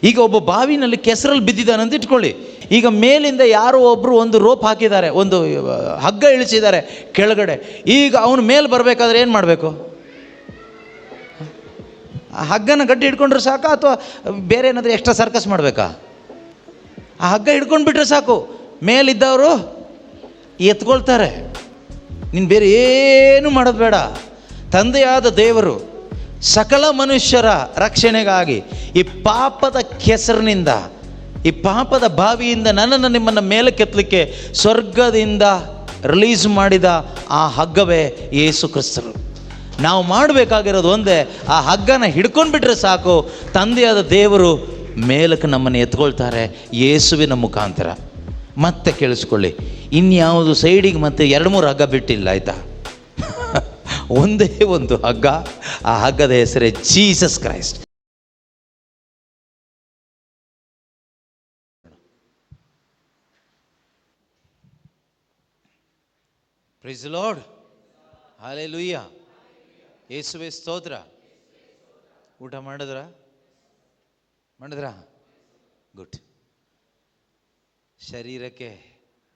ಈಗ ಒಬ್ಬ ಬಾವಿನಲ್ಲಿ ಕೆಸರಲ್ಲಿ ಬಿದ್ದಿದ್ದಾನೆ ಅಂತ ಇಟ್ಕೊಳ್ಳಿ. ಈಗ ಮೇಲಿಂದ ಯಾರೋ ಒಬ್ಬರು ಒಂದು ರೋಪ್ ಹಾಕಿದ್ದಾರೆ, ಒಂದು ಹಗ್ಗ ಇಳಿಸಿದ್ದಾರೆ ಕೆಳಗಡೆ. ಈಗ ಅವನು ಮೇಲೆ ಬರಬೇಕಾದ್ರೆ ಏನು ಮಾಡಬೇಕು? ಆ ಹಗ್ಗನ ಗಟ್ಟಿ ಹಿಡ್ಕೊಂಡ್ರೆ ಸಾಕು ಅಥವಾ ಬೇರೆ ಏನಾದರೂ ಎಕ್ಸ್ಟ್ರಾ ಸರ್ಕಸ್ ಮಾಡಬೇಕಾ? ಆ ಹಗ್ಗ ಹಿಡ್ಕೊಂಡು ಬಿಟ್ರೆ ಸಾಕು, ಮೇಲಿದ್ದವರು ಎತ್ಕೊಳ್ತಾರೆ. ನೀನು ಬೇರೆ ಏನು ಮಾಡೋದು ಬೇಡ. ತಂದೆಯಾದ ದೇವರು ಸಕಲ ಮನುಷ್ಯರ ರಕ್ಷಣೆಗಾಗಿ ಈ ಪಾಪದ ಕೆಸರಿನಿಂದ, ಈ ಪಾಪದ ಬಾವಿಯಿಂದ ನನ್ನನ್ನು ನಿಮ್ಮನ್ನು ಮೇಲೆ ಕೆತ್ತಲಿಕ್ಕೆ ಸ್ವರ್ಗದಿಂದ ರಿಲೀಸ್ ಮಾಡಿದ ಆ ಹಗ್ಗವೇ ಯೇಸು ಕ್ರಿಸ್ತರು. ನಾವು ಮಾಡಬೇಕಾಗಿರೋದು ಒಂದೇ, ಆ ಹಗ್ಗನ ಹಿಡ್ಕೊಂಡು ಬಿಟ್ರೆ ಸಾಕು, ತಂದೆಯಾದ ದೇವರು ಮೇಲಕ್ಕೆ ನಮ್ಮನ್ನು ಎತ್ಕೊಳ್ತಾರೆ ಯೇಸುವಿನ ಮುಖಾಂತರ. ಮತ್ತೆ ಕೇಳಿಸ್ಕೊಳ್ಳಿ, ಇನ್ಯಾವುದು ಸೈಡಿಗೆ ಮತ್ತೆ 2-3 ಹಗ್ಗ ಬಿಟ್ಟಿಲ್ಲ, ಆಯಿತಾ? ಒಂದೇ ಒಂದು ಹಗ್ಗ, ಆ ಹಗ್ಗದ ಹೆಸರೇ Jesus Christ. Praise the Lord, hallelujah, ಯೇಸುವೇ ಸ್ತೋತ್ರ. ಊಟ ಮಾಡಿದ್ರಾ? ಗುಡ್. ಶರೀರಕ್ಕೆ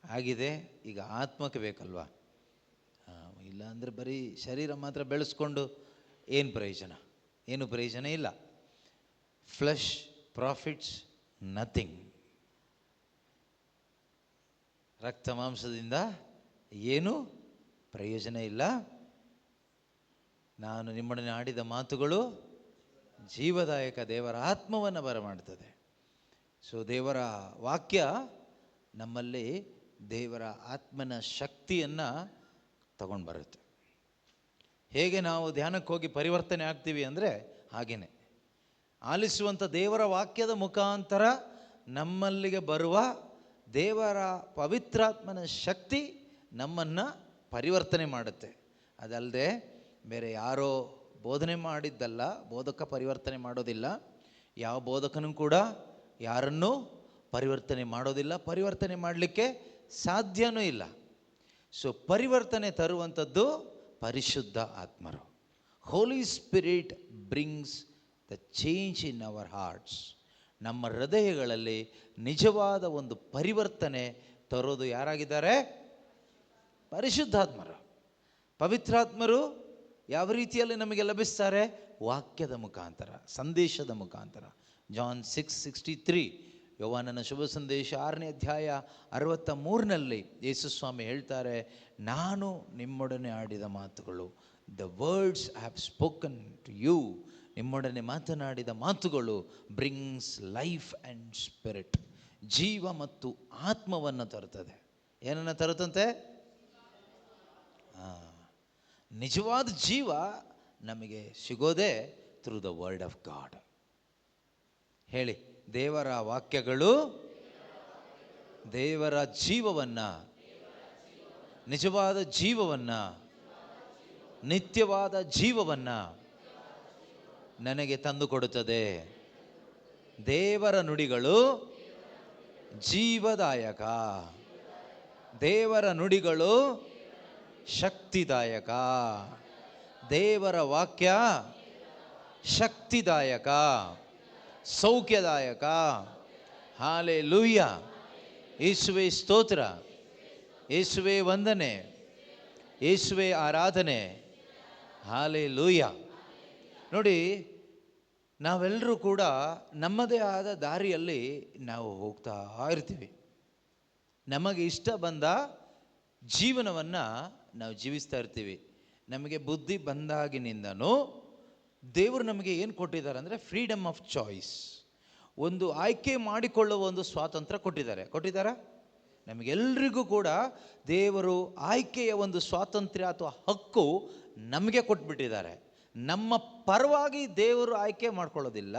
ಆಗಿದೆ, ಈಗ ಆತ್ಮಕ್ಕೆ ಬೇಕಲ್ವಾ? ಇಲ್ಲ ಅಂದರೆ ಬರೀ ಶರೀರ ಮಾತ್ರ ಬೆಳೆಸ್ಕೊಂಡು ಏನು ಪ್ರಯೋಜನ? ಏನು ಪ್ರಯೋಜನ ಇಲ್ಲ. Flesh profits nothing. ರಕ್ತ ಮಾಂಸದಿಂದ ಏನು ಪ್ರಯೋಜನ ಇಲ್ಲ. ನಾನು ನಿಮ್ಮೊಡನೆ ಆಡಿದ ಮಾತುಗಳು ಜೀವದಾಯಕ, ದೇವರ ಆತ್ಮವನ್ನು ಬರಮಾಡ್ತದೆ. ಸೊ ದೇವರ ವಾಕ್ಯ ನಮ್ಮಲ್ಲಿ ದೇವರ ಆತ್ಮನ ಶಕ್ತಿಯನ್ನು ತಗೊಂಡು ಬರುತ್ತೆ. ಹೇಗೆ ನಾವು ಧ್ಯಾನಕ್ಕೆ ಹೋಗಿ ಪರಿವರ್ತನೆ ಆಗ್ತೀವಿ ಅಂದರೆ ಹಾಗೇನೆ ಆಲಿಸುವಂಥ ದೇವರ ವಾಕ್ಯದ ಮುಖಾಂತರ ನಮ್ಮಲ್ಲಿಗೆ ಬರುವ ದೇವರ ಪವಿತ್ರಾತ್ಮನ ಶಕ್ತಿ ನಮ್ಮನ್ನು ಪರಿವರ್ತನೆ ಮಾಡುತ್ತೆ. ಅದಲ್ಲದೆ ಬೇರೆ ಯಾರೋ ಬೋಧನೆ ಮಾಡಿದ್ದಲ್ಲ. ಬೋಧಕ ಪರಿವರ್ತನೆ ಮಾಡೋದಿಲ್ಲ. ಯಾವ ಬೋಧಕನೂ ಕೂಡ ಯಾರನ್ನೂ ಪರಿವರ್ತನೆ ಮಾಡೋದಿಲ್ಲ, ಪರಿವರ್ತನೆ ಮಾಡಲಿಕ್ಕೆ ಸಾಧ್ಯವೂ ಇಲ್ಲ. ಸೊ ಪರಿವರ್ತನೆ ತರುವಂಥದ್ದು ಪರಿಶುದ್ಧ ಆತ್ಮರು. Holy spirit brings the change in our hearts. ನಮ್ಮ ಹೃದಯಗಳಲ್ಲಿ ನಿಜವಾದ ಒಂದು ಪರಿವರ್ತನೆ ತರೋದು ಯಾರಾಗಿದ್ದಾರೆ? ಪರಿಶುದ್ಧಾತ್ಮರು. ಪವಿತ್ರಾತ್ಮರು ಯಾವ ರೀತಿಯಲ್ಲಿ ನಮಗೆ ಲಭಿಸ್ತಾರೆ? ವಾಕ್ಯದ ಮುಖಾಂತರ, ಸಂದೇಶದ ಮುಖಾಂತರ. ಜಾನ್ 6:63, ಯೋಹಾನನ ಶುಭ ಸಂದೇಶ 6ನೇ ಅಧ್ಯಾಯ 63ನಲ್ಲಿ ಯೇಸುಸ್ವಾಮಿ ಹೇಳ್ತಾರೆ, ನಾನು ನಿಮ್ಮೊಡನೆ ಆಡಿದ ಮಾತುಗಳು, the words I have spoken to you, ನಿಮ್ಮೊಡನೆ ಮಾತನಾಡಿದ ಮಾತುಗಳು ಬ್ರಿಂಗ್ಸ್ ಲೈಫ್ ಆ್ಯಂಡ್ ಸ್ಪಿರಿಟ್, ಜೀವ ಮತ್ತು ಆತ್ಮವನ್ನು ತರುತ್ತದೆ. ಏನನ್ನು ತರುತ್ತಂತೆ? ನಿಜವಾದ ಜೀವ ನಮಗೆ ಸಿಗೋದೇ through the word of god. ಹೇಳಿ, ದೇವರ ವಾಕ್ಯಗಳು ದೇವರ ಜೀವವನ್ನು, ನಿಜವಾದ ಜೀವವನ್ನು, ನಿತ್ಯವಾದ ಜೀವವನ್ನು ನನಗೆ ತಂದುಕೊಡುತ್ತದೆ. ದೇವರ ನುಡಿಗಳು ಜೀವದಾಯಕ, ದೇವರ ನುಡಿಗಳು ಶಕ್ತಿದಾಯಕ, ದೇವರ ವಾಕ್ಯ ಶಕ್ತಿದಾಯಕ, ಸೌಖ್ಯದಾಯಕ. ಹಲ್ಲೆಲೂಯಾ, ಯೇಸುವೇ ಸ್ತೋತ್ರ, ಯೇಸುವೇ ವಂದನೆ, ಯೇಸುವೇ ಆರಾಧನೆ. ಹಲ್ಲೆಲೂಯಾ. ನೋಡಿ, ನಾವೆಲ್ಲರೂ ಕೂಡ ನಮ್ಮದೇ ಆದ ದಾರಿಯಲ್ಲಿ ನಾವು ಹೋಗ್ತಾ ಇರ್ತೀವಿ. ನಮಗೆ ಇಷ್ಟ ಬಂದ ಜೀವನವನ್ನು ನಾವು ಜೀವಿಸ್ತಾ ಇರ್ತೀವಿ. ನಮಗೆ ಬುದ್ಧಿ ಬಂದಾಗಿನಿಂದನೂ ದೇವರು ನಮಗೆ ಏನು ಕೊಟ್ಟಿದ್ದಾರೆ ಅಂದರೆ ಫ್ರೀಡಮ್ ಆಫ್ ಚಾಯ್ಸ್, ಒಂದು ಆಯ್ಕೆ ಮಾಡಿಕೊಳ್ಳುವ ಒಂದು ಸ್ವಾತಂತ್ರ್ಯ ಕೊಟ್ಟಿದ್ದಾರೆ. ನಮಗೆಲ್ಲರಿಗೂ ಕೂಡ ದೇವರು ಆಯ್ಕೆಯ ಒಂದು ಸ್ವಾತಂತ್ರ್ಯ ಅಥವಾ ಹಕ್ಕು ನಮಗೆ ಕೊಟ್ಬಿಟ್ಟಿದ್ದಾರೆ. ನಮ್ಮ ಪರವಾಗಿ ದೇವರು ಆಯ್ಕೆ ಮಾಡ್ಕೊಳ್ಳೋದಿಲ್ಲ,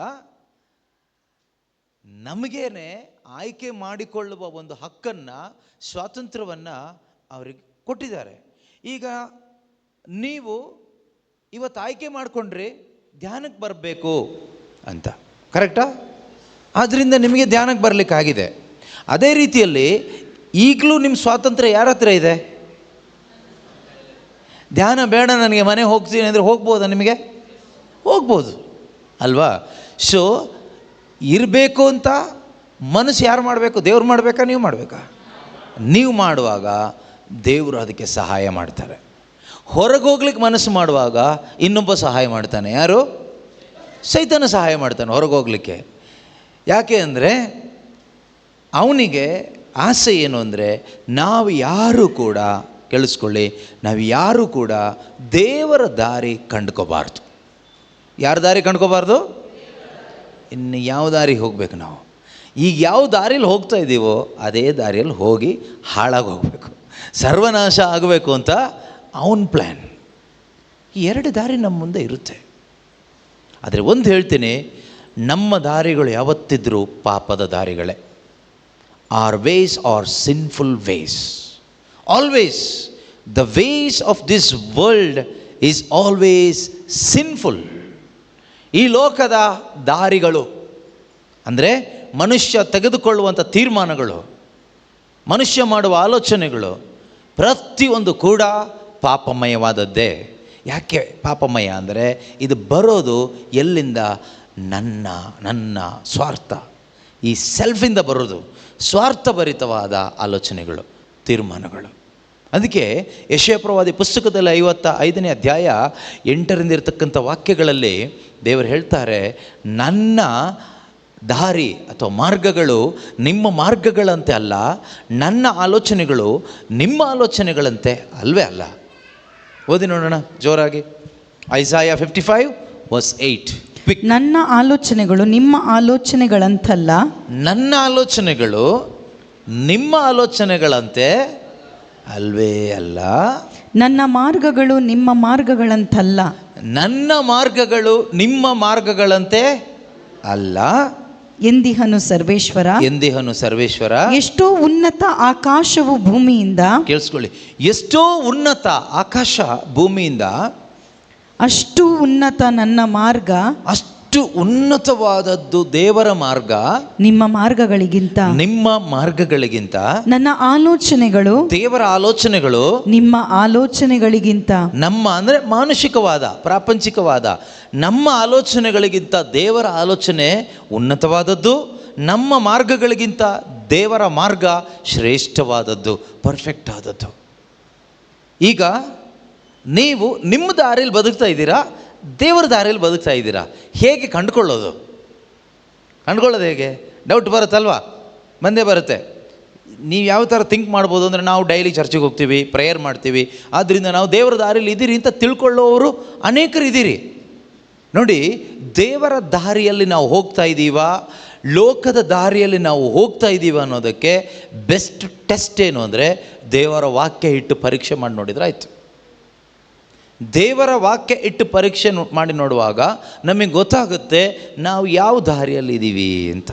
ನಮಗೇನೆ ಆಯ್ಕೆ ಮಾಡಿಕೊಳ್ಳುವ ಒಂದು ಹಕ್ಕನ್ನು, ಸ್ವಾತಂತ್ರ್ಯವನ್ನು ಅವ್ರಿಗೆ ಕೊಟ್ಟಿದ್ದಾರೆ. ಈಗ ನೀವು ಇವತ್ತು ಆಯ್ಕೆ ಮಾಡಿಕೊಂಡ್ರಿ ಧ್ಯಾನಕ್ಕೆ ಬರಬೇಕು ಅಂತ, ಕರೆಕ್ಟಾ? ಆದ್ದರಿಂದ ನಿಮಗೆ ಧ್ಯಾನಕ್ಕೆ ಬರಲಿಕ್ಕಾಗಿದೆ. ಅದೇ ರೀತಿಯಲ್ಲಿ ಈಗಲೂ ನಿಮ್ಮ ಸ್ವಾತಂತ್ರ್ಯ ಯಾರ ಹತ್ರ ಇದೆ? ಧ್ಯಾನ ಬೇಡ ನನಗೆ, ಮನೆ ಹೋಗ್ತೀನಿ ಅಂದರೆ ಹೋಗ್ಬೋದಾ? ನಿಮಗೆ ಹೋಗ್ಬೋದು ಅಲ್ವಾ? ಸೊ ಇರಬೇಕು ಅಂತ ಮನಸ್ಸು ಯಾರು ಮಾಡಬೇಕು? ದೇವ್ರು ಮಾಡಬೇಕಾ, ನೀವು ಮಾಡಬೇಕಾ? ನೀವು ಮಾಡುವಾಗ ದೇವರು ಅದಕ್ಕೆ ಸಹಾಯ ಮಾಡ್ತಾರೆ. ಹೊರಗೆ ಹೋಗ್ಲಿಕ್ಕೆ ಮನಸ್ಸು ಮಾಡುವಾಗ ಇನ್ನೊಬ್ಬ ಸಹಾಯ ಮಾಡ್ತಾನೆ. ಯಾರು? ಸೈತಾನ ಸಹಾಯ ಮಾಡ್ತಾನೆ ಹೊರಗೆ ಹೋಗ್ಲಿಕ್ಕೆ. ಯಾಕೆ ಅಂದರೆ ಅವನಿಗೆ ಆಸೆ ಏನು ಅಂದರೆ ನಾವು ಯಾರು ಕೂಡ, ಕೇಳಿಸ್ಕೊಳ್ಳಿ, ನಾವು ಯಾರು ಕೂಡ ದೇವರ ದಾರಿ ಕಂಡ್ಕೋಬಾರ್ದು. ಯಾರ ದಾರಿ ಕಂಡ್ಕೋಬಾರ್ದು? ಇನ್ನು ಯಾವ ದಾರಿಗೆ ಹೋಗ್ಬೇಕು ನಾವು? ಈಗ ಯಾವ ದಾರಿಯಲ್ಲಿ ಹೋಗ್ತಾ ಇದ್ದೀವೋ ಅದೇ ದಾರಿಯಲ್ಲಿ ಹೋಗಿ ಹಾಳಾಗಿ ಹೋಗಬೇಕು, ಸರ್ವನಾಶ ಆಗಬೇಕು ಅಂತ ಅವನ ಪ್ಲ್ಯಾನ್. ಈ ಎರಡು ದಾರಿ ನಮ್ಮ ಮುಂದೆ ಇರುತ್ತೆ. ಆದರೆ ಒಂದು ಹೇಳ್ತೀನಿ, ನಮ್ಮ ದಾರಿಗಳು ಯಾವತ್ತಿದ್ರೂ ಪಾಪದ ದಾರಿಗಳೇ. Or ways or sinful ways. Always the ways of this world is always sinful. ಈ ಲೋಕದ ದಾರಿಗಳು ಅಂದರೆ ಮನುಷ್ಯ ತೆಗೆದುಕೊಳ್ಳುವಂಥ ತೀರ್ಮಾನಗಳು, ಮನುಷ್ಯ ಮಾಡುವ ಆಲೋಚನೆಗಳು ಪ್ರತಿಯೊಂದು ಕೂಡ ಪಾಪಮಯವಾದದ್ದೇ. ಯಾಕೆ ಪಾಪಮಯ ಅಂದರೆ ಇದು ಬರೋದು ಎಲ್ಲಿಂದ? ನನ್ನ ಸ್ವಾರ್ಥ, ಈ ಸೆಲ್ಫಿಂದ ಬರೋದು. ಸ್ವಾರ್ಥಭರಿತವಾದ ಆಲೋಚನೆಗಳು, ತೀರ್ಮಾನಗಳು. ಅದಕ್ಕೆ ಯೆಶಾಯ ಪ್ರವಾದಿ ಪುಸ್ತಕದಲ್ಲಿ 55ನೇ ಅಧ್ಯಾಯ 8ರಿಂದ ಇರತಕ್ಕಂಥ ವಾಕ್ಯಗಳಲ್ಲಿ ದೇವರು ಹೇಳ್ತಾರೆ, ನನ್ನ ದಾರಿ ಅಥವಾ ಮಾರ್ಗಗಳು ನಿಮ್ಮ ಮಾರ್ಗಗಳಂತೆ ಅಲ್ಲ, ನನ್ನ ಆಲೋಚನೆಗಳು ನಿಮ್ಮ ಆಲೋಚನೆಗಳಂತೆ ಅಲ್ವೇ ಅಲ್ಲ. ಓದಿ ನೋಡೋಣ ಜೋರಾಗಿ. ಐಸಾಯ 55:8. ನನ್ನ ಆಲೋಚನೆಗಳು ನಿಮ್ಮ ಆಲೋಚನೆಗಳಂತಲ್ಲ, ನನ್ನ ಆಲೋಚನೆಗಳು ನಿಮ್ಮ ಆಲೋಚನೆಗಳಂತೆ ಅಲ್ವೇ ಅಲ್ಲ, ನನ್ನ ಮಾರ್ಗಗಳು ನಿಮ್ಮ ಮಾರ್ಗಗಳಂತಲ್ಲ, ನನ್ನ ಮಾರ್ಗಗಳು ನಿಮ್ಮ ಮಾರ್ಗಗಳಂತೆ ಅಲ್ಲ ಎಂದಿಹನು ಸರ್ವೇಶ್ವರ. ಎಂದಿಹನು ಸರ್ವೇಶ್ವರ. ಎಷ್ಟೋ ಉನ್ನತ ಆಕಾಶವು ಭೂಮಿಯಿಂದ, ಕೇಳಿಸ್ಕೊಳ್ಳಿ, ಎಷ್ಟೋ ಉನ್ನತ ಆಕಾಶ ಭೂಮಿಯಿಂದ, ಅಷ್ಟು ಉನ್ನತ ನನ್ನ ಮಾರ್ಗ, ಅಷ್ಟು ಉನ್ನತವಾದದ್ದು ದೇವರ ಮಾರ್ಗ ನಿಮ್ಮ ಮಾರ್ಗಗಳಿಗಿಂತ, ನಿಮ್ಮ ಮಾರ್ಗಗಳಿಗಿಂತ. ನನ್ನ ಆಲೋಚನೆಗಳು, ದೇವರ ಆಲೋಚನೆಗಳು ನಿಮ್ಮ ಆಲೋಚನೆಗಳಿಗಿಂತ, ನಮ್ಮ ಅಂದರೆ ಮಾನುಷಿಕವಾದ ಪ್ರಾಪಂಚಿಕವಾದ ನಮ್ಮ ಆಲೋಚನೆಗಳಿಗಿಂತ ದೇವರ ಆಲೋಚನೆ ಉನ್ನತವಾದದ್ದು, ನಮ್ಮ ಮಾರ್ಗಗಳಿಗಿಂತ ದೇವರ ಮಾರ್ಗ ಶ್ರೇಷ್ಠವಾದದ್ದು, ಪರ್ಫೆಕ್ಟ್ ಆದದ್ದು. ಈಗ ನೀವು ನಿಮ್ಮ ದಾರಿಯಲ್ಲಿ ಬದುಕ್ತಾ ಇದ್ದೀರಾ, ದೇವರ ದಾರಿಯಲ್ಲಿ ಬದುಕ್ತಾ ಇದ್ದೀರಾ? ಹೇಗೆ ಕಂಡುಕೊಳ್ಳೋದು ಹೇಗೆ? ಡೌಟ್ ಬರುತ್ತಲ್ವಾ? ಬಂದೇ ಬರುತ್ತೆ. ನೀವು ಯಾವ ಥರ ಥಿಂಕ್ ಮಾಡ್ಬೋದು ಅಂದರೆ, ನಾವು ಡೈಲಿ ಚರ್ಚಿಗೆ ಹೋಗ್ತೀವಿ, ಪ್ರೇಯರ್ ಮಾಡ್ತೀವಿ, ಆದ್ದರಿಂದ ನಾವು ದೇವರ ದಾರಿಯಲ್ಲಿ ಇದ್ದೀರಿ ಅಂತ ತಿಳ್ಕೊಳ್ಳೋರು ಅನೇಕರು ಇದ್ದೀರಿ. ನೋಡಿ, ದೇವರ ದಾರಿಯಲ್ಲಿ ನಾವು ಹೋಗ್ತಾ ಇದ್ದೀವಾ, ಲೋಕದ ದಾರಿಯಲ್ಲಿ ನಾವು ಹೋಗ್ತಾ ಇದ್ದೀವ ಅನ್ನೋದಕ್ಕೆ ಬೆಸ್ಟ್ ಟೆಸ್ಟ್ ಏನು ಅಂದರೆ, ದೇವರ ವಾಕ್ಯ ಇಟ್ಟು ಪರೀಕ್ಷೆ ಮಾಡಿ ನೋಡಿದ್ರೆ ಆಯಿತು. ದೇವರ ವಾಕ್ಯ ಇಟ್ಟು ಪರೀಕ್ಷೆ ಮಾಡಿ ನೋಡುವಾಗ ನಮಗೆ ಗೊತ್ತಾಗುತ್ತೆ ನಾವು ಯಾವ ದಾರಿಯಲ್ಲಿ ಇದ್ದೀವಿ ಅಂತ.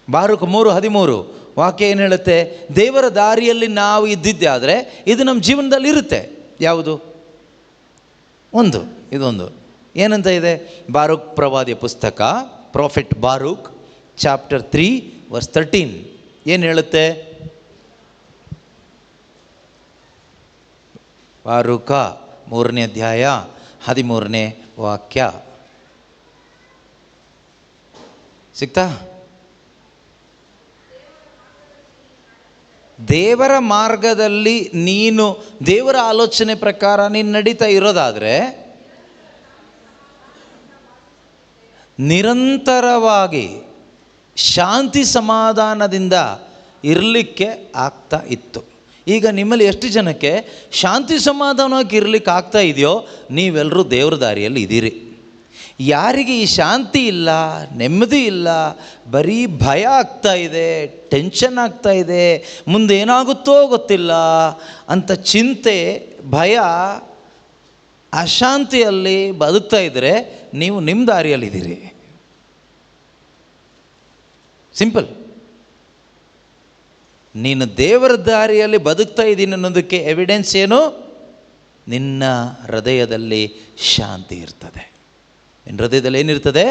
ಬಾರೂಕ್ 3:13 ವಾಕ್ಯ ಏನು ಹೇಳುತ್ತೆ? ದೇವರ ದಾರಿಯಲ್ಲಿ ನಾವು ಇದ್ದಿದ್ದೆ ಆದರೆ ಇದು ನಮ್ಮ ಜೀವನದಲ್ಲಿ ಇರುತ್ತೆ. ಯಾವುದು? ಇದೊಂದು ಏನಂತ ಇದೆ? ಬಾರೂಕ್ ಪ್ರವಾದಿಯ ಪುಸ್ತಕ, ಪ್ರಾಫೆಟ್ ಬಾರೂಕ್, ಚಾಪ್ಟರ್ 3:13 ಏನು ಹೇಳುತ್ತೆ? ಬಾರೂಕ 3ನೇ ಅಧ್ಯಾಯ 13ನೇ ವಾಕ್ಯ ಸಿಗ್ತಾ? ದೇವರ ಮಾರ್ಗದಲ್ಲಿ ನೀನು ದೇವರ ಆಲೋಚನೆ ಪ್ರಕಾರ ನೀನು ನಡೀತಾ ಇರೋದಾದರೆ ನಿರಂತರವಾಗಿ ಶಾಂತಿ ಸಮಾಧಾನದಿಂದ ಇರಲಿಕ್ಕೆ ಆಗ್ತಾ ಇತ್ತು. ಈಗ ನಿಮ್ಮಲ್ಲಿ ಎಷ್ಟು ಜನಕ್ಕೆ ಶಾಂತಿ ಸಮಾಧಾನವಾಗಿ ಇರಲಿಕ್ಕೆ ಆಗ್ತಾ ಇದೆಯೋ ನೀವೆಲ್ಲರೂ ದೇವ್ರ ದಾರಿಯಲ್ಲಿ ಇದ್ದೀರಿ. ಯಾರಿಗೆ ಈ ಶಾಂತಿ ಇಲ್ಲ, ನೆಮ್ಮದಿ ಇಲ್ಲ, ಬರೀ ಭಯ ಆಗ್ತಾ ಇದೆ, ಟೆನ್ಷನ್ ಆಗ್ತಾ ಇದೆ, ಮುಂದೆ ಏನಾಗುತ್ತೋ ಗೊತ್ತಿಲ್ಲ ಅಂತ ಚಿಂತೆ, ಭಯ, ಅಶಾಂತಿಯಲ್ಲಿ ಬದುಕ್ತಾ ಇದ್ದರೆ ನೀವು ನಿಮ್ಮ ದಾರಿಯಲ್ಲಿದ್ದೀರಿ. ಸಿಂಪಲ್. ನೀನು ದೇವರ ದಾರಿಯಲ್ಲಿ ಬದುಕ್ತಾ ಇದ್ದೀನಿ ಅನ್ನೋದಕ್ಕೆ ಎವಿಡೆನ್ಸ್ ಏನು? ನಿನ್ನ ಹೃದಯದಲ್ಲಿ ಶಾಂತಿ ಇರ್ತದೆ. ನಿನ್ನ ಹೃದಯದಲ್ಲಿ ಏನಿರ್ತದೆ?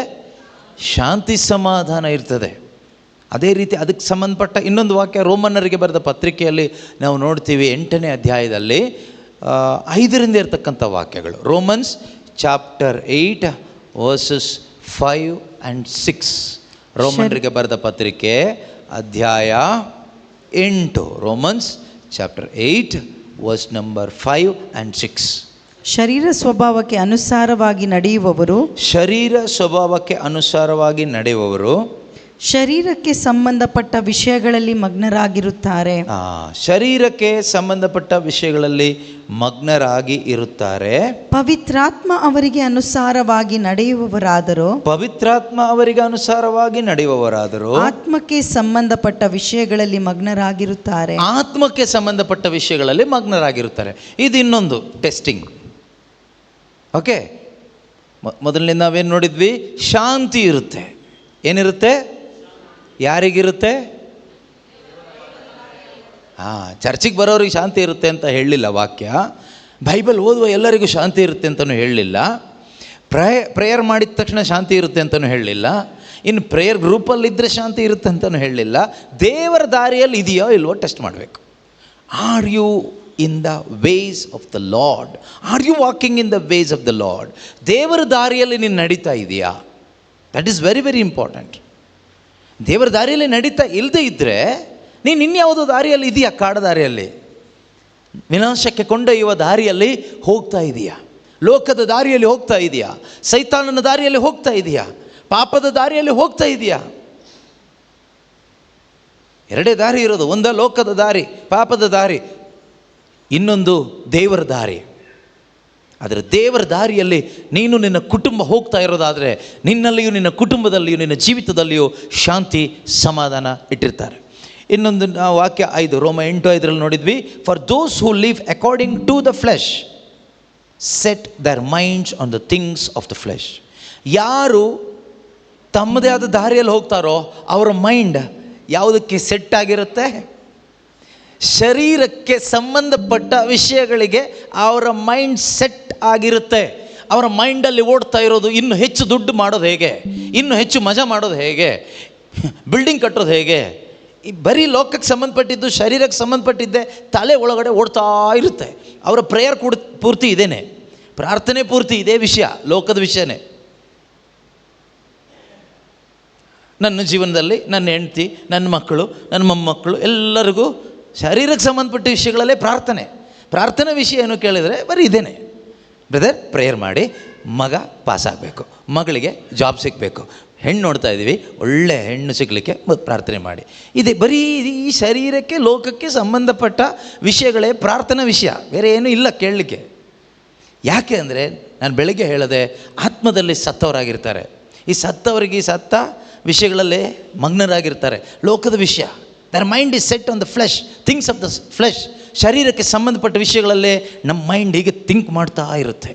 ಶಾಂತಿ ಸಮಾಧಾನ ಇರ್ತದೆ. ಅದೇ ರೀತಿ ಅದಕ್ಕೆ ಸಂಬಂಧಪಟ್ಟ ಇನ್ನೊಂದು ವಾಕ್ಯ ರೋಮನ್ನರಿಗೆ ಬರೆದ ಪತ್ರಿಕೆಯಲ್ಲಿ ನಾವು ನೋಡ್ತೀವಿ. 8ನೇ ಅಧ್ಯಾಯದಲ್ಲಿ 5ರಿಂದ ಇರ್ತಕ್ಕಂಥ ವಾಕ್ಯಗಳು. Romans chapter 8 verses 5 and 6. ರೋಮನ್ರಿಗೆ ಬರೆದ ಪತ್ರಿಕೆ ಅಧ್ಯಾಯ 8. Romans chapter 8 verse number 5 and 6. ಶರೀರ ಸ್ವಭಾವಕ್ಕೆ ಅನುಸಾರವಾಗಿ ನಡೆಯುವವರು, ಶರೀರ ಸ್ವಭಾವಕ್ಕೆ ಅನುಸಾರವಾಗಿ ನಡೆಯುವವರು ಶರೀರಕ್ಕೆ ಸಂಬಂಧಪಟ್ಟ ವಿಷಯಗಳಲ್ಲಿ ಮಗ್ನರಾಗಿರುತ್ತಾರೆ. ಶರೀರಕ್ಕೆ ಸಂಬಂಧಪಟ್ಟ ವಿಷಯಗಳಲ್ಲಿ ಮಗ್ನರಾಗಿ ಇರುತ್ತಾರೆ. ಪವಿತ್ರಾತ್ಮ ಅವರಿಗೆ ಅನುಸಾರವಾಗಿ ನಡೆಯುವವರಾದರೂ, ಪವಿತ್ರಾತ್ಮ ಅವರಿಗೆ ಅನುಸಾರವಾಗಿ ನಡೆಯುವವರಾದರೂ ಆತ್ಮಕ್ಕೆ ಸಂಬಂಧಪಟ್ಟ ವಿಷಯಗಳಲ್ಲಿ ಮಗ್ನರಾಗಿರುತ್ತಾರೆ. ಆತ್ಮಕ್ಕೆ ಸಂಬಂಧಪಟ್ಟ ವಿಷಯಗಳಲ್ಲಿ ಮಗ್ನರಾಗಿರುತ್ತಾರೆ. ಇದು ಇನ್ನೊಂದು ಟೆಸ್ಟಿಂಗ್. ಓಕೆ, ಮೊದಲನೇ ನಾವೇನು ನೋಡಿದ್ವಿ? ಶಾಂತಿ ಇರುತ್ತೆ. ಏನಿರುತ್ತೆ? ಯಾರಿಗಿರುತ್ತೆ? ಚರ್ಚಿಗೆ ಬರೋರಿಗೆ ಶಾಂತಿ ಇರುತ್ತೆ ಅಂತ ಹೇಳಲಿಲ್ಲ ವಾಕ್ಯ. ಬೈಬಲ್ ಓದುವ ಎಲ್ಲರಿಗೂ ಶಾಂತಿ ಇರುತ್ತೆ ಅಂತಲೂ ಹೇಳಲಿಲ್ಲ. ಪ್ರೇಯರ್ ಮಾಡಿದ ತಕ್ಷಣ ಶಾಂತಿ ಇರುತ್ತೆ ಅಂತಲೂ ಹೇಳಲಿಲ್ಲ. ಇನ್ನು ಪ್ರೇಯರ್ ಗ್ರೂಪಲ್ಲಿದ್ದರೆ ಶಾಂತಿ ಇರುತ್ತೆ ಅಂತಲೂ ಹೇಳಲಿಲ್ಲ. ದೇವರ ದಾರಿಯಲ್ಲಿ ಇದೆಯೋ ಇಲ್ವೋ ಟೆಸ್ಟ್ ಮಾಡಬೇಕು. Are you in the ways of the Lord? Are you walking in the ways of the Lord? ದೇವರ ದಾರಿಯಲ್ಲಿ ನೀನು ನಡೀತಾ ಇದೆಯಾ? That is very very important. ದೇವರ ದಾರಿಯಲ್ಲಿ ನಡೀತಾ ಇಲ್ಲದೆ ಇದ್ದರೆ ನೀನು ಇನ್ಯಾವುದೋ ದಾರಿಯಲ್ಲಿ ಇದೆಯಾ? ಕಾಡ ದಾರಿಯಲ್ಲಿ, ವಿನಾಶಕ್ಕೆ ಕೊಂಡೊಯ್ಯುವ ದಾರಿಯಲ್ಲಿ ಹೋಗ್ತಾ ಇದೆಯಾ? ಲೋಕದ ದಾರಿಯಲ್ಲಿ ಹೋಗ್ತಾ ಇದೆಯಾ? ಸೈತಾನನ ದಾರಿಯಲ್ಲಿ ಹೋಗ್ತಾ ಇದೆಯಾ? ಪಾಪದ ದಾರಿಯಲ್ಲಿ ಹೋಗ್ತಾ ಇದೆಯಾ? ಎರಡೇ ದಾರಿ ಇರೋದು. ಒಂದು ಲೋಕದ ದಾರಿ, ಪಾಪದ ದಾರಿ. ಇನ್ನೊಂದು ದೇವರ ದಾರಿ. ಆದರೆ ದೇವರ ದಾರಿಯಲ್ಲಿ ನೀನು ನಿನ್ನ ಕುಟುಂಬ ಹೋಗ್ತಾ ಇರೋದಾದರೆ ನಿನ್ನಲ್ಲಿಯೂ ನಿನ್ನ ಕುಟುಂಬದಲ್ಲಿಯೂ ನಿನ್ನ ಜೀವಿತದಲ್ಲಿಯೂ ಶಾಂತಿ ಸಮಾಧಾನ ಇಟ್ಟಿರ್ತಾರೆ. ಇನ್ನೊಂದು ವಾಕ್ಯ 5 ರೋಮ 8:5 ನೋಡಿದ್ವಿ. For those who live according to the flesh set their minds on the things of the flesh. ಯಾರು ತಮ್ಮದೇ ಆದ ದಾರಿಯಲ್ಲಿ ಹೋಗ್ತಾರೋ ಅವರ ಮೈಂಡ್ ಯಾವುದಕ್ಕೆ ಸೆಟ್ ಆಗಿರುತ್ತೆ? ಶರೀರಕ್ಕೆ ಸಂಬಂಧಪಟ್ಟ ವಿಷಯಗಳಿಗೆ ಅವರ ಮೈಂಡ್ ಸೆಟ್ ಆಗಿರುತ್ತೆ. ಅವರ ಮೈಂಡಲ್ಲಿ ಓಡ್ತಾ ಇರೋದು ಇನ್ನು ಹೆಚ್ಚು ದುಡ್ಡು ಮಾಡೋದು ಹೇಗೆ, ಇನ್ನು ಹೆಚ್ಚು ಮಜಾ ಮಾಡೋದು ಹೇಗೆ, ಬಿಲ್ಡಿಂಗ್ ಕಟ್ಟೋದು ಹೇಗೆ. ಈ ಬರೀ ಲೋಕಕ್ಕೆ ಸಂಬಂಧಪಟ್ಟಿದ್ದು, ಶರೀರಕ್ಕೆ ಸಂಬಂಧಪಟ್ಟಿದ್ದೆ ತಲೆ ಒಳಗಡೆ ಓಡ್ತಾ ಇರುತ್ತೆ. ಅವರ ಪ್ರೇಯರ್ ಕೂಡ ಪೂರ್ತಿ ಇದೇನೆ, ಪ್ರಾರ್ಥನೆ ಪೂರ್ತಿ ಇದೇ ವಿಷಯ, ಲೋಕದ ವಿಷಯನೇ. ನನ್ನ ಜೀವನದಲ್ಲಿ ನನ್ನ ಹೆಂಡತಿ, ನನ್ನ ಮಕ್ಕಳು, ನನ್ನ ಮೊಮ್ಮಕ್ಕಳು ಎಲ್ಲರಿಗೂ ಶರೀರಕ್ಕೆ ಸಂಬಂಧಪಟ್ಟ ವಿಷಯಗಳಲ್ಲೇ ಪ್ರಾರ್ಥನೆ ವಿಷಯ ಏನು ಕೇಳಿದರೆ ಬರೀ ಇದೇನೆ. ಬ್ರದರ್ ಪ್ರೇಯರ್ ಮಾಡಿ ಮಗ ಪಾಸಾಗಬೇಕು, ಮಗಳಿಗೆ ಜಾಬ್ ಸಿಗಬೇಕು, ಹೆಣ್ಣು ನೋಡ್ತಾ ಇದ್ದೀವಿ, ಒಳ್ಳೆ ಹೆಣ್ಣು ಸಿಗಲಿಕ್ಕೆ ಪ್ರಾರ್ಥನೆ ಮಾಡಿ. ಇದೆ ಬರೀ ಈ ಶರೀರಕ್ಕೆ ಲೋಕಕ್ಕೆ ಸಂಬಂಧಪಟ್ಟ ವಿಷಯಗಳೇ ಪ್ರಾರ್ಥನಾ ವಿಷಯ, ಬೇರೆ ಏನೂ ಇಲ್ಲ ಕೇಳಲಿಕ್ಕೆ. ಯಾಕೆ ಅಂದರೆ ನಾನು ಬೆಳಗ್ಗೆ ಹೇಳಿದೆ, ಆತ್ಮದಲ್ಲಿ ಸತ್ತವರಾಗಿರ್ತಾರೆ. ಈ ಸತ್ತವರಿಗೆ ಈ ಸತ್ತ ವಿಷಯಗಳಲ್ಲೇ ಮಗ್ನರಾಗಿರ್ತಾರೆ. ಲೋಕದ ವಿಷಯ, there mind is set on the flesh, things of the flesh. ಶರೀರಕ್ಕೆ ಸಂಬಂಧಪಟ್ಟ ವಿಷಯಗಳಲ್ಲೇ ನಮ್ಮ ಮೈಂಡ್ ಹೀಗೆ ಥಿಂಕ್ ಮಾಡ್ತಾ ಇರುತ್ತೆ.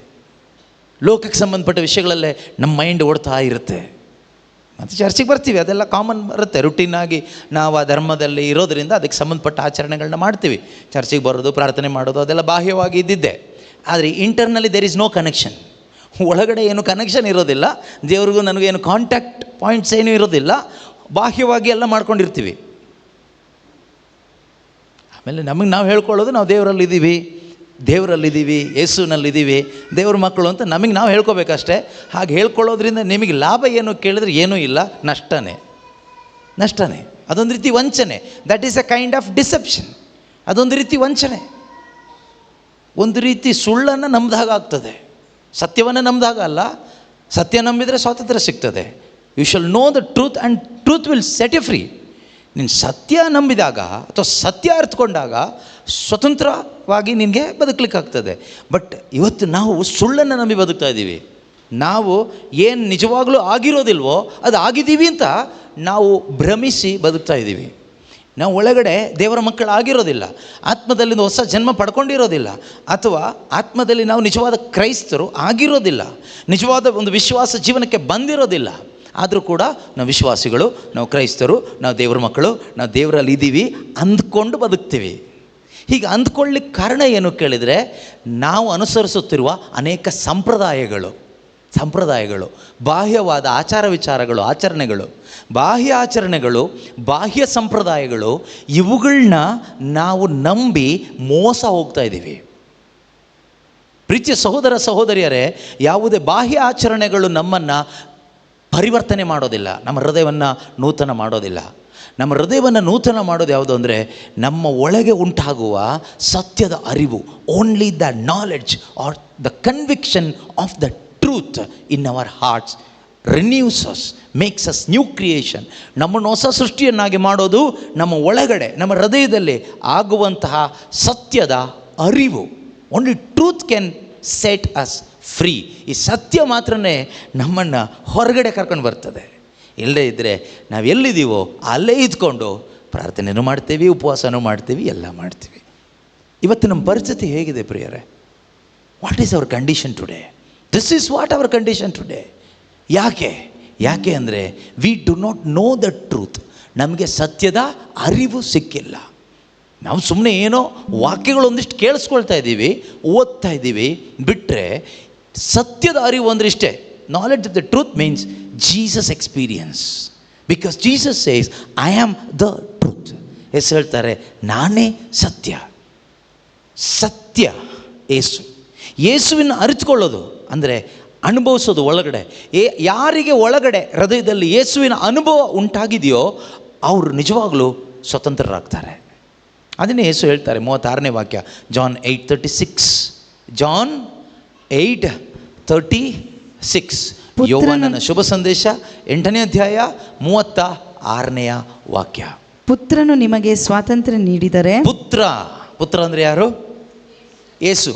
ಲೋಕಕ್ಕೆ ಸಂಬಂಧಪಟ್ಟ ವಿಷಯಗಳಲ್ಲೇ ನಮ್ಮ ಮೈಂಡ್ ಓಡ್ತಾ ಇರುತ್ತೆ. ಮತ್ತು ಚರ್ಚಿಗೆ ಬರ್ತೀವಿ, ಅದೆಲ್ಲ ಕಾಮನ್ ಬರುತ್ತೆ. ರುಟೀನಾಗಿ ನಾವು ಆ ಧರ್ಮದಲ್ಲಿ ಇರೋದರಿಂದ ಅದಕ್ಕೆ ಸಂಬಂಧಪಟ್ಟ ಆಚರಣೆಗಳನ್ನ ಮಾಡ್ತೀವಿ. ಚರ್ಚಿಗೆ ಬರೋದು, ಪ್ರಾರ್ಥನೆ ಮಾಡೋದು ಅದೆಲ್ಲ ಬಾಹ್ಯವಾಗಿ ಇದ್ದಿದ್ದೆ. ಆದರೆ ಇಂಟರ್ನಲ್ಲಿ ದೇರ್ ಇಸ್ ನೋ ಕನೆಕ್ಷನ್. ಒಳಗಡೆ ಏನು ಕನೆಕ್ಷನ್ ಇರೋದಿಲ್ಲ. ದೇವ್ರಿಗೂ ನನಗೇನು ಕಾಂಟ್ಯಾಕ್ಟ್ ಪಾಯಿಂಟ್ಸ್ ಏನೂ ಇರೋದಿಲ್ಲ. ಬಾಹ್ಯವಾಗಿ ಎಲ್ಲ ಮಾಡ್ಕೊಂಡಿರ್ತೀವಿ. ಆಮೇಲೆ ನಮಗೆ ನಾವು ಹೇಳ್ಕೊಳ್ಳೋದು ನಾವು ದೇವರಲ್ಲಿದ್ದೀವಿ, ಯೇಸುನಲ್ಲಿದ್ದೀವಿ, ದೇವ್ರ ಮಕ್ಕಳು ಅಂತ ನಮಗೆ ನಾವು ಹೇಳ್ಕೋಬೇಕಷ್ಟೇ. ಹಾಗೆ ಹೇಳ್ಕೊಳ್ಳೋದ್ರಿಂದ ನಿಮಗೆ ಲಾಭ ಏನು ಕೇಳಿದ್ರೆ ಏನೂ ಇಲ್ಲ, ನಷ್ಟನೇ. ಅದೊಂದು ರೀತಿ ವಂಚನೆ. That is a kind of deception. ಅದೊಂದು ರೀತಿ ವಂಚನೆ, ಒಂದು ರೀತಿ ಸುಳ್ಳನ್ನು ನಂಬಿದಾಗ ಆಗ್ತದೆ, ಸತ್ಯವನ್ನು ನಂಬಿದಾಗ ಅಲ್ಲ. ಸತ್ಯ ನಂಬಿದರೆ ಸ್ವಾತಂತ್ರ್ಯ ಸಿಗ್ತದೆ. You shall know the truth and truth will set you free. ನೀನು ಸತ್ಯ ನಂಬಿದಾಗ ಅಥವಾ ಸತ್ಯ ಅರ್ಥಕೊಂಡಾಗ ಸ್ವತಂತ್ರವಾಗಿ ನಿನಗೆ ಬದುಕಲಿಕ್ಕಾಗ್ತದೆ. ಬಟ್ ಇವತ್ತು ನಾವು ಸುಳ್ಳನ್ನು ನಂಬಿ ಬದುಕ್ತಾ ಇದ್ದೀವಿ. ನಾವು ಏನು ನಿಜವಾಗಲೂ ಆಗಿರೋದಿಲ್ವೋ ಅದು ಆಗಿದ್ದೀವಿ ಅಂತ ನಾವು ಭ್ರಮಿಸಿ ಬದುಕ್ತಾ ಇದ್ದೀವಿ. ನಾವು ಒಳಗಡೆ ದೇವರ ಮಕ್ಕಳಾಗಿರೋದಿಲ್ಲ, ಆತ್ಮದಲ್ಲಿ ಹೊಸ ಜನ್ಮ ಪಡ್ಕೊಂಡಿರೋದಿಲ್ಲ, ಅಥವಾ ಆತ್ಮದಲ್ಲಿ ನಾವು ನಿಜವಾದ ಕ್ರೈಸ್ತರು ಆಗಿರೋದಿಲ್ಲ, ನಿಜವಾದ ಒಂದು ವಿಶ್ವಾಸ ಜೀವನಕ್ಕೆ ಬಂದಿರೋದಿಲ್ಲ. ಆದರೂ ಕೂಡ ನಾವು ವಿಶ್ವಾಸಿಗಳು, ನಾವು ಕ್ರೈಸ್ತರು, ನಾವು ದೇವರ ಮಕ್ಕಳು, ನಾವು ದೇವರಲ್ಲಿ ಇದ್ದೀವಿ ಅಂದ್ಕೊಂಡು ಬದುಕ್ತೀವಿ. ಹೀಗೆ ಅಂದ್ಕೊಳ್ಳಿಕ್ಕೆ ಕಾರಣ ಏನು ಕೇಳಿದರೆ, ನಾವು ಅನುಸರಿಸುತ್ತಿರುವ ಅನೇಕ ಸಂಪ್ರದಾಯಗಳು, ಬಾಹ್ಯವಾದ ಆಚಾರ ವಿಚಾರಗಳು, ಆಚರಣೆಗಳು, ಬಾಹ್ಯ ಆಚರಣೆಗಳು, ಬಾಹ್ಯ ಸಂಪ್ರದಾಯಗಳು, ಇವುಗಳನ್ನ ನಾವು ನಂಬಿ ಮೋಸ ಹೋಗ್ತಾ ಇದ್ದೀವಿ. ಪ್ರೀತಿಯ ಸಹೋದರ ಸಹೋದರಿಯರೇ, ಯಾವುದೇ ಬಾಹ್ಯ ಆಚರಣೆಗಳು ನಮ್ಮನ್ನು ಪರಿವರ್ತನೆ ಮಾಡೋದಿಲ್ಲ, ನಮ್ಮ ಹೃದಯವನ್ನು ನೂತನ ಮಾಡೋದಿಲ್ಲ. ನಮ್ಮ ಹೃದಯವನ್ನು ನೂತನ ಮಾಡೋದು ಯಾವುದು ಅಂದರೆ ನಮ್ಮ ಒಳಗೆ ಉಂಟಾಗುವ ಸತ್ಯದ ಅರಿವು. Only the knowledge or the conviction of the truth in our hearts renews us, makes us new creation. ನಮ್ಮನ್ನು ಹೊಸ ಸೃಷ್ಟಿಯನ್ನಾಗಿ ಮಾಡೋದು ನಮ್ಮ ಒಳಗಡೆ, ನಮ್ಮ ಹೃದಯದಲ್ಲಿ ಆಗುವಂತಹ ಸತ್ಯದ ಅರಿವು. Only truth can set us free. ಈ ಸತ್ಯ ಮಾತ್ರನೇ ನಮ್ಮನ್ನು ಹೊರಗಡೆ ಕರ್ಕೊಂಡು ಬರ್ತದೆ. ಇಲ್ಲದೇ ಇದ್ದರೆ ನಾವು ಎಲ್ಲಿದ್ದೀವೋ ಅಲ್ಲೇ ಇದ್ಕೊಂಡು ಪ್ರಾರ್ಥನೆಯೂ ಮಾಡ್ತೀವಿ, ಉಪವಾಸನೂ ಮಾಡ್ತೀವಿ, ಎಲ್ಲ ಮಾಡ್ತೀವಿ. ಇವತ್ತು ನಮ್ಮ ಪರಿಸ್ಥಿತಿ ಹೇಗಿದೆ ಪ್ರಿಯರೇ? What is our condition today? This is what our condition today. ಯಾಕೆ ಅಂದರೆ we do not know the truth. ನಮಗೆ ಸತ್ಯದ ಅರಿವು ಸಿಕ್ಕಿಲ್ಲ. ನಾವು ಸುಮ್ಮನೆ ಏನೋ ವಾಕ್ಯಗಳೊಂದಿಷ್ಟು ಕೇಳಿಸ್ಕೊಳ್ತಾ ಇದ್ದೀವಿ, ಓದ್ತಾ ಇದ್ದೀವಿ, ಬಿಟ್ಟರೆ ಸತ್ಯದ ಅರಿವು ಅಂದರೆ ಇಷ್ಟೇ. Knowledge of the truth means Jesus experience. Because Jesus says I am the truth. ಹೆಸರು ಹೇಳ್ತಾರೆ, ನಾನೇ ಸತ್ಯ. ಸತ್ಯ ಯೇಸುವಿನ ಅರಿತುಕೊಳ್ಳೋದು ಅಂದರೆ ಅನುಭವಿಸೋದು ಒಳಗಡೆ. ಯಾರಿಗೆ ಒಳಗಡೆ ಹೃದಯದಲ್ಲಿ ಯೇಸುವಿನ ಅನುಭವ ಉಂಟಾಗಿದೆಯೋ ಅವರು ನಿಜವಾಗಲೂ ಸ್ವತಂತ್ರರಾಗ್ತಾರೆ. ಅದನ್ನೇ ಯೇಸು ಹೇಳ್ತಾರೆ 36ನೇ ವಾಕ್ಯ, ಜಾನ್ 8:36. ಜಾನ್ 8:36. ಯೋಹಾನನ ಶುಭ ಸಂದೇಶ 8ನೇ ಅಧ್ಯಾಯ 36ನೇ ವಾಕ್ಯ. ಪುತ್ರನು ನಿಮಗೆ ಸ್ವಾತಂತ್ರ್ಯ ನೀಡಿದರೆ. ಪುತ್ರ ಅಂದರೆ ಯಾರು? ಯೇಸು.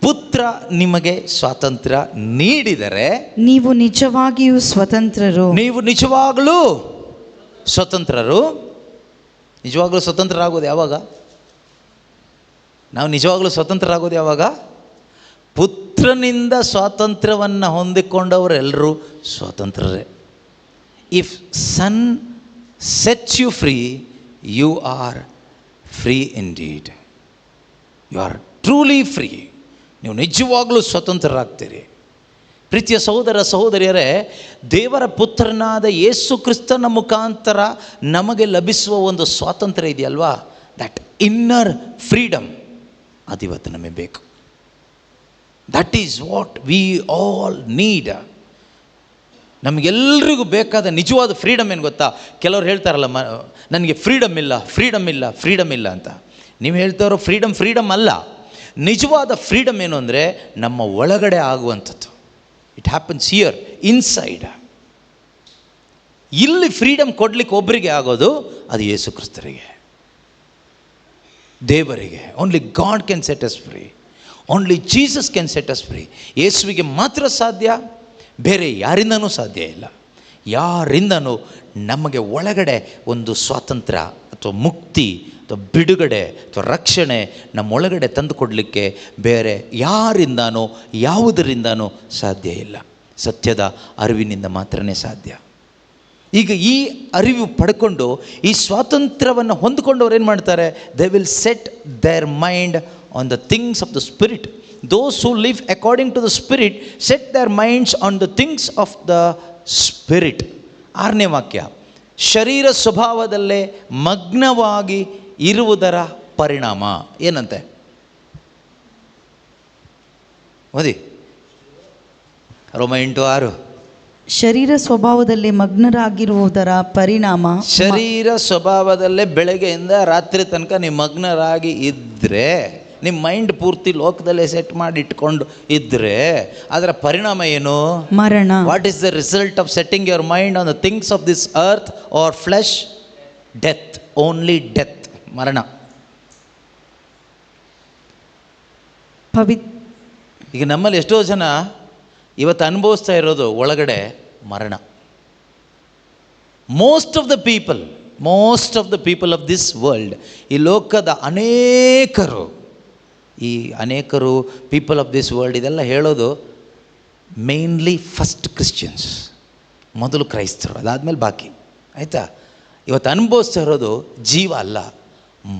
ಪುತ್ರ ನಿಮಗೆ ಸ್ವಾತಂತ್ರ್ಯ ನೀಡಿದರೆ ನೀವು ನಿಜವಾಗಿಯೂ ಸ್ವತಂತ್ರರು. ನಿಜವಾಗಲೂ ಸ್ವತಂತ್ರರಾಗೋದು ಯಾವಾಗ? ನಾವು ನಿಜವಾಗಲೂ ಸ್ವತಂತ್ರರಾಗೋದು ಯಾವಾಗ? ಪುತ್ರನಿಂದ ಸ್ವಾತಂತ್ರ್ಯವನ್ನು ಹೊಂದಿಕೊಂಡವರೆಲ್ಲರೂ ಸ್ವತಂತ್ರರೇ. If son sets you free, you are free indeed. You are truly free. ನೀವು ನಿಜವಾಗಲೂ ಸ್ವತಂತ್ರರಾಗ್ತೀರಿ. ಪ್ರೀತಿಯ ಸಹೋದರ ಸಹೋದರಿಯರೇ, ದೇವರ ಪುತ್ರನಾದ ಯೇಸು ಕ್ರಿಸ್ತನ ಮುಖಾಂತರ ನಮಗೆ ಲಭಿಸುವ ಒಂದು ಸ್ವಾತಂತ್ರ್ಯ ಇದೆಯಲ್ವಾ, ದಟ್ ಇನ್ನರ್ ಫ್ರೀಡಮ್, ಅದಿವತ್ತು ನಮಗೆ ಬೇಕು. That is what we all need. ನಮಗೆಲ್ಲರಿಗೂ ಬೇಕಾದ ನಿಜವಾದ ಫ್ರೀಡಮ್ ಏನು ಗೊತ್ತಾ? ಕೆಲವ್ರು ಹೇಳ್ತಾರಲ್ಲ, ನನಗೆ ಫ್ರೀಡಮ್ ಇಲ್ಲ ಅಂತ. ನೀವು ಹೇಳ್ತಾರೋ ಫ್ರೀಡಮ್ ಅಲ್ಲ. ನಿಜವಾದ ಫ್ರೀಡಮ್ ಏನು ಅಂದರೆ ನಮ್ಮ ಒಳಗಡೆ ಆಗುವಂಥದ್ದು. It happens here inside. ಇಲ್ಲಿ ಫ್ರೀಡಮ್ ಕೊಡಲಿಕ್ಕೆ ಒಬ್ಬರಿಗೆ ಆಗೋದು ಅದು ಯೇಸು ಕ್ರಿಸ್ತರಿಗೆ, ದೇವರಿಗೆ. Only god can set us free. Only Jesus can set us free. ಯೇಸುವಿಗೆ ಮಾತ್ರ ಸಾಧ್ಯ, ಬೇರೆ ಯಾರಿಂದನೂ ಸಾಧ್ಯ ಇಲ್ಲ. ಯಾರಿಂದನೂ ನಮಗೆ ಒಳಗಡೆ ಒಂದು ಸ್ವಾತಂತ್ರ್ಯ ಅಥವಾ ಮುಕ್ತಿ ಅಥವಾ ಬಿಡುಗಡೆ ಅಥವಾ ರಕ್ಷಣೆ ನಮ್ಮೊಳಗಡೆ ತಂದು ಕೊಡಲಿಕ್ಕೆ ಬೇರೆ ಯಾರಿಂದನೋ ಯಾವುದರಿಂದನೂ ಸಾಧ್ಯ ಇಲ್ಲ. ಸತ್ಯದ ಅರಿವಿನಿಂದ ಮಾತ್ರನೇ ಸಾಧ್ಯ. ಈಗ ಈ ಅರಿವು ಪಡ್ಕೊಂಡು ಈ ಸ್ವಾತಂತ್ರ್ಯವನ್ನು ಹೊಂದಿಕೊಂಡವ್ರು ಏನು ಮಾಡ್ತಾರೆ? They will set their mind on the things of the spirit. Those who live according to the Spirit set their minds on the things of the Spirit. 6ನೇ ವಾಕ್ಯ, ಶರೀರ ಸ್ವಭಾವದಲ್ಲೇ ಮಗ್ನವಾಗಿ ಇರುವುದರ ಪರಿಣಾಮ ಏನಂತೆ? ಓದಿ, ರೋಮ 8:6. ಶರೀರ ಸ್ವಭಾವದಲ್ಲಿ ಮಗ್ನರಾಗಿರುವುದರ ಪರಿಣಾಮ. ಶರೀರ ಸ್ವಭಾವದಲ್ಲೇ ಬೆಳಗ್ಗೆಯಿಂದ ರಾತ್ರಿ ತನಕ ನೀವು ಮಗ್ನರಾಗಿ ಇದ್ದರೆ, ನಿಮ್ಮ ಮೈಂಡ್ ಪೂರ್ತಿ ಲೋಕದಲ್ಲೇ ಸೆಟ್ ಮಾಡಿ ಇಟ್ಕೊಂಡು ಇದ್ದರೆ ಅದರ ಪರಿಣಾಮ ಏನು? ಮರಣ. What is the result of setting your mind on the things of this earth or flesh? Death, only death, ಮರಣ. ಈಗ ನಮ್ಮಲ್ಲಿ ಎಷ್ಟೋ ಜನ ಇವತ್ತು ಅನುಭವಿಸ್ತಾ ಇರೋದು ಒಳಗಡೆ ಮರಣ. Most of the people of this world, ಈ ಲೋಕದ ಅನೇಕರು ಪೀಪಲ್ ಆಫ್ ದಿಸ್ ವರ್ಲ್ಡ್ ಇದೆಲ್ಲ ಹೇಳೋದು ಮೇನ್ಲಿ ಫಸ್ಟ್ ಕ್ರಿಶ್ಚಿಯನ್ಸ್, ಮೊದಲು ಕ್ರೈಸ್ತರು, ಅದಾದಮೇಲೆ ಬಾಕಿ. ಆಯಿತಾ? ಇವತ್ತು ಅನುಭವಿಸ್ತಾ ಇರೋದು ಜೀವ ಅಲ್ಲ,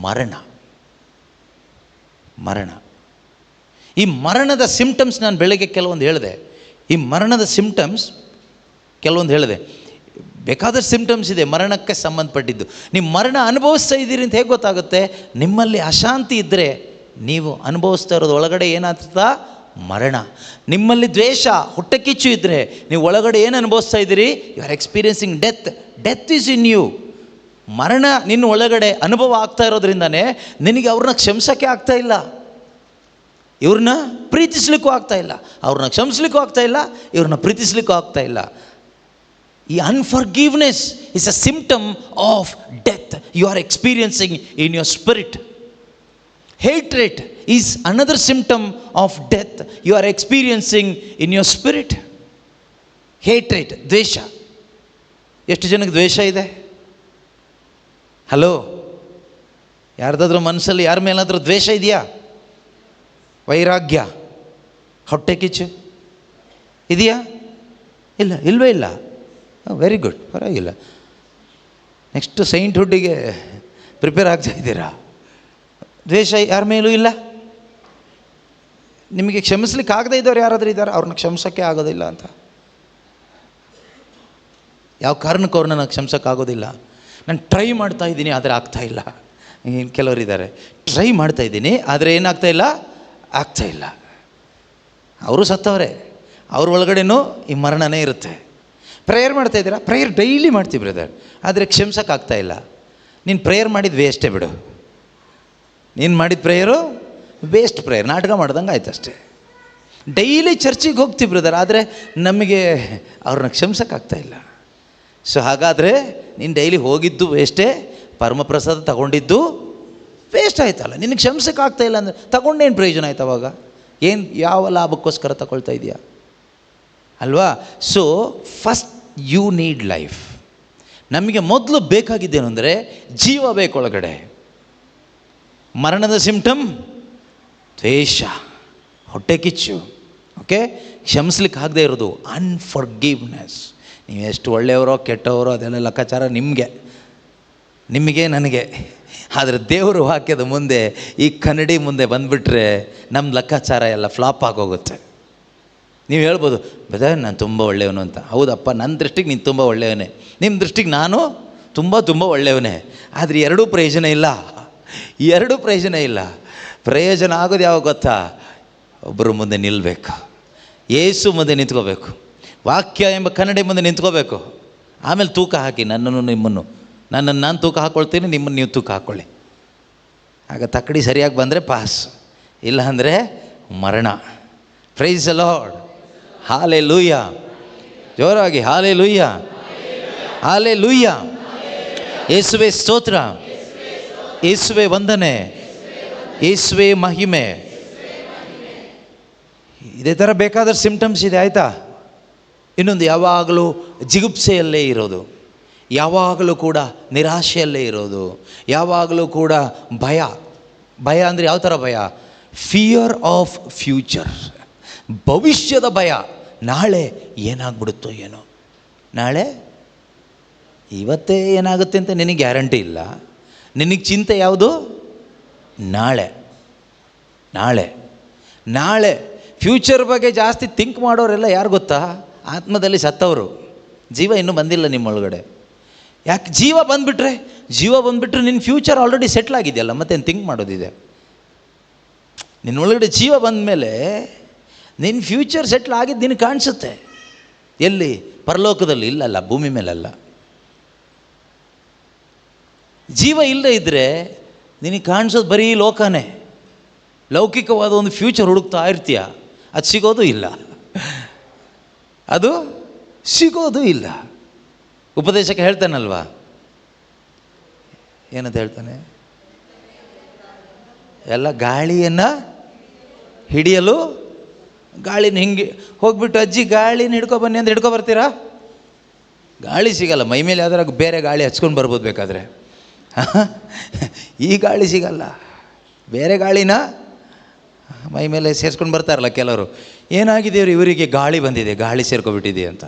ಮರಣ. ಈ ಮರಣದ ಸಿಂಪ್ಟಮ್ಸ್ ನಾನು ಬೆಳಗ್ಗೆ ಕೆಲವೊಂದು ಹೇಳಿದೆ. ಈ ಮರಣದ ಸಿಂಪ್ಟಮ್ಸ್ ಕೆಲವೊಂದು ಹೇಳಿದೆ. ಬೇಕಾದಷ್ಟು ಸಿಂಪ್ಟಮ್ಸ್ ಇದೆ ಮರಣಕ್ಕೆ ಸಂಬಂಧಪಟ್ಟಿದ್ದು. ನೀವು ಮರಣ ಅನುಭವಿಸ್ತಾ ಇದ್ದೀರಿ ಅಂತ ಹೇಗೆ ಗೊತ್ತಾಗುತ್ತೆ? ನಿಮ್ಮಲ್ಲಿ ಅಶಾಂತಿ ಇದ್ದರೆ ನೀವು ಅನುಭವಿಸ್ತಾ ಇರೋದು ಒಳಗಡೆ ಏನಾಗ್ತದ? ಮರಣ. ನಿಮ್ಮಲ್ಲಿ ದ್ವೇಷ, ಹೊಟ್ಟೆ ಕಿಚ್ಚು ಇದ್ದರೆ ನೀವು ಒಳಗಡೆ ಏನು ಅನುಭವಿಸ್ತಾ ಇದ್ದೀರಿ? You are experiencing death. Death is in you. ಮರಣ ನಿನ್ನ ಒಳಗಡೆ ಅನುಭವ ಆಗ್ತಾ ಇರೋದ್ರಿಂದನೇ ನಿನಗೆ ಅವ್ರನ್ನ ಕ್ಷಮಿಸೋಕ್ಕೆ ಆಗ್ತಾ ಇಲ್ಲ, ಇವ್ರನ್ನ ಪ್ರೀತಿಸ್ಲಿಕ್ಕೂ ಆಗ್ತಾ ಇಲ್ಲ, ಅವ್ರನ್ನ ಕ್ಷಮಿಸ್ಲಿಕ್ಕೂ ಆಗ್ತಾ ಇಲ್ಲ, ಇವ್ರನ್ನ ಪ್ರೀತಿಸ್ಲಿಕ್ಕೂ ಆಗ್ತಾ ಇಲ್ಲ. ಈ unforgiveness is a symptom of death you are experiencing in your spirit. Hatred is another symptom of death you are experiencing in your spirit. Hatred, ದ್ವೇಷ. ಎಷ್ಟು ಜನಕ್ಕೆ ದ್ವೇಷ ಇದೆ? ಹಲೋ, ಯಾರ್ದಾದ್ರೂ ಮನಸ್ಸಲ್ಲಿ ಯಾರ ಮೇಲಾದರೂ ದ್ವೇಷ ಇದೆಯಾ? ವೈರಾಗ್ಯ, ಹೊಟ್ಟೆ ಕಿಚ್ಚು ಇದೆಯಾ? ಇಲ್ಲ, ಇಲ್ವೇ ಇಲ್ಲ. ವೆರಿ ಗುಡ್, ಪರವಾಗಿಲ್ಲ. ನೆಕ್ಸ್ಟ್ ಸೈಂಟ್ಹುಡ್ಡಿಗೆ ಪ್ರಿಪೇರ್ ಆಗ್ತಾ ಇದ್ದೀರಾ. ದ್ವೇಷ ಯಾರ ಮೇಲೂ ಇಲ್ಲ. ನಿಮಗೆ ಕ್ಷಮಿಸ್ಲಿಕ್ಕೆ ಆಗದೇ ಇದ್ದವ್ರು ಯಾರಾದರೂ ಇದ್ದಾರೆ? ಅವ್ರನ್ನ ಕ್ಷಮಿಸೋಕ್ಕೆ ಆಗೋದಿಲ್ಲ ಅಂತ. ಯಾವ ಕಾರಣಕ್ಕೂ ಅವ್ರನ್ನ ಕ್ಷಮಿಸೋಕ್ಕಾಗೋದಿಲ್ಲ. ನಾನು ಟ್ರೈ ಮಾಡ್ತಾ ಇದ್ದೀನಿ ಆದರೆ ಆಗ್ತಾಯಿಲ್ಲ. ಕೆಲವರಿದ್ದಾರೆ, ಟ್ರೈ ಮಾಡ್ತಾ ಇದ್ದೀನಿ ಆದರೆ ಏನಾಗ್ತಾಯಿಲ್ಲ, ಆಗ್ತಾಯಿಲ್ಲ. ಅವರು ಸತ್ತವರೇ, ಅವ್ರ ಒಳಗಡೆನೂ ಈ ಮರಣನೇ ಇರುತ್ತೆ. ಪ್ರೇಯರ್ ಮಾಡ್ತಾಯಿದ್ದೀರಾ? ಪ್ರೇಯರ್ ಡೈಲಿ ಮಾಡ್ತೀವಿ ಬ್ರದರ್, ಆದರೆ ಕ್ಷಮಿಸೋಕ್ಕಾಗ್ತಾಯಿಲ್ಲ. ನೀನು ಪ್ರೇಯರ್ ಮಾಡಿದ ವೇಸ್ಟೇ ಬಿಡು. ನೀನು ಮಾಡಿದ ಪ್ರೇಯರು ವೇಸ್ಟ್ ಪ್ರೇಯರ್, ನಾಟಕ ಮಾಡ್ದಂಗೆ ಆಯ್ತು ಅಷ್ಟೇ. ಡೈಲಿ ಚರ್ಚಿಗೆ ಹೋಗ್ತೀವಿ ಬ್ರದರ್, ಆದರೆ ನಮಗೆ ಅವ್ರನ್ನ ಕ್ಷಮಿಸೋಕ್ಕಾಗ್ತಾಯಿಲ್ಲ. ಸೊ ಹಾಗಾದರೆ ನೀನು ಡೈಲಿ ಹೋಗಿದ್ದು ವೇಸ್ಟೇ, ಪರಮಪ್ರಸಾದ ತಗೊಂಡಿದ್ದು ವೇಸ್ಟ್ ಆಯ್ತಲ್ಲ. ನಿನಗೆ ಕ್ಷಮಿಸೋಕ್ಕಾಗ್ತಾಯಿಲ್ಲ ಅಂದರೆ ತಗೊಂಡೇನು ಪ್ರಯೋಜನ ಆಯ್ತು ಅವಾಗ? ಏನು ಯಾವ ಲಾಭಕ್ಕೋಸ್ಕರ ತಗೊಳ್ತಾ ಇದೆಯಾ ಅಲ್ವಾ? So first you need life. ನಮಗೆ ಮೊದಲು ಬೇಕಾಗಿದ್ದೇನು ಅಂದರೆ ಜೀವ ಬೇಕು ಒಳಗಡೆ. ಮರಣದ ಸಿಂಪ್ಟಮ್ ದ್ವೇಷ, ಹೊಟ್ಟೆ ಕಿಚ್ಚು, ಓಕೆ? ಕ್ಷಮಿಸ್ಲಿಕ್ಕೆ ಆಗದೆ ಇರೋದು ಅನ್ಫರ್ಗಿವ್ನೆಸ್. ನೀವು ಎಷ್ಟು ಒಳ್ಳೆಯವರೋ ಕೆಟ್ಟವರೋ ಅದೆಲ್ಲ ಲೆಕ್ಕಾಚಾರ ನಿಮಗೆ ನನಗೆ. ಆದರೆ ದೇವರ ವಾಕ್ಯದ ಮುಂದೆ, ಈ ಕನ್ನಡಿ ಮುಂದೆ ಬಂದುಬಿಟ್ರೆ ನಮ್ಮ ಲೆಕ್ಕಾಚಾರ ಎಲ್ಲ ಫ್ಲಾಪ್ ಆಗೋಗುತ್ತೆ. ನೀವು ಹೇಳ್ಬೋದು, ಬ್ರದರ್ ನಾನು ತುಂಬ ಒಳ್ಳೆಯವನು ಅಂತ. ಹೌದಪ್ಪ, ನನ್ನ ದೃಷ್ಟಿಗೆ ನೀನು ತುಂಬ ಒಳ್ಳೆಯವನೇ, ನಿಮ್ಮ ದೃಷ್ಟಿಗೆ ನಾನು ತುಂಬ ಒಳ್ಳೆಯವನೇ. ಆದರೆ ಎರಡೂ ಪ್ರಯೋಜನ ಇಲ್ಲ. ಪ್ರಯೋಜನ ಆಗೋದು ಯಾವಾಗ ಗೊತ್ತಾ? ಒಬ್ಬರು ಮುಂದೆ ನಿಲ್ಲಬೇಕು, ಯೇಸು ಮುಂದೆ ನಿಂತ್ಕೋಬೇಕು, ವಾಕ್ಯ ಎಂಬ ಕನ್ನಡಿ ಮುಂದೆ ನಿಂತ್ಕೋಬೇಕು. ಆಮೇಲೆ ತೂಕ ಹಾಕಿ, ನನ್ನನ್ನು ನಾನು ತೂಕ ಹಾಕ್ಕೊಳ್ತೀನಿ, ನಿಮ್ಮನ್ನು ನೀವು ತೂಕ ಹಾಕ್ಕೊಳ್ಳಿ. ಆಗ ತಕ್ಕಡಿ ಸರಿಯಾಗಿ ಬಂದರೆ ಪಾಸ್, ಇಲ್ಲ ಅಂದರೆ ಮರಣ. Praise the lord, hallelujah. ಜೋರಾಗಿ ಹಾಲೆಲೂಯಾ, ಹಾಲೆಲೂಯಾ. ಯೇಸುವೇ ಸ್ತೋತ್ರ, ಯೇಸುವೇ ವಂದನೆ, ಯೇಸುವೇ ಮಹಿಮೆ. ಇದೇ ಥರ ಬೇಕಾದ್ರೆ ಸಿಂಪ್ಟಮ್ಸ್ ಇದೆ, ಆಯಿತಾ? ಇನ್ನೊಂದು, ಯಾವಾಗಲೂ ಜಿಗುಪ್ಸೆಯಲ್ಲೇ ಇರೋದು, ಯಾವಾಗಲೂ ಕೂಡ ನಿರಾಶೆಯಲ್ಲೇ ಇರೋದು, ಯಾವಾಗಲೂ ಕೂಡ ಭಯ ಅಂದರೆ ಯಾವ ಥರ ಭಯ? ಫಿಯರ್ ಆಫ್ ಫ್ಯೂಚರ್, ಭವಿಷ್ಯದ ಭಯ. ನಾಳೆ ಏನಾಗ್ಬಿಡುತ್ತೋ ಏನೋ, ನಾಳೆ ಇವತ್ತೇ ಏನಾಗುತ್ತೆ ಅಂತ ನಿನಗೆ ಗ್ಯಾರಂಟಿ ಇಲ್ಲ. ನಿನಗೆ ಚಿಂತೆ ಯಾವುದು? ನಾಳೆ ಫ್ಯೂಚರ್ ಬಗ್ಗೆ ಜಾಸ್ತಿ ಥಿಂಕ್ ಮಾಡೋರೆಲ್ಲ ಯಾರು ಗೊತ್ತಾ? ಆತ್ಮದಲ್ಲಿ ಸತ್ತವರು. ಜೀವ ಇನ್ನೂ ಬಂದಿಲ್ಲ ನಿಮ್ಮೊಳಗಡೆ. ಯಾಕೆ? ಜೀವ ಬಂದುಬಿಟ್ರೆ ನಿನ್ನ ಫ್ಯೂಚರ್ ಆಲ್ರೆಡಿ ಸೆಟ್ಲ್ ಆಗಿದೆಯಲ್ಲ, ಮತ್ತೇನು ಥಿಂಕ್ ಮಾಡೋದಿದೆ? ನಿನ್ನೊಳಗಡೆ ಜೀವ ಬಂದ ಮೇಲೆ ನಿನ್ನ ಫ್ಯೂಚರ್ ಸೆಟ್ಲ್ ಆಗಿದ್ದು ನಿನಗೆ ಕಾಣಿಸುತ್ತೆ. ಎಲ್ಲಿ? ಪರಲೋಕದಲ್ಲಿ. ಇಲ್ಲಲ್ಲ, ಭೂಮಿ ಮೇಲಲ್ಲ. ಜೀವ ಇಲ್ಲದೆ ಇದ್ದರೆ ನಿನಗೆ ಕಾಣಿಸೋದು ಬರೀ ಲೋಕನೇ. ಲೌಕಿಕವಾದ ಒಂದು ಫ್ಯೂಚರ್ ಹುಡುಕ್ತಾ ಇರ್ತೀಯ, ಅದು ಸಿಗೋದು ಇಲ್ಲ. ಉಪದೇಶಕ್ಕೆ ಹೇಳ್ತಾನಲ್ವಾ, ಏನಂತ ಹೇಳ್ತಾನೆ? ಎಲ್ಲ ಗಾಳಿಯನ್ನು ಹಿಡಿಯಲು, ಗಾಳಿನ ಹಿಂಗೆ ಹೋಗ್ಬಿಟ್ಟು, ಅಜ್ಜಿ ಗಾಳಿನ ಹಿಡ್ಕೊಬನ್ನಿ ಅಂತ ಹಿಡ್ಕೊಬರ್ತೀರಾ? ಗಾಳಿ ಸಿಗಲ್ಲ. ಮೈ ಮೇಲೆ ಯಾವ್ದಾರ ಬೇರೆ ಗಾಳಿ ಹಚ್ಕೊಂಡು ಬರ್ಬೋದು ಬೇಕಾದರೆ. ಈ ಗಾಳಿ ಸಿಗಲ್ಲ. ಬೇರೆ ಗಾಳಿನ ಮೈ ಮೇಲೆ ಸೇರಿಸ್ಕೊಂಡು ಬರ್ತಾರಲ್ಲ ಕೆಲವರು. ಏನಾಗಿದೆ ಇವರಿಗೆ? ಗಾಳಿ ಬಂದಿದೆ, ಗಾಳಿ ಸೇರ್ಕೊಬಿಟ್ಟಿದೆ ಅಂತ.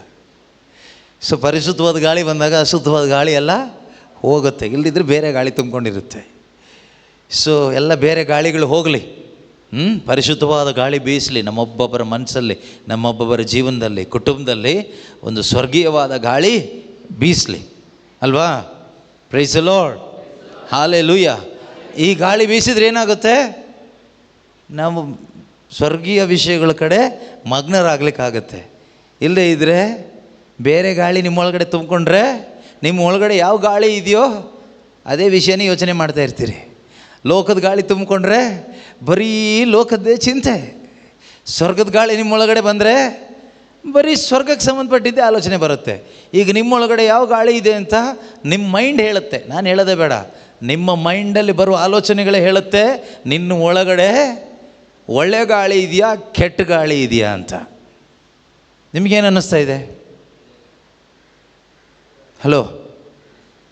ಸೊ ಪರಿಶುದ್ಧವಾದ ಗಾಳಿ ಬಂದಾಗ ಅಶುದ್ಧವಾದ ಗಾಳಿ ಎಲ್ಲ ಹೋಗುತ್ತೆ, ಇಲ್ಲದಿದ್ದರೆ ಬೇರೆ ಗಾಳಿ ತುಂಬಿಕೊಂಡಿರುತ್ತೆ. ಸೊ ಎಲ್ಲ ಬೇರೆ ಗಾಳಿಗಳು ಹೋಗಲಿ, ಪರಿಶುದ್ಧವಾದ ಗಾಳಿ ಬೀಸಲಿ ನಮ್ಮೊಬ್ಬೊಬ್ಬರ ಮನಸ್ಸಲ್ಲಿ, ನಮ್ಮೊಬ್ಬೊಬ್ಬರ ಜೀವನದಲ್ಲಿ, ಕುಟುಂಬದಲ್ಲಿ ಒಂದು ಸ್ವರ್ಗೀಯವಾದ ಗಾಳಿ ಬೀಸಲಿ ಅಲ್ವಾ? Praise the lord, hallelujah. ಈ ಗಾಳಿ ಬೀಸಿದ್ರೆ ಏನಾಗುತ್ತೆ? ನಾವು ಸ್ವರ್ಗೀಯ ವಿಷಯಗಳ ಕಡೆ ಮಗ್ನರಾಗಲಿಕ್ಕಾಗತ್ತೆ. ಇಲ್ಲದೇ ಇದ್ದರೆ ಬೇರೆ ಗಾಳಿ ನಿಮ್ಮೊಳಗಡೆ ತುಂಬಿಕೊಂಡ್ರೆ ನಿಮ್ಮ ಒಳಗಡೆ ಯಾವ ಗಾಳಿ ಇದೆಯೋ ಅದೇ ವಿಷಯನೇ ಯೋಚನೆ ಮಾಡ್ತಾ ಇರ್ತೀರಿ. ಲೋಕದ ಗಾಳಿ ತುಂಬಿಕೊಂಡ್ರೆ ಬರೀ ಲೋಕದ್ದೇ ಚಿಂತೆ. ಸ್ವರ್ಗದ ಗಾಳಿ ನಿಮ್ಮೊಳಗಡೆ ಬಂದರೆ ಬರೀ ಸ್ವರ್ಗಕ್ಕೆ ಸಂಬಂಧಪಟ್ಟಿದ್ದೇ ಆಲೋಚನೆ ಬರುತ್ತೆ. ಈಗ ನಿಮ್ಮೊಳಗಡೆ ಯಾವ ಗಾಳಿ ಇದೆ ಅಂತ ನಿಮ್ಮ ಮೈಂಡ್ ಹೇಳುತ್ತೆ, ನಾನು ಹೇಳೋದೇ ಬೇಡ, ನಿಮ್ಮ ಮೈಂಡಲ್ಲಿ ಬರುವ ಆಲೋಚನೆಗಳೇ ಹೇಳುತ್ತೆ ನಿನ್ನ ಒಳಗಡೆ ಒಳ್ಳೆ ಗಾಳಿ ಇದೆಯಾ ಕೆಟ್ಟ ಗಾಳಿ ಇದೆಯಾ ಅಂತ. ನಿಮಗೇನು ಅನ್ನಿಸ್ತಾ ಇದೆ? ಹಲೋ,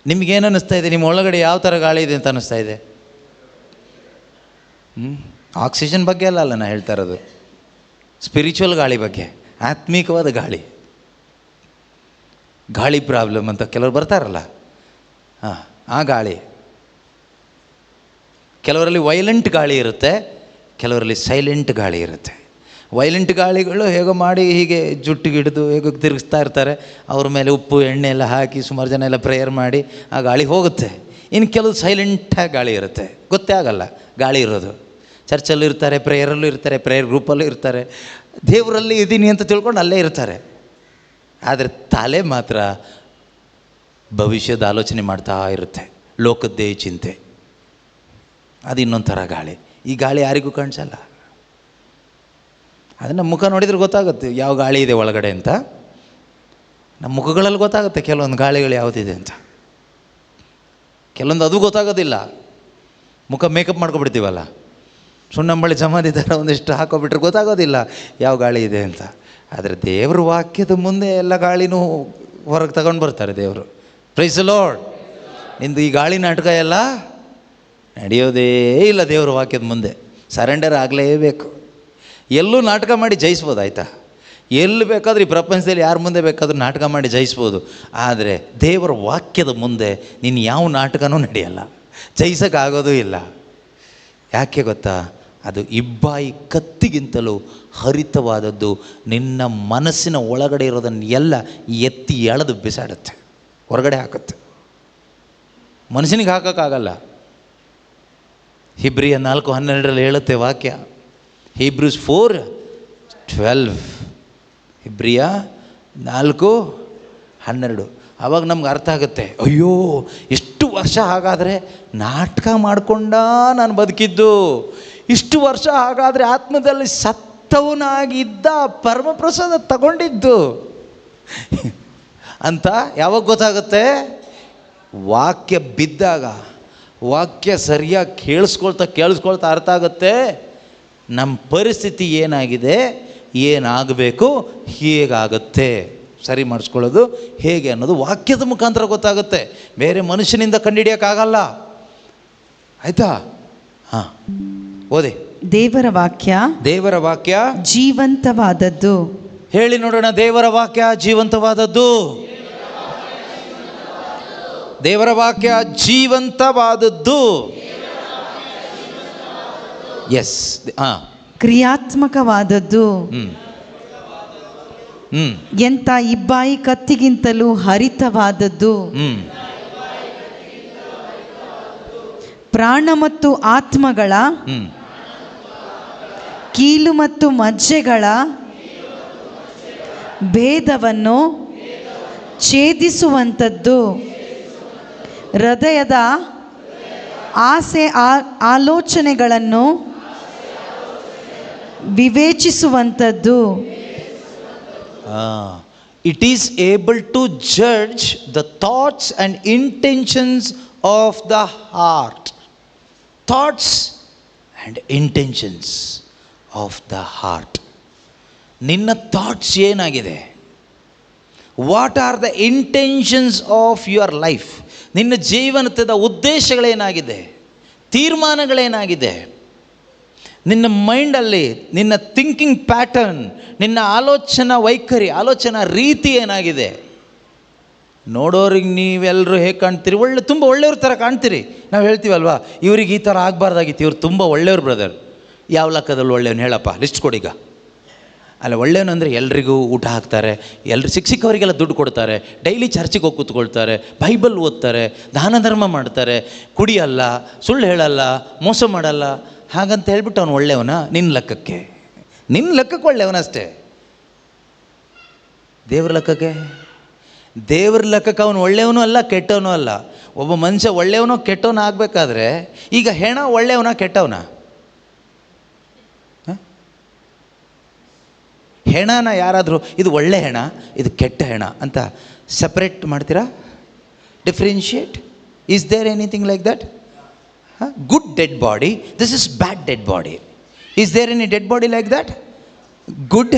ನಿಮಗೇನು ಅನ್ನಿಸ್ತಾ ಇದೆ? ನಿಮ್ಮ ಒಳಗಡೆ ಯಾವ ಥರ ಗಾಳಿ ಇದೆ ಅಂತ ಅನ್ನಿಸ್ತಾ ಇದೆ? ಆಕ್ಸಿಜನ್ ಬಗ್ಗೆ ಅಲ್ಲ ನಾನು ಹೇಳ್ತಾ ಇರೋದು, ಸ್ಪಿರಿಚುವಲ್ ಗಾಳಿ ಬಗ್ಗೆ, ಆತ್ಮೀಕವಾದ ಗಾಳಿ. ಗಾಳಿ ಪ್ರಾಬ್ಲಮ್ ಅಂತ ಕೆಲವರು ಬರ್ತಾರಲ್ಲ, ಆ ಗಾಳಿ. ಕೆಲವರಲ್ಲಿ ವೈಲೆಂಟ್ ಗಾಳಿ ಇರುತ್ತೆ, ಕೆಲವರಲ್ಲಿ ಸೈಲೆಂಟ್ ಗಾಳಿ ಇರುತ್ತೆ. ವೈಲೆಂಟ್ ಗಾಳಿಗಳು ಹೇಗೋ ಮಾಡಿ ಹೀಗೆ ಜುಟ್ಟಿಗೆ ಹಿಡಿದು ಹೇಗೋ ತಿರುಗಿಸ್ತಾ ಇರ್ತಾರೆ, ಅವ್ರ ಮೇಲೆ ಉಪ್ಪು ಎಣ್ಣೆ ಎಲ್ಲ ಹಾಕಿ ಸುಮಾರು ಜನ ಎಲ್ಲ ಪ್ರೇಯರ್ ಮಾಡಿ ಆ ಗಾಳಿ ಹೋಗುತ್ತೆ. ಇನ್ನು ಕೆಲವು ಸೈಲೆಂಟಾಗಿ ಗಾಳಿ ಇರುತ್ತೆ, ಗೊತ್ತೇ ಆಗಲ್ಲ ಗಾಳಿ ಇರೋದು. ಚರ್ಚಲ್ಲೂ ಇರ್ತಾರೆ, ಪ್ರೇಯರಲ್ಲೂ ಇರ್ತಾರೆ, ಪ್ರೇಯರ್ ಗ್ರೂಪಲ್ಲೂ ಇರ್ತಾರೆ, ದೇವರಲ್ಲಿ ಇದ್ದೀನಿ ಅಂತ ತಿಳ್ಕೊಂಡು ಅಲ್ಲೇ ಇರ್ತಾರೆ. ಆದರೆ ತಲೆ ಮಾತ್ರ ಭವಿಷ್ಯದ ಆಲೋಚನೆ ಮಾಡ್ತಾ ಇರುತ್ತೆ, ಲೋಕದ್ದೇ ಚಿಂತೆ. ಅದು ಇನ್ನೊಂದು ಥರ ಗಾಳಿ. ಈ ಗಾಳಿ ಯಾರಿಗೂ ಕಾಣಿಸಲ್ಲ. ಅದು ನಮ್ಮ ಮುಖ ನೋಡಿದ್ರೆ ಗೊತ್ತಾಗುತ್ತೆ ಯಾವ ಗಾಳಿ ಇದೆ ಒಳಗಡೆ ಅಂತ. ನಮ್ಮ ಮುಖಗಳಲ್ಲಿ ಗೊತ್ತಾಗುತ್ತೆ ಕೆಲವೊಂದು ಗಾಳಿಗಳು ಯಾವುದಿದೆ ಅಂತ. ಕೆಲವೊಂದು ಅದು ಗೊತ್ತಾಗೋದಿಲ್ಲ. ಮುಖ ಮೇಕಪ್ ಮಾಡ್ಕೊಬಿಡ್ತೀವಲ್ಲ, ಸುಣ್ಣಂಬಳಿ ಸಮಾಧಿ ಥರ ಒಂದಿಷ್ಟು ಹಾಕೋಬಿಟ್ರೆ ಗೊತ್ತಾಗೋದಿಲ್ಲ ಯಾವ ಗಾಳಿ ಇದೆ ಅಂತ. ಆದರೆ ದೇವ್ರ ವಾಕ್ಯದ ಮುಂದೆ ಎಲ್ಲ ಗಾಳಿನೂ ಹೊರಗೆ ತಗೊಂಡು ಬರ್ತಾರೆ ದೇವರು. Praise the Lord. ನಿಂದು ಈ ಗಾಳಿ ನಾಟಕ ಎಲ್ಲ ನಡೆಯೋದೇ ಇಲ್ಲ ದೇವ್ರ ವಾಕ್ಯದ ಮುಂದೆ. ಸರೆಂಡರ್ ಆಗಲೇಬೇಕು. ಎಲ್ಲೂ ನಾಟಕ ಮಾಡಿ ಜಯಿಸ್ಬೋದು, ಆಯಿತಾ? ಎಲ್ಲಿ ಬೇಕಾದರೂ ಈ ಪ್ರಪಂಚದಲ್ಲಿ ಯಾರ ಮುಂದೆ ಬೇಕಾದರೂ ನಾಟಕ ಮಾಡಿ ಜಯಿಸ್ಬೋದು. ಆದರೆ ದೇವರ ವಾಕ್ಯದ ಮುಂದೆ ನೀನು ಯಾವ ನಾಟಕನೂ ನಡೆಯಲ್ಲ, ಜಯಿಸೋಕ್ಕಾಗೋದೂ ಇಲ್ಲ. ಯಾಕೆ ಗೊತ್ತಾ? ಅದು ಇಬ್ಬಾಯಿ ಕತ್ತಿಗಿಂತಲೂ ಹರಿತವಾದದ್ದು. ನಿನ್ನ ಮನಸ್ಸಿನ ಒಳಗಡೆ ಇರೋದನ್ನು ಎಲ್ಲ ಎತ್ತಿ ಎಳೆದು ಬಿಸಾಡುತ್ತೆ, ಹೊರಗಡೆ ಹಾಕುತ್ತೆ. ಮನುಷ್ಯನಿಗೆ ಹಾಕೋಕ್ಕಾಗಲ್ಲ. ಹಿಬ್ರಿಯ 4:12 ಹೇಳುತ್ತೆ ವಾಕ್ಯ. ಹೀಬ್ರೂಸ್ 4:12. ಹಿಬ್ರಿಯ 4:12. ಆವಾಗ ನಮ್ಗೆ ಅರ್ಥ ಆಗುತ್ತೆ, ಅಯ್ಯೋ ಇಷ್ಟು ವರ್ಷ ಹಾಗಾದರೆ ನಾಟಕ ಮಾಡಿಕೊಂಡ ನಾನು ಬದುಕಿದ್ದು, ಇಷ್ಟು ವರ್ಷ ಹಾಗಾದರೆ ಆತ್ಮದಲ್ಲಿ ಸತ್ತವನಾಗಿದ್ದ ಪರಮಪ್ರಸಾದ ತಗೊಂಡಿದ್ದು ಅಂತ ಯಾವಾಗ ಗೊತ್ತಾಗುತ್ತೆ? ವಾಕ್ಯ ಬಿದ್ದಾಗ, ವಾಕ್ಯ ಸರಿಯಾಗಿ ಕೇಳಿಸ್ಕೊಳ್ತಾ ಅರ್ಥ ಆಗುತ್ತೆ ನಮ್ಮ ಪರಿಸ್ಥಿತಿ ಏನಾಗಿದೆ, ಏನಾಗಬೇಕು, ಹೇಗಾಗುತ್ತೆ, ಸರಿ ಮಾಡಿಸ್ಕೊಳ್ಳೋದು ಹೇಗೆ ಅನ್ನೋದು ವಾಕ್ಯದ ಮುಖಾಂತರ ಗೊತ್ತಾಗುತ್ತೆ. ಬೇರೆ ಮನುಷ್ಯನಿಂದ ಕಂಡುಹಿಡಿಯೋಕ್ಕಾಗಲ್ಲ, ಆಯಿತಾ? ಹಾಂ, ಓದಿ. ದೇವರ ವಾಕ್ಯ ಜೀವಂತವಾದದ್ದು. ಹೇಳಿ ನೋಡೋಣ, ದೇವರ ವಾಕ್ಯ ಜೀವಂತವಾದದ್ದು. ದೇವರ ವಾಕ್ಯ ಜೀವಂತವಾದದ್ದು. ಎಸ್. ಕ್ರಿಯಾತ್ಮಕವಾದದ್ದು. ಎಂಥ ಇಬ್ಬಾಯಿ ಕತ್ತಿಗಿಂತಲೂ ಹರಿತವಾದದ್ದು. ಪ್ರಾಣ ಮತ್ತು ಆತ್ಮಗಳ, ಕೀಲು ಮತ್ತು ಮಜ್ಜೆಗಳ ಭೇದವನ್ನು ಛೇದಿಸುವಂಥದ್ದು, ಹೃದಯದ ಆಸೆ ಆಲೋಚನೆಗಳನ್ನು ವಿವೇಚಿಸುವಂಥದ್ದು. It is able to judge the thoughts and intentions of the heart. Thoughts and intentions of the heart. ನಿನ್ನ ಥಾಟ್ಸ್ ಏನಾಗಿದೆ? What are the intentions of your life? ನಿನ್ನ ಜೀವನದ ಉದ್ದೇಶಗಳೇನಾಗಿದೆ, ತೀರ್ಮಾನಗಳೇನಾಗಿದೆ, ನಿನ್ನ ಮೈಂಡಲ್ಲಿ ನಿನ್ನ ಥಿಂಕಿಂಗ್ ಪ್ಯಾಟರ್ನ್, ನಿನ್ನ ಆಲೋಚನಾ ವೈಖರಿ, ಆಲೋಚನಾ ರೀತಿ ಏನಾಗಿದೆ? ನೋಡೋರಿಗೆ ನೀವೆಲ್ಲರೂ ಹೇಗೆ ಕಾಣ್ತೀರಿ? ತುಂಬ ಒಳ್ಳೆಯವ್ರ ಥರ ಕಾಣ್ತೀರಿ. ನಾವು ಹೇಳ್ತೀವಲ್ವಾ, ಇವ್ರಿಗೆ ಈ ಥರ ಆಗಬಾರ್ದಾಗಿತ್ತು, ಇವ್ರು ತುಂಬ ಒಳ್ಳೆಯವ್ರು ಬ್ರದರ್. ಯಾವ ಲೆಕ್ಕದಲ್ಲಿ ಒಳ್ಳೆಯವನು ಹೇಳಪ್ಪ, ಲಿಸ್ಟ್ ಕೊಡೀಗ. ಅಲ್ಲ, ಒಳ್ಳೆಯವನು ಅಂದರೆ ಎಲ್ರಿಗೂ ಊಟ ಹಾಕ್ತಾರೆ, ಸಿಕ್ಕವರಿಗೆಲ್ಲ ದುಡ್ಡು ಕೊಡ್ತಾರೆ, ಡೈಲಿ ಚರ್ಚಿಗೆ ಹೋಗಿ ಕೂತ್ಕೊಳ್ತಾರೆ, ಬೈಬಲ್ ಓದ್ತಾರೆ, ದಾನ ಧರ್ಮ ಮಾಡ್ತಾರೆ, ಕುಡಿಯಲ್ಲ, ಸುಳ್ಳು ಹೇಳಲ್ಲ, ಮೋಸ ಮಾಡಲ್ಲ, ಹಾಗಂತ ಹೇಳ್ಬಿಟ್ಟು ಅವನು ಒಳ್ಳೆಯವನ? ನಿನ್ನ ಲೆಕ್ಕಕ್ಕೆ ನಿನ್ನ ಲೆಕ್ಕಕ್ಕೆ ಒಳ್ಳೆಯವನಷ್ಟೇ. ದೇವ್ರ ಲೆಕ್ಕಕ್ಕೆ ಅವನು ಒಳ್ಳೆಯವನು ಅಲ್ಲ, ಕೆಟ್ಟವನು ಅಲ್ಲ. ಒಬ್ಬ ಮನುಷ್ಯ ಒಳ್ಳೆಯವನೋ ಕೆಟ್ಟವನ ಆಗಬೇಕಾದ್ರೆ ಈಗ ಹೆಣ ಒಳ್ಳೆಯವನ ಕೆಟ್ಟವನ? ಹೆಣನ ಯಾರಾದರೂ ಇದು ಒಳ್ಳೆ ಹೆಣ, ಇದು ಕೆಟ್ಟ ಹೆಣ ಅಂತ ಸಪ್ರೇಟ್ ಮಾಡ್ತೀರಾ? Differentiate? Is there anything like that? Good dead body, this is bad dead body. Is there any dead body like that? Good,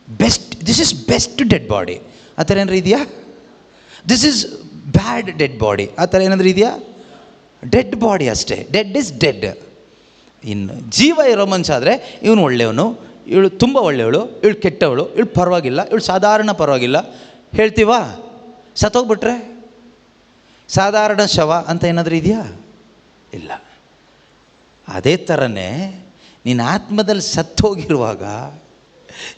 best, this is best dead body ಆ ಥರ ಏನಾದ್ರು ಇದೆಯಾ? This is bad dead body ಆ ಥರ ಏನಾದರೂ ಇದೆಯಾ? Dead body ಅಷ್ಟೇ. Dead is dead. ಇನ್ನು ಜೀವ ಇರೋ ಮನುಷ್ಯ ಆದರೆ ಇವನು ಒಳ್ಳೆಯವನು, ಇವಳು ತುಂಬ ಒಳ್ಳೆಯವಳು, ಇವಳು ಕೆಟ್ಟವಳು, ಇವಳು ಪರವಾಗಿಲ್ಲ, ಇವಳು ಸಾಧಾರಣ ಪರವಾಗಿಲ್ಲ ಹೇಳ್ತೀವಾ? ಸತ್ತೋಗ್ಬಿಟ್ರೆ ಸಾಧಾರಣ ಶವ ಅಂತ ಏನಾದರೂ ಇದೆಯಾ? ಇಲ್ಲ. ಅದೇ ಥರನೇ ನೀನು ಆತ್ಮದಲ್ಲಿ ಸತ್ತೋಗಿರುವಾಗ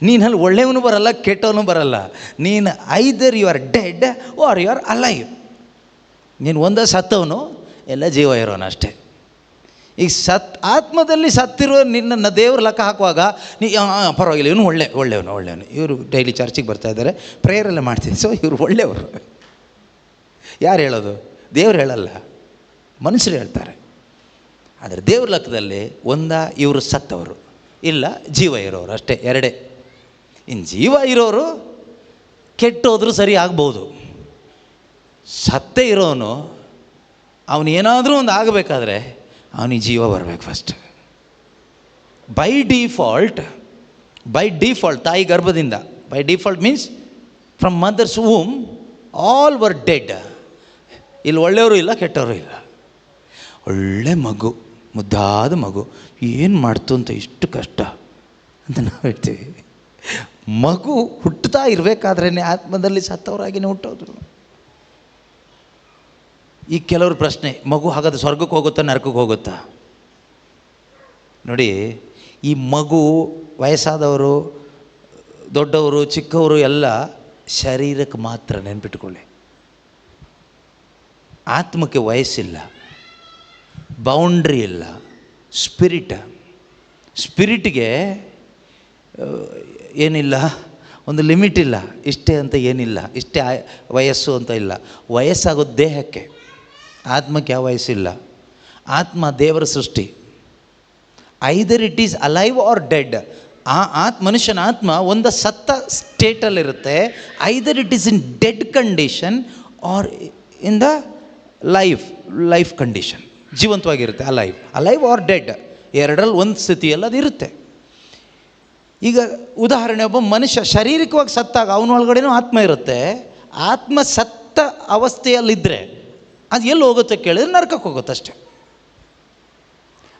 ನೀನಲ್ಲಿ ಒಳ್ಳೆಯವನು ಬರಲ್ಲ, ಕೆಟ್ಟವನು ಬರಲ್ಲ. ನೀನು either you are dead or you are alive. ನೀನು ಒಂದೇ ಸತ್ತವನು, ಎಲ್ಲ ಜೀವ ಇರೋನು ಅಷ್ಟೇ. ಈಗ ಆತ್ಮದಲ್ಲಿ ಸತ್ತಿರೋ ನಿನ್ನನ್ನು ದೇವ್ರ ಲೆಕ್ಕ ಹಾಕುವಾಗ ನೀ ಪರವಾಗಿಲ್ಲ, ಇವನು ಒಳ್ಳೆಯವನು. ಇವರು ಡೈಲಿ ಚರ್ಚಿಗೆ ಬರ್ತಾ ಇದ್ದಾರೆ, ಪ್ರೇಯರೆಲ್ಲ ಮಾಡ್ತೀನಿ, ಸೊ ಇವರು ಒಳ್ಳೆಯವರು. ಯಾರು ಹೇಳೋದು? ದೇವ್ರು ಹೇಳಲ್ಲ, ಮನುಷ್ಯರು ಹೇಳ್ತಾರೆ. ಆದರೆ ದೇವ್ರ ಲೆಕ್ಕದಲ್ಲಿ ಇವರು ಸತ್ತವರು, ಇಲ್ಲ ಜೀವ ಇರೋರು ಅಷ್ಟೇ, ಎರಡೇ. ಇನ್ನು ಜೀವ ಇರೋರು ಕೆಟ್ಟೋದ್ರೂ ಸರಿ ಆಗ್ಬೋದು. ಸತ್ತೇ ಇರೋನು ಅವನೇನಾದರೂ ಒಂದು ಆಗಬೇಕಾದ್ರೆ ಅವನಿಗೆ ಜೀವ ಬರಬೇಕು ಫಸ್ಟ್. ಬೈ ಡಿಫಾಲ್ಟ್ ತಾಯಿ ಗರ್ಭದಿಂದ, by default means from mother's womb all were dead. ಇಲ್ಲಿ ಒಳ್ಳೆಯವರು ಇಲ್ಲ, ಕೆಟ್ಟವರು ಇಲ್ಲ. ಒಳ್ಳೆ ಮಗು, ಮುದ್ದಾದ ಮಗು, ಏನು ಮಾಡ್ತು ಅಂತ ಇಷ್ಟು ಕಷ್ಟ ಅಂತ ನಾವು ಹೇಳ್ತೀವಿ. ಮಗು ಹುಟ್ಟುತ್ತಾ ಇರಬೇಕಾದ್ರೇ ಆತ್ಮದಲ್ಲಿ ಸತ್ತವರಾಗಿನೇ ಹುಟ್ಟೋದು. ಈಗ ಕೆಲವ್ರ ಪ್ರಶ್ನೆ, ಮಗು ಹಾಗಾದ್ರೆ ಸ್ವರ್ಗಕ್ಕೆ ಹೋಗುತ್ತಾ ನರಕಕ್ಕೆ ಹೋಗುತ್ತಾ? ನೋಡಿ, ಈ ಮಗು, ವಯಸ್ಸಾದವರು, ದೊಡ್ಡವರು, ಚಿಕ್ಕವರು ಎಲ್ಲ ಶರೀರಕ್ಕೆ ಮಾತ್ರ, ನೆನ್ಪಿಟ್ಕೊಳ್ಳಿ. ಆತ್ಮಕ್ಕೆ ವಯಸ್ಸಿಲ್ಲ, ಬೌಂಡ್ರಿ ಇಲ್ಲ. ಸ್ಪಿರಿಟ್ಗೆ ಏನಿಲ್ಲ, ಒಂದು ಲಿಮಿಟ್ ಇಲ್ಲ, ಇಷ್ಟೇ ಅಂತ ಏನಿಲ್ಲ, ಇಷ್ಟೇ ವಯಸ್ಸು ಅಂತ ಇಲ್ಲ. ವಯಸ್ಸಾಗೋದು ದೇಹಕ್ಕೆ, ಆತ್ಮಕ್ಕೆ ಯಾವ ವಯಸ್ಸಿಲ್ಲ. ಆತ್ಮ ದೇವರ ಸೃಷ್ಟಿ. Either it is alive or dead. ಮನುಷ್ಯನ ಆತ್ಮ ಒಂದು ಸತ್ತ ಸ್ಟೇಟಲ್ಲಿರುತ್ತೆ. Either it is in dead condition or in the life condition. ಜೀವಂತವಾಗಿರುತ್ತೆ, ಅಲೈವ್ ಆರ್ ಡೆಡ್, ಎರಡರಲ್ಲಿ ಒಂದು ಸ್ಥಿತಿಯಲ್ಲಿ ಅದು ಇರುತ್ತೆ. ಈಗ ಉದಾಹರಣೆ, ಒಬ್ಬ ಮನುಷ್ಯ ಶಾರೀರಿಕವಾಗಿ ಸತ್ತಾಗ ಅವನೊಳಗಡೆನೂ ಆತ್ಮ ಇರುತ್ತೆ. ಆತ್ಮ ಸತ್ತ ಅವಸ್ಥೆಯಲ್ಲಿದ್ದರೆ ಅದು ಎಲ್ಲಿ ಹೋಗುತ್ತೆ ಕೇಳಿದ್ರೆ ನರಕಕ್ಕೆ ಹೋಗುತ್ತೆ ಅಷ್ಟೆ.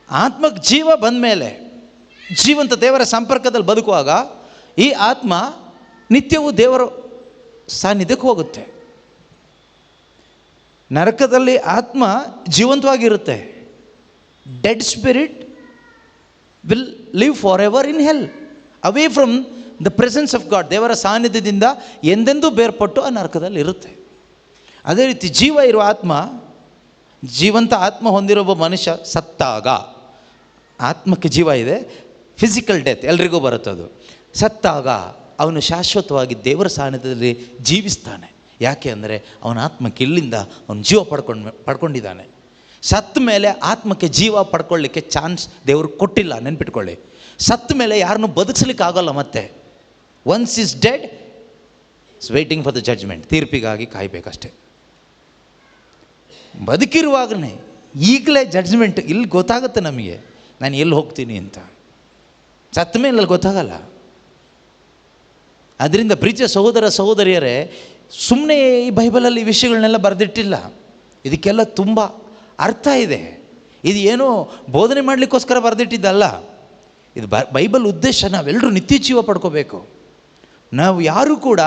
ಆತ್ಮಕ್ಕೆ ಜೀವ ಬಂದ ಮೇಲೆ, ಜೀವಂತ ದೇವರ ಸಂಪರ್ಕದಲ್ಲಿ ಬದುಕುವಾಗ ಈ ಆತ್ಮ ನಿತ್ಯವೂ ದೇವರ ಸಾನ್ನಿಧ್ಯಕ್ಕೆ ಹೋಗುತ್ತೆ. ನರಕದಲ್ಲಿ ಆತ್ಮ ಜೀವಂತವಾಗಿರುತ್ತೆ. Dead spirit will live for ever in hell, away from the presence of God. ದೇವರ ಸಾನ್ನಿಧ್ಯದಿಂದ ಎಂದೆಂದೂ ಬೇರ್ಪಟ್ಟು ಆ ನರಕದಲ್ಲಿ ಇರುತ್ತೆ. ಅದೇ ರೀತಿ ಜೀವ ಇರುವ ಆತ್ಮ, ಜೀವಂತ ಆತ್ಮ ಹೊಂದಿರೋ ಒಬ್ಬ ಮನುಷ್ಯ ಸತ್ತಾಗ, ಆತ್ಮಕ್ಕೆ ಜೀವ ಇದೆ, ಫಿಸಿಕಲ್ ಡೆತ್ ಎಲ್ರಿಗೂ ಬರುತ್ತದು. ಸತ್ತಾಗ ಅವನು ಶಾಶ್ವತವಾಗಿ ದೇವರ ಸಾನ್ನಿಧ್ಯದಲ್ಲಿ ಜೀವಿಸ್ತಾನೆ. ಯಾಕೆ ಅಂದರೆ ಅವನ ಆತ್ಮಕ್ಕೆ ಇಲ್ಲಿಂದ ಅವನು ಜೀವ ಪಡ್ಕೊಂಡಿದ್ದಾನೆ. ಸತ್ತ ಮೇಲೆ ಆತ್ಮಕ್ಕೆ ಜೀವ ಪಡ್ಕೊಳ್ಳಿಕ್ಕೆ ಚಾನ್ಸ್ ದೇವರು ಕೊಟ್ಟಿಲ್ಲ, ನೆನ್ಪಿಟ್ಕೊಳ್ಳಿ. ಸತ್ತ ಮೇಲೆ ಯಾರನ್ನೂ ಬದುಕಿಸ್ಲಿಕ್ಕೆ ಆಗೋಲ್ಲ. ಮತ್ತೆ once is dead, it's waiting for the judgement, ತೀರ್ಪಿಗಾಗಿ ಕಾಯಬೇಕಷ್ಟೆ. ಬದುಕಿರುವಾಗಲೇ ಈಗಲೇ ಜಡ್ಜ್ಮೆಂಟ್, ಇಲ್ಲಿ ಗೊತ್ತಾಗುತ್ತೆ ನಮಗೆ ನಾನು ಎಲ್ಲಿ ಹೋಗ್ತೀನಿ ಅಂತ. ಸತ್ತ ಮೇಲೆ ಅಲ್ಲಿ ಗೊತ್ತಾಗಲ್ಲ. ಅದರಿಂದ ಪ್ರೀತಿಯ ಸಹೋದರ ಸಹೋದರಿಯರೇ, ಸುಮ್ಮನೆ ಈ ಬೈಬಲಲ್ಲಿ ಈ ವಿಷಯಗಳನ್ನೆಲ್ಲ ಬರೆದಿಟ್ಟಿಲ್ಲ. ಇದಕ್ಕೆಲ್ಲ ತುಂಬ ಅರ್ಥ ಇದೆ. ಇದು ಏನೋ ಬೋಧನೆ ಮಾಡಲಿಕ್ಕೋಸ್ಕರ ಬರೆದಿಟ್ಟಿದ್ದಲ್ಲ. ಇದು ಬೈಬಲ್ ಉದ್ದೇಶ ನಾವೆಲ್ಲರೂ ನಿತ್ಯ ಜೀವ ಪಡ್ಕೋಬೇಕು. ನಾವು ಯಾರೂ ಕೂಡ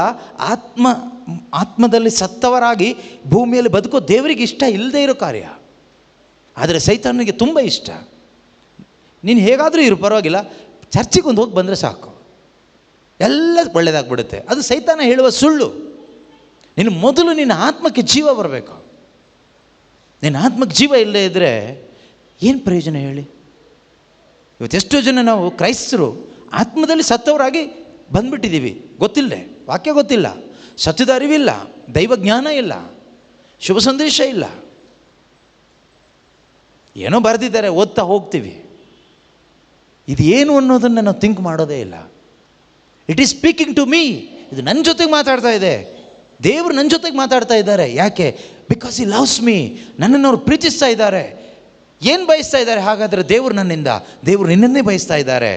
ಆತ್ಮದಲ್ಲಿ ಸತ್ತವರಾಗಿ ಭೂಮಿಯಲ್ಲಿ ಬದುಕೋ ದೇವರಿಗೆ ಇಷ್ಟ ಇಲ್ಲದೆ ಇರೋ ಕಾರ್ಯ. ಆದರೆ ಸೈತಾನನಿಗೆ ತುಂಬ ಇಷ್ಟ. ನೀನು ಹೇಗಾದರೂ ಇರು, ಪರವಾಗಿಲ್ಲ, ಚರ್ಚಿಗೆ ಒಂದು ಹೋಗಿ ಬಂದರೆ ಸಾಕು, ಎಲ್ಲ ಒಳ್ಳೆಯದಾಗ್ಬಿಡುತ್ತೆ. ಅದು ಸೈತಾನ ಹೇಳುವ ಸುಳ್ಳು. ನೀನು ಮೊದಲು ನಿನ್ನ ಆತ್ಮಕ್ಕೆ ಜೀವ ಬರಬೇಕು. ನಿನ್ನ ಆತ್ಮಕ್ಕೆ ಜೀವ ಇಲ್ಲದೆ ಇದ್ದರೆ ಏನು ಪ್ರಯೋಜನ ಹೇಳಿ? ಇವತ್ತು ಎಷ್ಟೋ ಜನ ನಾವು ಕ್ರೈಸ್ತರು ಆತ್ಮದಲ್ಲಿ ಸತ್ತವರಾಗಿ ಬಂದ್ಬಿಟ್ಟಿದ್ದೀವಿ. ಗೊತ್ತಿಲ್ಲದೆ, ವಾಕ್ಯ ಗೊತ್ತಿಲ್ಲ, ಸತ್ಯದ ಅರಿವಿಲ್ಲ, ದೈವ ಜ್ಞಾನ ಇಲ್ಲ, ಶುಭ ಸಂದೇಶ ಇಲ್ಲ, ಏನೋ ಬರೆದಿದ್ದಾರೆ ಓದ್ತಾ ಹೋಗ್ತೀವಿ. ಇದು ಏನು ಅನ್ನೋದನ್ನು ನಾವು ಥಿಂಕ್ ಮಾಡೋದೇ ಇಲ್ಲ. It is speaking to me. ಇದು ನನ್ನ ಜೊತೆಗೆ ಮಾತಾಡ್ತಾ ಇದೆ. ದೇವರು ನನ್ನ ಜೊತೆಗೆ ಮಾತಾಡ್ತಾ ಇದ್ದಾರೆ. ಯಾಕೆ? Because he loves me. ನನ್ನನ್ನು ಅವ್ರು ಪ್ರೀತಿಸ್ತಾ ಇದ್ದಾರೆ. ಏನು ಬಯಸ್ತಾ ಇದ್ದಾರೆ ಹಾಗಾದರೆ ದೇವರು ನನ್ನಿಂದ? ದೇವರು ನಿನ್ನನ್ನೇ ಬಯಸ್ತಾ ಇದ್ದಾರೆ.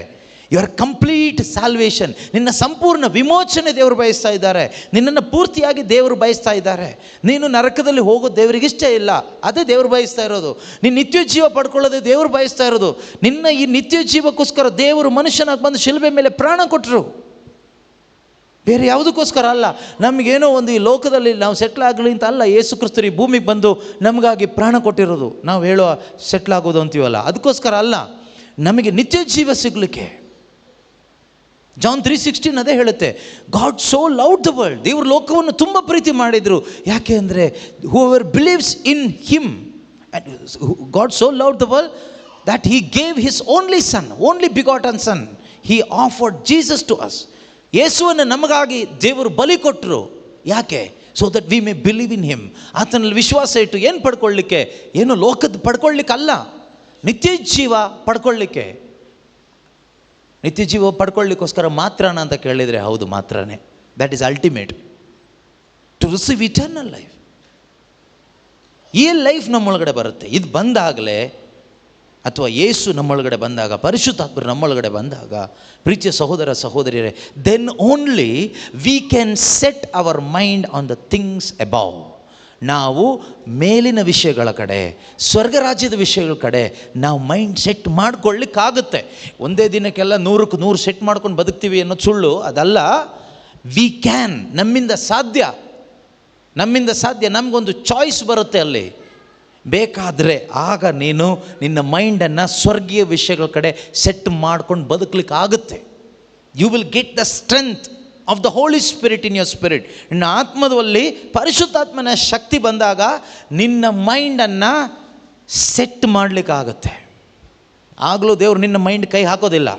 ಯುವರ್ ಕಂಪ್ಲೀಟ್ ಸಾಲ್ವೇಷನ್, ನಿನ್ನ ಸಂಪೂರ್ಣ ವಿಮೋಚನೆ ದೇವರು ಬಯಸ್ತಾ ಇದ್ದಾರೆ. ನಿನ್ನನ್ನು ಪೂರ್ತಿಯಾಗಿ ದೇವರು ಬಯಸ್ತಾ ಇದ್ದಾರೆ. ನೀನು ನರಕದಲ್ಲಿ ಹೋಗೋದು ದೇವರಿಗೆ ಇಷ್ಟ ಇಲ್ಲ, ಅದೇ ದೇವರು ಬಯಸ್ತಾ ಇರೋದು. ನೀನು ನಿತ್ಯ ಜೀವ ಪಡ್ಕೊಳ್ಳೋದೇ ದೇವರು ಬಯಸ್ತಾ ಇರೋದು. ನಿನ್ನ ಈ ನಿತ್ಯ ಜೀವಕ್ಕೋಸ್ಕರ ದೇವರು ಮನುಷ್ಯನಾಗಿ ಬಂದು ಶಿಲುಬೆ ಮೇಲೆ ಪ್ರಾಣ ಕೊಟ್ಟರು, ಬೇರೆ ಯಾವುದಕ್ಕೋಸ್ಕರ ಅಲ್ಲ. ನಮಗೇನೋ ಒಂದು ಈ ಲೋಕದಲ್ಲಿ ನಾವು ಸೆಟ್ಲ್ ಆಗಲಿ ಅಂತ ಅಲ್ಲ. ಯೇಸು ಕ್ರಿಸ್ತರು ಈ ಭೂಮಿಗೆ ಬಂದು ನಮಗಾಗಿ ಪ್ರಾಣ ಕೊಟ್ಟಿರೋದು. ನಾವು ಹೇಳೋ ಸೆಟ್ಲ್ ಆಗೋದು ಅಂತೀವಲ್ಲ, ಅದಕ್ಕೋಸ್ಕರ ಅಲ್ಲ, ನಮಗೆ ನಿತ್ಯ ಜೀವ ಸಿಗಲಿಕ್ಕೆ. ಜಾನ್ 3:16 ಅದೇ ಹೇಳುತ್ತೆ, god so loved the world. ದೇವರು ಲೋಕವನ್ನು ತುಂಬ ಪ್ರೀತಿ ಮಾಡಿದರು. ಯಾಕೆ ಅಂದರೆ whoever believes in him, god so loved the world that he gave his only son, only begotten son, he offered Jesus to us. ಯೇಸುವನ್ನು ನಮಗಾಗಿ ದೇವರು ಬಲಿ ಕೊಟ್ಟರು. ಯಾಕೆ? So that we may believe in him. ಆತನಲ್ಲಿ ವಿಶ್ವಾಸ ಇಟ್ಟು ಏನು ಪಡ್ಕೊಳ್ಳಿಕ್ಕೆ? ಏನು ಲೋಕದ ಪಡ್ಕೊಳ್ಳಿಕ್ಕೆ ಅಲ್ಲ, ನಿತ್ಯ ಜೀವ ಪಡ್ಕೊಳ್ಳಿಕ್ಕೆ. ನಿತ್ಯ ಜೀವ ಪಡ್ಕೊಳ್ಳಿಕ್ಕೋಸ್ಕರ ಮಾತ್ರನ ಅಂತ ಕೇಳಿದರೆ ಹೌದು, ಮಾತ್ರನೇ. That is ultimate to receive eternal life. ಈ ಲೈಫ್ ನಮ್ಮೊಳಗಡೆ ಬರುತ್ತೆ. ಇದು ಬಂದಾಗಲೇ, ಅಥವಾ ಯೇಸು ನಮ್ಮೊಳಗಡೆ ಬಂದಾಗ, ಪರಿಶುದ್ಧಾತ್ಮರು ನಮ್ಮೊಳಗಡೆ ಬಂದಾಗ, ಪ್ರೀತಿಯ ಸಹೋದರ ಸಹೋದರಿಯರೇ, then only we can set our mind on the things above. ನಾವು ಮೇಲಿನ ವಿಷಯಗಳ ಕಡೆ, ಸ್ವರ್ಗ ರಾಜ್ಯದ ವಿಷಯಗಳ ಕಡೆ ನಾವು ಮೈಂಡ್ ಸೆಟ್ ಮಾಡ್ಕೊಳ್ಳಿಕ್ಕಾಗುತ್ತೆ. ಒಂದೇ ದಿನಕ್ಕೆಲ್ಲ 100ಕ್ಕೆ 100 ಸೆಟ್ ಮಾಡ್ಕೊಂಡು ಬದುಕ್ತೀವಿ ಅನ್ನೋದು ಸುಳ್ಳು, ಅದಲ್ಲ. ವಿ ಕ್ಯಾನ್, ನಮ್ಮಿಂದ ಸಾಧ್ಯ, ನಮ್ಮಿಂದ ಸಾಧ್ಯ. ನಮಗೊಂದು ಚಾಯ್ಸ್ ಬರುತ್ತೆ ಅಲ್ಲಿ. ಬೇಕಾದರೆ ಆಗ ನೀನು ನಿನ್ನ ಮೈಂಡನ್ನು ಸ್ವರ್ಗೀಯ ವಿಷಯಗಳ ಕಡೆ ಸೆಟ್ ಮಾಡ್ಕೊಂಡು ಬದುಕಲಿಕ್ಕೆ ಆಗುತ್ತೆ. You will get the strength of the Holy Spirit in your spirit. ನಿನ್ನ ಆತ್ಮದಲ್ಲಿ ಪರಿಶುದ್ಧಾತ್ಮನ ಶಕ್ತಿ ಬಂದಾಗ ನಿನ್ನ ಮೈಂಡನ್ನು ಸೆಟ್ ಮಾಡಲಿಕ್ಕಾಗುತ್ತೆ. ಆಗಲೂ ದೇವರು ನಿನ್ನ ಮೈಂಡ್ ಕೈ ಹಾಕೋದಿಲ್ಲ.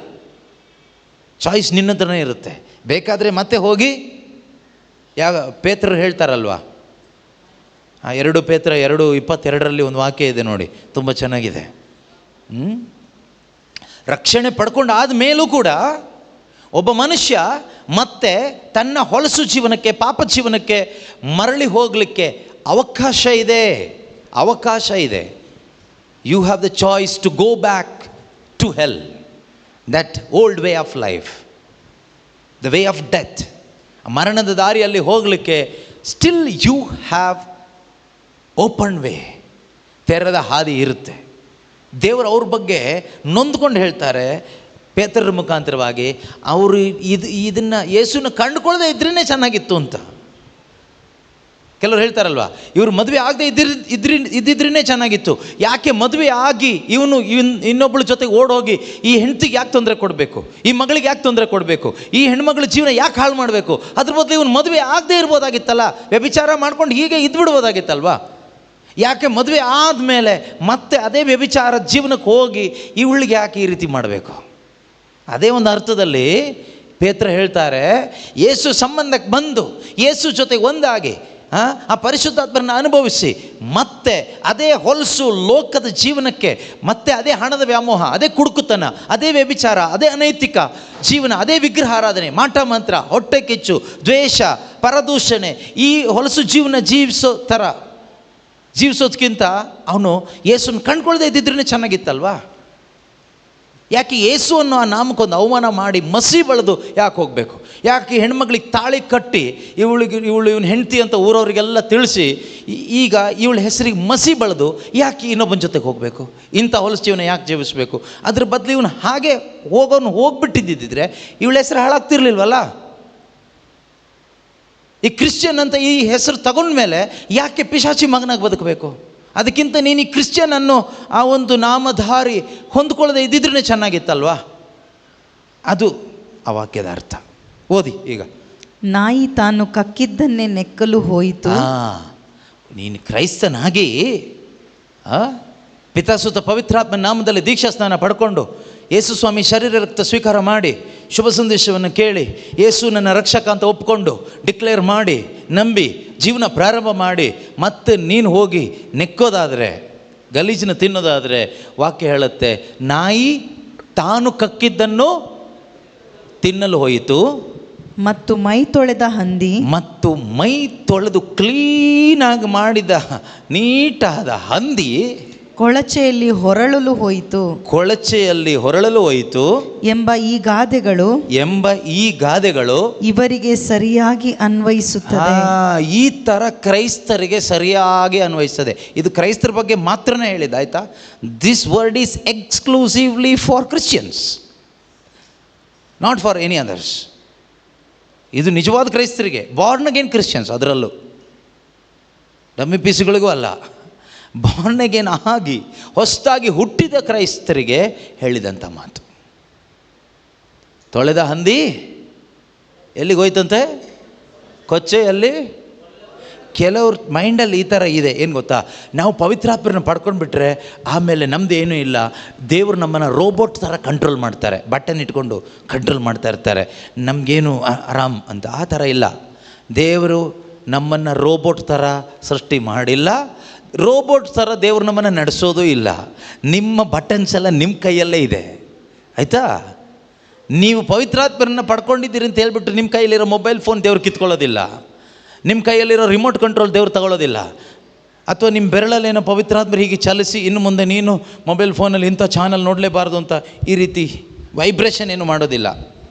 ಚಾಯ್ಸ್ ನಿನ್ನ ಹತ್ರನೇ ಇರುತ್ತೆ. ಬೇಕಾದರೆ ಮತ್ತೆ ಹೋಗಿ, ಯಾವ ಪೇತ್ರರು ಹೇಳ್ತಾರಲ್ವ, 2 ಪೇತ್ರ 2:22 ಒಂದು ವಾಕ್ಯ ಇದೆ ನೋಡಿ, ತುಂಬ ಚೆನ್ನಾಗಿದೆ. ರಕ್ಷಣೆ ಪಡ್ಕೊಂಡು ಆದಮೇಲೂ ಕೂಡ ಒಬ್ಬ ಮನುಷ್ಯ ಮತ್ತೆ ತನ್ನ ಹೊಲಸು ಜೀವನಕ್ಕೆ, ಪಾಪ ಜೀವನಕ್ಕೆ ಮರಳಿ ಹೋಗಲಿಕ್ಕೆ ಅವಕಾಶ ಇದೆ, ಅವಕಾಶ ಇದೆ. You have the choice to go back to hell, that old way of life, the way of death. ಮರಣದ ದಾರಿಯಲ್ಲಿ ಹೋಗಲಿಕ್ಕೆ still you have open way, ತೆರೆದ ಹಾದಿ ಇರುತ್ತೆ. ದೇವರು ಅವ್ರ ಬಗ್ಗೆ ನೊಂದ್ಕೊಂಡು ಹೇಳ್ತಾರೆ ಪೇತ್ರರ ಮುಖಾಂತರವಾಗಿ, ಅವರು ಇದನ್ನು ಯೇಸುನ ಕಂಡುಕೊಳ್ಳದೆ ಇದ್ರೇ ಚೆನ್ನಾಗಿತ್ತು ಅಂತ. ಕೆಲವರು ಹೇಳ್ತಾರಲ್ವ, ಇವರು ಮದುವೆ ಆಗದೆ ಇದ್ದಿದ್ರೇ ಚೆನ್ನಾಗಿತ್ತು. ಯಾಕೆ ಮದುವೆ ಆಗಿ ಇವನು ಇನ್ನೊಬ್ಬಳ ಜೊತೆಗೆ ಓಡೋಗಿ ಈ ಹೆಂಡತಿಗೆ ಯಾಕೆ ತೊಂದರೆ ಕೊಡಬೇಕು, ಈ ಮಗಳಿಗೆ ಯಾಕೆ ತೊಂದರೆ ಕೊಡಬೇಕು, ಈ ಹೆಣ್ಮಗಳ ಜೀವನ ಯಾಕೆ ಹಾಳು ಮಾಡಬೇಕು? ಅದ್ರ ಬದಲು ಇವನು ಮದುವೆ ಆಗದೆ ಇರ್ಬೋದಾಗಿತ್ತಲ್ಲ, ವ್ಯಭಿಚಾರ ಮಾಡ್ಕೊಂಡು ಹೀಗೆ ಇದ್ಬಿಡ್ಬೋದಾಗಿತ್ತಲ್ವ. ಯಾಕೆ ಮದುವೆ ಆದಮೇಲೆ ಮತ್ತೆ ಅದೇ ವ್ಯಭಿಚಾರ ಜೀವನಕ್ಕೆ ಹೋಗಿ ಇವಳಿಗೆ ಯಾಕೆ ಈ ರೀತಿ ಮಾಡಬೇಕು? ಅದೇ ಒಂದು ಅರ್ಥದಲ್ಲಿ ಪೇತ್ರ ಹೇಳ್ತಾರೆ, ಯೇಸು ಸಂಬಂಧಕ್ಕೆ ಬಂದು ಯೇಸು ಜೊತೆಗೆ ಒಂದಾಗಿ ಆ ಪರಿಶುದ್ಧಾತ್ಮರನ್ನು ಅನುಭವಿಸಿ ಮತ್ತೆ ಅದೇ ಹೊಲಸು ಲೋಕದ ಜೀವನಕ್ಕೆ, ಮತ್ತೆ ಅದೇ ಹಣದ ವ್ಯಾಮೋಹ, ಅದೇ ಕುಡುಕುತನ, ಅದೇ ವ್ಯಭಿಚಾರ, ಅದೇ ಅನೈತಿಕ ಜೀವನ, ಅದೇ ವಿಗ್ರಹಾರಾಧನೆ, ಮಾಟ ಮಂತ್ರ, ಹೊಟ್ಟೆ ಕಿಚ್ಚು, ದ್ವೇಷ, ಪರದೂಷಣೆ, ಈ ಹೊಲಸು ಜೀವನ ಜೀವಿಸೋದಕ್ಕಿಂತ ಅವನು ಯೇಸುನ ಕಂಡುಕೊಳ್ಳದೆ ಇದ್ದಿದ್ರೇ ಚೆನ್ನಾಗಿತ್ತಲ್ವಾ. ಯಾಕೆ ಯೇಸು ಅನ್ನೋ ಆ ನಾಮಕ್ಕೊಂದು ಅವಮಾನ ಮಾಡಿ ಮಸಿ ಬೆಳೆದು ಯಾಕೆ ಹೋಗಬೇಕು? ಯಾಕೆ ಹೆಣ್ಮಗಳಿಗೆ ತಾಳಿ ಕಟ್ಟಿ ಇವನು ಹೆಂಡತಿ ಅಂತ ಊರವರಿಗೆಲ್ಲ ತಿಳಿಸಿ ಈಗ ಇವಳ ಹೆಸರಿಗೆ ಮಸಿ ಬೆಳೆದು ಯಾಕೆ ಇನ್ನೊಬ್ಬನ ಜೊತೆಗೆ ಹೋಗಬೇಕು? ಇಂಥ ಹೊಲಸು ಜೀವನ ಯಾಕೆ ಜೀವಿಸಬೇಕು? ಅದ್ರ ಬದಲು ಇವನು ಹಾಗೆ ಹೋಗ್ಬಿಟ್ಟಿದ್ದಿದ್ರೆ ಇವಳ ಹೆಸರು ಹಾಳಾಗ್ತಿರ್ಲಿಲ್ವಲ್ಲ. ಈ ಕ್ರಿಶ್ಚಿಯನ್ ಅಂತ ಈ ಹೆಸರು ತಗೊಂಡ್ಮೇಲೆ ಯಾಕೆ ಪಿಶಾಚಿ ಮಗನಾಗಿ ಬದುಕಬೇಕು? ಅದಕ್ಕಿಂತ ನೀನು ಈ ಕ್ರಿಶ್ಚಿಯನ್ ಅನ್ನೋ ಆ ಒಂದು ನಾಮಧಾರಿ ಹೊಂದ್ಕೊಳ್ಳದೆ ಇದ್ದಿದ್ರೇ ಚೆನ್ನಾಗಿತ್ತಲ್ವಾ. ಅದು ಆ ವಾಕ್ಯದ ಅರ್ಥ. ಓದಿ ಈಗ. ನಾಯಿ ತಾನು ಕಕ್ಕಿದ್ದನ್ನೇ ನೆಕ್ಕಲು ಹೋಯಿತು. ನೀನು ಕ್ರೈಸ್ತನಾಗಿ ಪಿತಾಸುತ ಪವಿತ್ರಾತ್ಮ ನಾಮದಲ್ಲಿ ದೀಕ್ಷಾ ಸ್ನಾನ ಪಡ್ಕೊಂಡು ಯೇಸು ಸ್ವಾಮಿ ಶರೀರ ರಕ್ತ ಸ್ವೀಕಾರ ಮಾಡಿ ಶುಭ ಸಂದೇಶವನ್ನು ಕೇಳಿ ಯೇಸು ನನ್ನ ರಕ್ಷಕ ಅಂತ ಒಪ್ಕೊಂಡು ಡಿಕ್ಲೇರ್ ಮಾಡಿ ನಂಬಿ ಜೀವನ ಪ್ರಾರಂಭ ಮಾಡಿ ಮತ್ತೆ ನೀನು ಹೋಗಿ ನೆಕ್ಕೋದಾದರೆ, ಗಲೀಜನ್ನ ತಿನ್ನೋದಾದರೆ, ವಾಕ್ಯ ಹೇಳುತ್ತೆ ನಾಯಿ ತಾನು ಕಕ್ಕಿದ್ದನ್ನು ತಿನ್ನಲು ಹೋಯಿತು ಮತ್ತು ಮೈ ತೊಳೆದ ಹಂದಿ ಕ್ಲೀನಾಗಿ ಮಾಡಿದ ನೀಟಾದ ಹಂದಿ ಕೊಳಚೆಯಲ್ಲಿ ಹೊರಳಲು ಹೋಯಿತು ಎಂಬ ಈ ಗಾದೆಗಳು ಇವರಿಗೆ ಸರಿಯಾಗಿ ಅನ್ವಯಿಸುತ್ತದೆ. ಈ ಥರ ಕ್ರೈಸ್ತರಿಗೆ ಸರಿಯಾಗಿ ಅನ್ವಯಿಸ್ತದೆ. ಇದು ಕ್ರೈಸ್ತರ ಬಗ್ಗೆ ಮಾತ್ರನೇ ಹೇಳಿದ, ಆಯ್ತಾ? This word is exclusively for Christians, not for any others. ಇದು ನಿಜವಾದ ಕ್ರೈಸ್ತರಿಗೆ, ಬಾರ್ನ್ ಅಗೇನ್ ಕ್ರಿಶ್ಚಿಯನ್ಸ್, ಅದರಲ್ಲೂ ಡಮ್ಮಿ ಪೀಸುಗಳಿಗೂ ಅಲ್ಲ, ಬಾರ್ನ್ ಅಗೇನ್ ಆಗಿ ಹೊಸದಾಗಿ ಹುಟ್ಟಿದ ಕ್ರೈಸ್ತರಿಗೆ ಹೇಳಿದಂಥ ಮಾತು. ತೊಳೆದ ಹಂದಿ ಎಲ್ಲಿಗೆ ಹೋಯ್ತಂತೆ? ಕೊಚ್ಚೆಯಲ್ಲಿ. ಕೆಲವ್ರ ಮೈಂಡಲ್ಲಿ ಈ ಥರ ಇದೆ, ಏನು ಗೊತ್ತಾ? ನಾವು ಪವಿತ್ರಾತ್ಮರನ್ನ ಪಡ್ಕೊಂಡ್ಬಿಟ್ರೆ ಆಮೇಲೆ ನಮ್ಮದು ಏನೂ ಇಲ್ಲ, ದೇವರು ನಮ್ಮನ್ನು ರೋಬೋಟ್ ಥರ ಕಂಟ್ರೋಲ್ ಮಾಡ್ತಾರೆ, ಬಟನ್ ಇಟ್ಕೊಂಡು ಕಂಟ್ರೋಲ್ ಮಾಡ್ತಾ ಇರ್ತಾರೆ, ನಮಗೇನು ಆರಾಮ್ ಅಂತ. ಆ ಥರ ಇಲ್ಲ. ದೇವರು ನಮ್ಮನ್ನು ರೋಬೋಟ್ ಥರ ಸೃಷ್ಟಿ ಮಾಡಿಲ್ಲ, ರೋಬೋಟ್ ಥರ ದೇವರು ನಮ್ಮನ್ನು ನಡೆಸೋದು ಇಲ್ಲ. ನಿಮ್ಮ ಬಟನ್ಸ್ ಎಲ್ಲ ನಿಮ್ಮ ಕೈಯಲ್ಲೇ ಇದೆ, ಆಯಿತಾ? ನೀವು ಪವಿತ್ರಾತ್ಮರನ್ನ ಪಡ್ಕೊಂಡಿದ್ದೀರಿ ಅಂತ ಹೇಳ್ಬಿಟ್ಟು ನಿಮ್ಮ ಕೈಯಲ್ಲಿರೋ ಮೊಬೈಲ್ ಫೋನ್ ದೇವ್ರು ಕಿತ್ಕೊಳ್ಳೋದಿಲ್ಲ, ನಿಮ್ಮ ಕೈಯಲ್ಲಿರೋ ರಿಮೋಟ್ ಕಂಟ್ರೋಲ್ ದೇವ್ರು ತಗೊಳ್ಳೋದಿಲ್ಲ. ಅಥವಾ ನಿಮ್ಮ ಬೆರಳಲ್ಲೇನೋ ಪವಿತ್ರಾತ್ಮರು ಹೀಗೆ ಚಲಿಸಿ ಇನ್ನು ಮುಂದೆ ನೀನು ಮೊಬೈಲ್ ಫೋನಲ್ಲಿ ಇಂಥ ಚಾನಲ್ ನೋಡಲೇಬಾರ್ದು ಅಂತ ಈ ರೀತಿ ವೈಬ್ರೇಷನ್ ಏನು ಮಾಡೋದಿಲ್ಲ.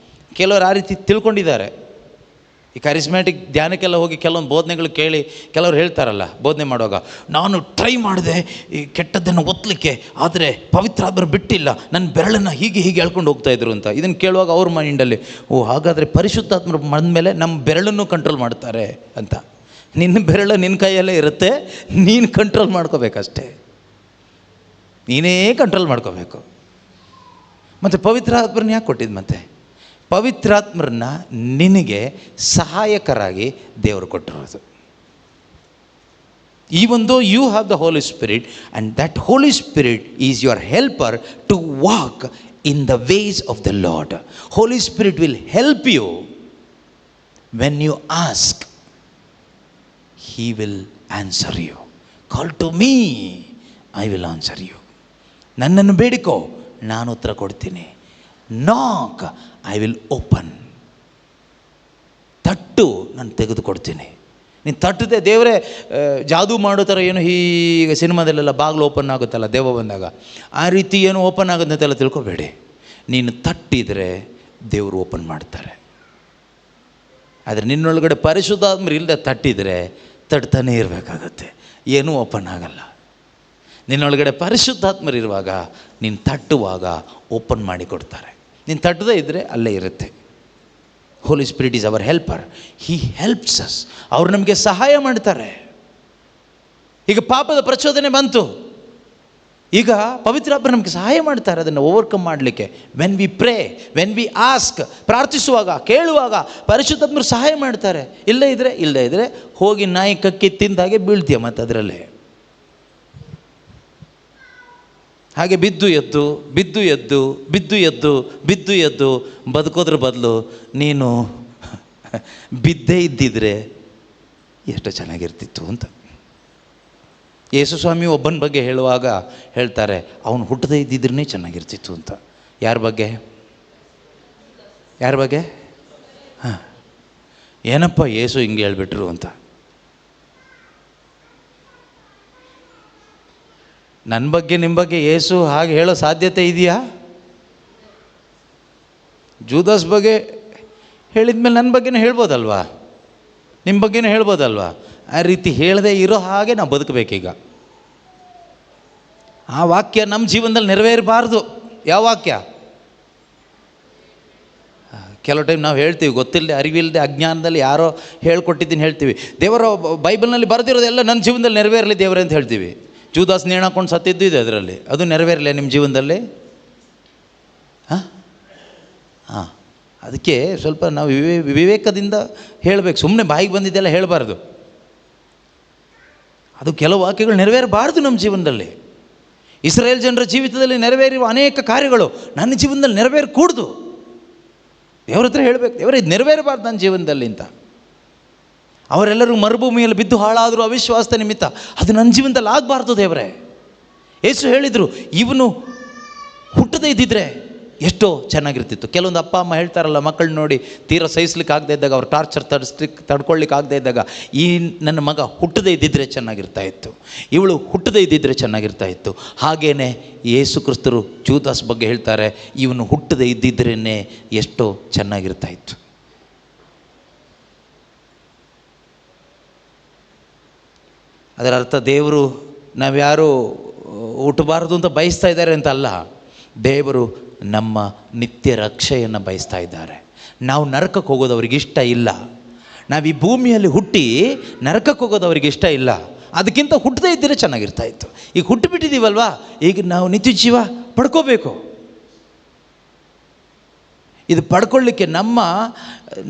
ಕೆಲವರು ಆ ರೀತಿ ತಿಳ್ಕೊಂಡಿದ್ದಾರೆ. ಈ ಕರಿಸ್ಮ್ಯಾಟಿಕ್ ಧ್ಯಾನಕ್ಕೆಲ್ಲ ಹೋಗಿ ಕೆಲವೊಂದು ಬೋಧನೆಗಳು ಕೇಳಿ ಕೆಲವ್ರು ಹೇಳ್ತಾರಲ್ಲ, ಬೋಧನೆ ಮಾಡುವಾಗ, ನಾನು ಟ್ರೈ ಮಾಡಿದೆ ಈ ಕೆಟ್ಟದ್ದನ್ನು ಒತ್ತಲಿಕ್ಕೆ, ಆದರೆ ಪವಿತ್ರಾತ್ಮರು ಬಿಟ್ಟಿಲ್ಲ, ನನ್ನ ಬೆರಳನ್ನು ಹೀಗೆ ಎಳ್ಕೊಂಡು ಹೋಗ್ತಾಯಿದ್ರು ಅಂತ. ಇದನ್ನು ಕೇಳುವಾಗ ಅವ್ರ ಮೈಂಡಲ್ಲಿ, ಓ ಹಾಗಾದರೆ ಪರಿಶುದ್ಧಾತ್ಮರು ಬಂದಮೇಲೆ ನಮ್ಮ ಬೆರಳನ್ನು ಕಂಟ್ರೋಲ್ ಮಾಡ್ತಾರೆ ಅಂತ. ನಿನ್ನ ಬೆರಳು ನಿನ್ನ ಕೈಯಲ್ಲೇ ಇರುತ್ತೆ, ನೀನು ಕಂಟ್ರೋಲ್ ಮಾಡ್ಕೋಬೇಕಷ್ಟೇ, ನೀನೇ ಕಂಟ್ರೋಲ್ ಮಾಡ್ಕೋಬೇಕು. ಮತ್ತು ಪವಿತ್ರಾತ್ಮರನ್ನ ಯಾಕೆ ಕೊಟ್ಟಿದ್ದು? ಮತ್ತೆ ಪವಿತ್ರಾತ್ಮರನ್ನ ನಿನಗೆ ಸಹಾಯಕರಾಗಿ ದೇವರು ಕೊಟ್ಟಿರೋದು. Even though you have the Holy Spirit, and that Holy Spirit is your helper to walk in the ways of the Lord. Holy Spirit will help you when you ask. He will answer you. Call to me, I will answer you. ನನ್ನನ್ನು ಬೇಡಿಕೋ, ನಾನು ಉತ್ತರ ಕೊಡ್ತೀನಿ. ನಾಕ್, I will open. ತಟ್ಟು, ನಾನು ತೆಗೆದುಕೊಡ್ತೀನಿ. ನೀನು ತಟ್ಟದೆ ದೇವರೇ ಜಾದೂ ಮಾಡೋ ಥರ ಏನು ಹೀಗೆ ಸಿನಿಮಾದಲ್ಲೆಲ್ಲ ಬಾಗಿಲು ಓಪನ್ ಆಗುತ್ತಲ್ಲ ದೇವ ಬಂದಾಗ, ಆ ರೀತಿ ಏನು ಓಪನ್ ಆಗುತ್ತೆ ಅಂತೆಲ್ಲ ತಿಳ್ಕೊಬೇಡಿ. ನೀನು ತಟ್ಟಿದರೆ ದೇವರು ಓಪನ್ ಮಾಡ್ತಾರೆ. ಆದರೆ ನಿನ್ನೊಳಗಡೆ ಪರಿಶುದ್ಧಾತ್ಮರು ಇಲ್ಲದೆ ತಟ್ಟಿದರೆ ತಟ್ತಾನೇ ಇರಬೇಕಾಗತ್ತೆ, ಏನೂ ಓಪನ್ ಆಗಲ್ಲ. ನಿನ್ನೊಳಗಡೆ ಪರಿಶುದ್ಧಾತ್ಮರು ಇರುವಾಗ ನೀನು ತಟ್ಟುವಾಗ ಓಪನ್ ಮಾಡಿ ಕೊಡ್ತಾರೆ. ನೀನು ತಟ್ಟದೇ ಇದ್ದರೆ ಅಲ್ಲೇ ಇರುತ್ತೆ. Holy spirit is our helper, he helps us. ಅವರು ನಮಗೆ ಸಹಾಯ ಮಾಡ್ತಾರೆ. ಈಗ ಪಾಪದ ಪ್ರಚೋದನೆ ಬಂತು, ಈಗ ಪವಿತ್ರಾತ್ಮ ನಮಗೆ ಸಹಾಯ ಮಾಡ್ತಾರೆ ಅದನ್ನು ಓವರ್ಕಮ್ ಮಾಡಲಿಕ್ಕೆ. When we pray, when we ask, ಪ್ರಾರ್ಥಿಸುವಾಗ, ಕೇಳುವಾಗ ಪರಿಶುದ್ಧಾತ್ಮರು ಸಹಾಯ ಮಾಡ್ತಾರೆ. ಇಲ್ಲದೇ ಇದ್ದರೆ ಹೋಗಿ ನಾಯಿ ಕಕ್ಕಿ ತಿಂದಾಗೆ ಬೀಳ್ತೀಯ ಮತ್ತು ಅದರಲ್ಲೇ. ಹಾಗೆ ಬಿದ್ದು ಎದ್ದು ಬದುಕೋದ್ರ ಬದಲು ನೀನು ಬಿದ್ದೇ ಇದ್ದಿದ್ರೆ ಎಷ್ಟು ಚೆನ್ನಾಗಿರ್ತಿತ್ತು ಅಂತ. ಯೇಸು ಸ್ವಾಮಿ ಒಬ್ಬನ ಬಗ್ಗೆ ಹೇಳುವಾಗ ಹೇಳ್ತಾರೆ, ಅವನು ಹುಟ್ಟದೇ ಇದ್ದಿದ್ರೇ ಚೆನ್ನಾಗಿರ್ತಿತ್ತು ಅಂತ. ಯಾರ ಬಗ್ಗೆ? ಹಾಂ, ಏನಪ್ಪ ಯೇಸು ಹಿಂಗೆ ಹೇಳ್ಬಿಟ್ರು ಅಂತ. ನನ್ನ ಬಗ್ಗೆ ನಿಮ್ಮ ಬಗ್ಗೆ ಯೇಸು ಹಾಗೆ ಹೇಳೋ ಸಾಧ್ಯತೆ ಇದೆಯಾ? ಜೂದಾಸ್ ಬಗ್ಗೆ ಹೇಳಿದ್ಮೇಲೆ ನನ್ನ ಬಗ್ಗೆನೂ ಹೇಳ್ಬೋದಲ್ವಾ, ನಿಮ್ಮ ಬಗ್ಗೆನೂ ಹೇಳ್ಬೋದಲ್ವಾ? ಆ ರೀತಿ ಹೇಳದೆ ಇರೋ ಹಾಗೆ ನಾವು ಬದುಕಬೇಕೀಗ. ಆ ವಾಕ್ಯ ನಮ್ಮ ಜೀವನದಲ್ಲಿ ನೆರವೇರಬಾರ್ದು. ಯಾವ ವಾಕ್ಯ? ಕೆಲವು ಟೈಮ್ ನಾವು ಹೇಳ್ತೀವಿ, ಗೊತ್ತಿಲ್ಲದೆ, ಅರಿವಿಲ್ಲದೆ, ಅಜ್ಞಾನದಲ್ಲಿ ಯಾರೋ ಹೇಳ್ಕೊಟ್ಟಿದ್ದೀನಿ ಹೇಳ್ತೀವಿ. ದೇವರ ಬೈಬಲ್ನಲ್ಲಿ ಬರೆದಿರೋದೆಲ್ಲ ನನ್ನ ಜೀವನದಲ್ಲಿ ನೆರವೇರಲಿ ದೇವರೇ ಅಂತ ಹೇಳ್ತೀವಿ. ಜೂದಾಸ್ ನೇಣಾಕೊಂಡು ಸತ್ತಿದ್ದು ಇದೆ ಅದರಲ್ಲಿ, ಅದು ನೆರವೇರಲಿ ನಿಮ್ಮ ಜೀವನದಲ್ಲಿ? ಹಾಂ, ಅದಕ್ಕೆ ಸ್ವಲ್ಪ ನಾವು ವಿವೇಕದಿಂದ ಹೇಳಬೇಕು. ಸುಮ್ಮನೆ ಬಾಯಿಗೆ ಬಂದಿದ್ದೆಲ್ಲ ಹೇಳಬಾರ್ದು. ಅದು ಕೆಲವು ವಾಕ್ಯಗಳು ನೆರವೇರಬಾರ್ದು ನಮ್ಮ ಜೀವನದಲ್ಲಿ. ಇಸ್ರಾಯೇಲ್ ಜನರ ಜೀವಿತದಲ್ಲಿ ನೆರವೇರುವ ಅನೇಕ ಕಾರ್ಯಗಳು ನನ್ನ ಜೀವನದಲ್ಲಿ ನೆರವೇರಕೂಡ್ದು. ದೇವ್ರ ಹತ್ರ ಹೇಳಬೇಕು, ದೇವರೇ ಇದು ನೆರವೇರಬಾರ್ದು ನನ್ನ ಜೀವನದಲ್ಲಿ ಅಂತ. ಅವರೆಲ್ಲರೂ ಮರುಭೂಮಿಯಲ್ಲಿ ಬಿದ್ದು ಹಾಳಾದರೂ ಅವಿಶ್ವಾಸದ ನಿಮಿತ್ತ, ಅದು ನನ್ನ ಜೀವನದಲ್ಲಿ ಆಗಬಾರ್ದು ದೇವರೇ. ಯೇಸು ಹೇಳಿದರು, ಇವನು ಹುಟ್ಟದೇ ಇದ್ದಿದ್ರೆ ಎಷ್ಟೋ ಚೆನ್ನಾಗಿರ್ತಿತ್ತು. ಕೆಲವೊಂದು ಅಪ್ಪ ಅಮ್ಮ ಹೇಳ್ತಾರಲ್ಲ, ಮಕ್ಕಳು ನೋಡಿ ತೀರಾ ಸಹಿಸ್ಲಿಕ್ಕೆ ಆಗದೆ ಇದ್ದಾಗ, ಅವ್ರು ಟಾರ್ಚರ್ ತಡ್ಕೊಳ್ಳಿಕ್ಕೆ ಆಗದೆ ಇದ್ದಾಗ, ಈ ನನ್ನ ಮಗ ಹುಟ್ಟದೇ ಇದ್ದಿದ್ರೆ ಚೆನ್ನಾಗಿರ್ತಾ ಇತ್ತು, ಇವಳು ಹುಟ್ಟದೇ ಇದ್ದಿದ್ರೆ ಚೆನ್ನಾಗಿರ್ತಾ ಇತ್ತು. ಹಾಗೇ ಯೇಸು ಕ್ರಿಸ್ತರು ಜೂದಾಸ್ ಬಗ್ಗೆ ಹೇಳ್ತಾರೆ, ಇವನು ಹುಟ್ಟದೇ ಇದ್ದಿದ್ರೇ ಎಷ್ಟೋ ಚೆನ್ನಾಗಿರ್ತಾ ಇತ್ತು. ಅದರ ಅರ್ಥ ದೇವರು ನಾವ್ಯಾರು ಹುಟ್ಟಬಾರ್ದು ಅಂತ ಬಯಸ್ತಾ ಇದ್ದಾರೆ ಅಂತ ಅಲ್ಲ. ದೇವರು ನಮ್ಮ ನಿತ್ಯ ರಕ್ಷೆಯನ್ನು ಬಯಸ್ತಾ ಇದ್ದಾರೆ. ನಾವು ನರಕಕ್ಕೆ ಹೋಗೋದು ಅವ್ರಿಗೆ ಇಷ್ಟ ಇಲ್ಲ. ನಾವು ಈ ಭೂಮಿಯಲ್ಲಿ ಹುಟ್ಟಿ ನರಕಕ್ಕೆ ಹೋಗೋದು ಅವ್ರಿಗೆ ಇಷ್ಟ ಇಲ್ಲ. ಅದಕ್ಕಿಂತ ಹುಟ್ಟದೇ ಇದ್ದರೆ ಚೆನ್ನಾಗಿರ್ತಾ ಇತ್ತು. ಈಗ ಹುಟ್ಟುಬಿಟ್ಟಿದ್ದೀವಲ್ವಾ, ಈಗ ನಾವು ನಿತ್ಯ ಜೀವ ಪಡ್ಕೋಬೇಕು. ಇದು ಪಡ್ಕೊಳ್ಳಿಕ್ಕೆ